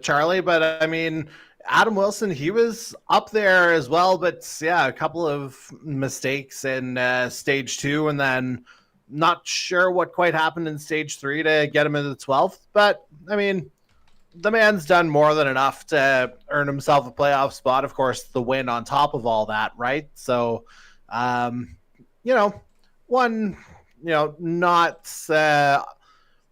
Charlie, but I mean, Adam Wilson, he was up there as well, but yeah, a couple of mistakes in stage 2, and then not sure what quite happened in stage 3 to get him into the 12th, but I mean, the man's done more than enough to earn himself a playoff spot. Of course, the win on top of all that, right? So, not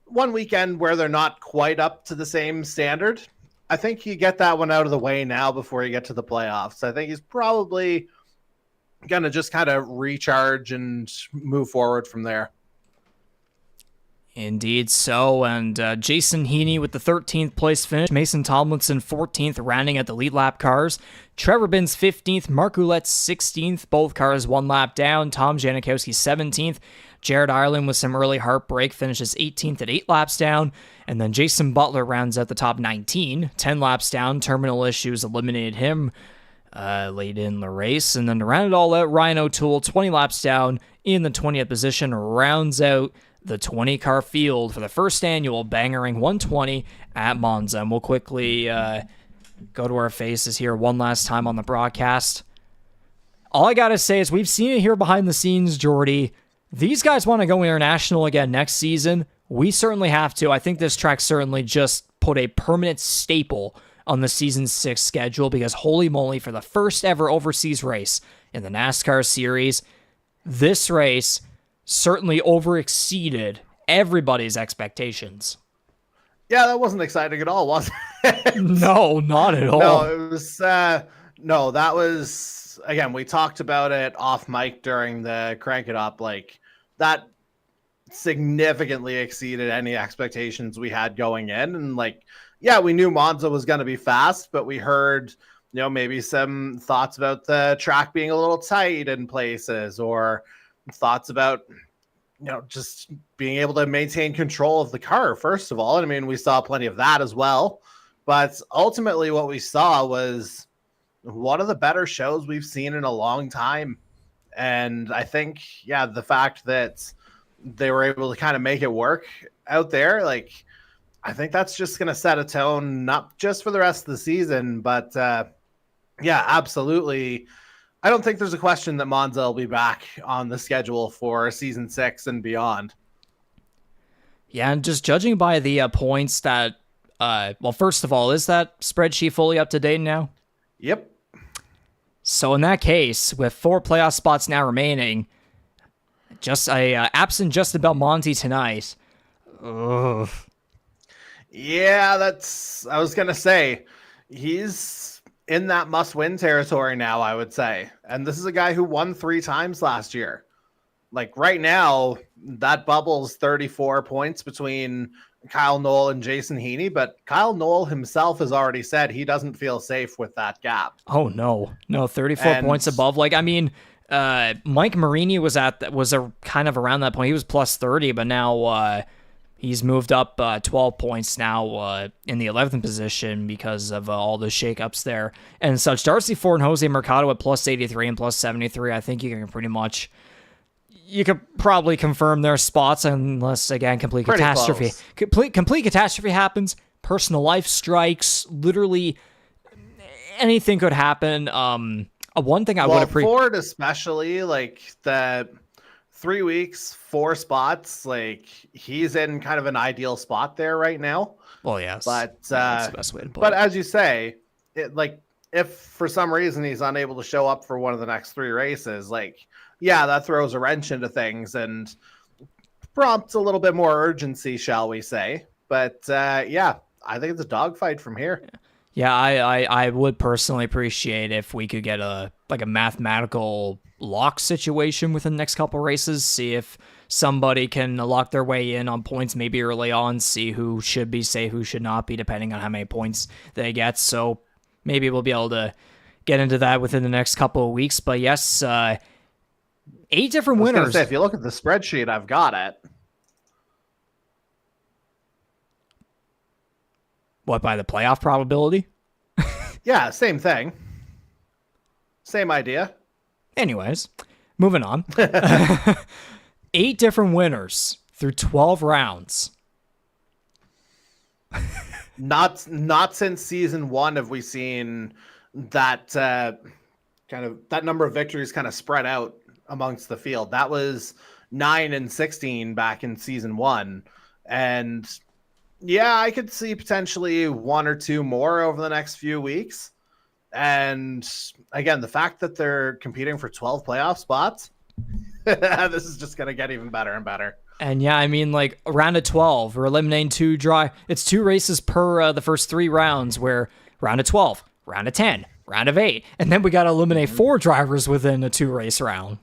one weekend where they're not quite up to the same standard. I think you get that one out of the way now before you get to the playoffs. I think he's probably going to just kind of recharge and move forward from there. Indeed so, and Jason Heaney with the 13th place finish, Mason Tomlinson 14th, rounding at the lead lap cars, Trevor Binns 15th, Mark Ouellette 16th, both cars 1 lap down, Tom Janikowski 17th, Jared Ireland with some early heartbreak finishes 18th at 8 laps down, and then Jason Butler rounds out the top 19, 10 laps down, terminal issues eliminated him late in the race. And then to round it all out, Ryan O'Toole, 20 laps down in the 20th position, rounds out the 20-car field for the first annual Bangarang 120 at Monza. And we'll quickly go to our faces here one last time on the broadcast. All I got to say is we've seen it here behind the scenes, Jordy. These guys want to go international again next season. We certainly have to. I think this track certainly just put a permanent staple on the Season 6 schedule, because holy moly, for the first ever overseas race in the NASCAR series, this race certainly overexceeded everybody's expectations. Yeah, that wasn't exciting at all, was it? No, not at all. No, it was, that was, again, we talked about it off mic during the Crank It Up, like, that significantly exceeded any expectations we had going in, and like, yeah, we knew Monza was going to be fast, but we heard, maybe some thoughts about the track being a little tight in places, or thoughts about, just being able to maintain control of the car, first of all. And I mean, we saw plenty of that as well. But ultimately, what we saw was one of the better shows we've seen in a long time. And I think, the fact that they were able to kind of make it work out there, like, I think that's just going to set a tone, not just for the rest of the season, but absolutely. I don't think there's a question that Monza will be back on the schedule for Season 6 and beyond. Yeah, and just judging by the points that, first of all, is that spreadsheet fully up to date now? Yep. So in that case, with 4 playoff spots now remaining, just absent Justin Belmonte tonight. Ugh. Yeah, I was going to say, he's in that must-win territory now, I would say. And this is a guy who won 3 times last year. Like, right now, that bubble's 34 points between Kyle Knoll and Jason Heaney, but Kyle Knoll himself has already said he doesn't feel safe with that gap. Oh, no. No, 34 points above. Like, I mean, Mike Marini was kind of around that point. He was plus 30, but now he's moved up 12 points now in the 11th position because of all the shakeups there and such. Darcy Ford and Jose Mercado at plus 83 and plus 73. I think you could probably confirm their spots unless, again, complete catastrophe. Complete catastrophe happens. Personal life strikes. Literally, anything could happen. One thing I would appreciate, Ford especially, like the 3 weeks, 4 spots, like he's in kind of an ideal spot there right now. Well, yes, but that's the best way to put but it. as you say, like if for some reason he's unable to show up for one of the next 3 races, like yeah, that throws a wrench into things and prompts a little bit more urgency, shall we say? But yeah, I think it's a dogfight from here. Yeah, I would personally appreciate if we could get a mathematical lock situation within the next couple races, see if somebody can lock their way in on points maybe early on, see who should be safe, who should not be, depending on how many points they get. So maybe we'll be able to get into that within the next couple of weeks. But yes, 8 different winners. Say, if you look at the spreadsheet, I've got it. What, by the playoff probability? Yeah, same thing. Same idea. Anyways, moving on. 8 different winners through 12 rounds. Not since season 1 have we seen that kind of that number of victories kind of spread out amongst the field. That was 9 and 16 back in season 1, and yeah, I could see potentially 1 or 2 more over the next few weeks. And again, the fact that they're competing for 12 playoff spots, this is just going to get even better and better. And yeah, I mean, like round of 12, we're eliminating 2 dry. It's 2 races per the first 3 rounds, where round of 12, round of 10, round of 8, and then we got to eliminate 4 drivers within a 2 race round.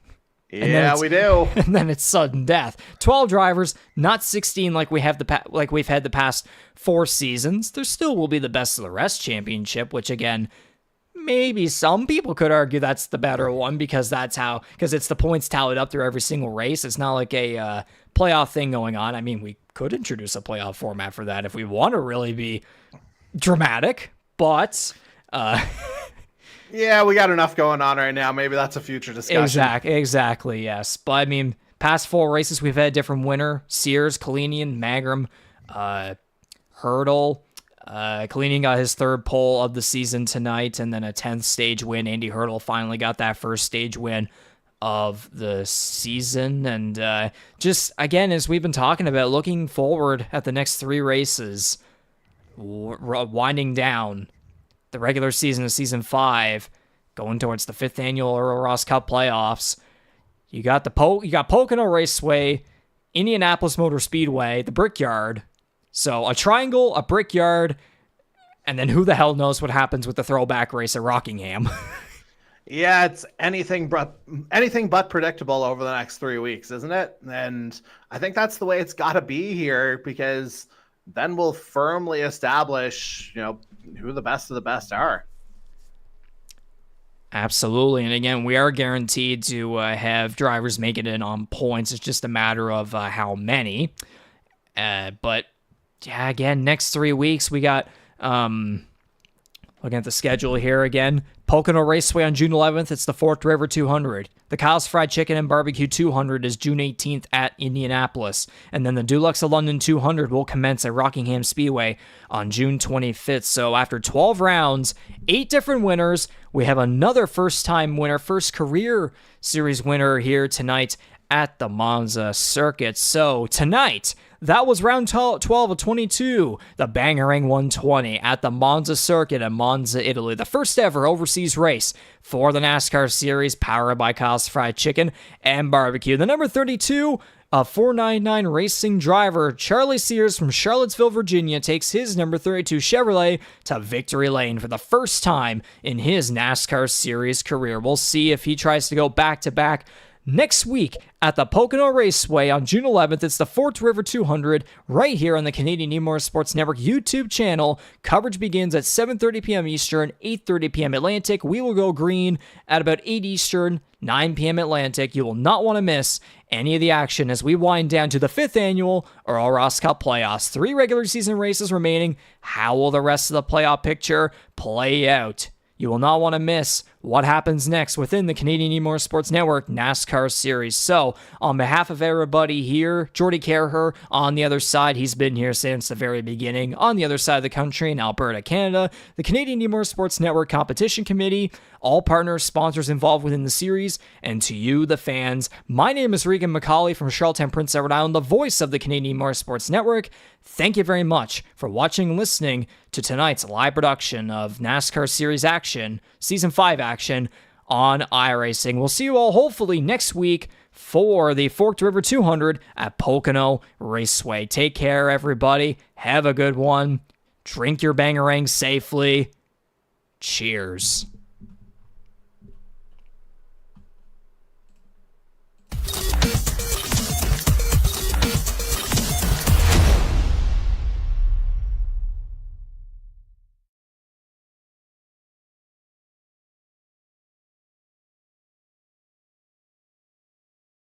Yeah, we do. And then it's sudden death. 12 drivers, not 16 like we've had the past 4 seasons. There still will be the best of the rest championship, which again, maybe some people could argue that's the better one because it's the points tallied up through every single race. It's not like a playoff thing going on. I mean, we could introduce a playoff format for that if we want to really be dramatic, but yeah, we got enough going on right now. Maybe that's a future discussion. Exactly, yes. But I mean, past 4 races, we've had a different winner. Sears, Kalinian, Magram, Hurdle. Kalinian got his 3rd pole of the season tonight, and then a 10th stage win. Andy Hurdle finally got that first stage win of the season. And just, again, as we've been talking about, looking forward at the next 3 races, winding down the regular season of season 5, going towards the 5th annual Earl Ross Cup playoffs. You got Pocono Raceway, Indianapolis Motor Speedway, the Brickyard. So a triangle, a Brickyard, and then who the hell knows what happens with the throwback race at Rockingham. Yeah, it's anything but predictable over the next 3 weeks, isn't it? And I think that's the way it's got to be here, because then we'll firmly establish, who the best of the best are. Absolutely. And again, we are guaranteed to have drivers make it in on points. It's just a matter of how many. But yeah, again, next 3 weeks, we got, looking at the schedule here again, Pocono Raceway on June 11th, it's the Forked River 200. The Kyle's Fried Chicken and Barbecue 200 is June 18th at Indianapolis. And then the Dulux of London 200 will commence at Rockingham Speedway on June 25th. So after 12 rounds, 8 different winners, we have another first-time winner, first career series winner here tonight at the Monza circuit. So tonight, that was round 12 of 22, the Bangarang 120 at the Monza circuit in Monza, Italy. The first ever overseas race for the NASCAR series, powered by Kyle's Fried Chicken and Barbecue. The number 32, a 499 racing driver, Charlie Sears from Charlottesville, Virginia, takes his number 32 Chevrolet to victory lane for the first time in his NASCAR series career. We'll see if he tries to go back-to-back next week at the Pocono Raceway on June 11th. It's the Forked River 200 right here on the Canadian E-Motorsports Network YouTube channel. Coverage begins at 7:30 p.m. Eastern, 8:30 p.m. Atlantic. We will go green at about 8 Eastern, 9 p.m. Atlantic. You will not want to miss any of the action as we wind down to the 5th annual Earl Ross Cup playoffs. 3 regular season races remaining. How will the rest of the playoff picture play out? You will not want to miss what happens next within the Canadian E-Motorsports Network NASCAR Series. So, on behalf of everybody here, Jordy Kerher on the other side, he's been here since the very beginning, on the other side of the country in Alberta, Canada, the Canadian E-Motorsports Network Competition Committee, all partners, sponsors involved within the series, and to you, the fans, my name is Regan McCauley from Charlottetown, Prince Edward Island, the voice of the Canadian E-Motorsports Network. Thank you very much for watching and listening to tonight's live production of NASCAR Series action, Season 5 action on iRacing. We'll see you all hopefully next week for the Forked River 200 at Pocono Raceway. Take care, everybody. Have a good one. Drink your Bangarang safely. Cheers.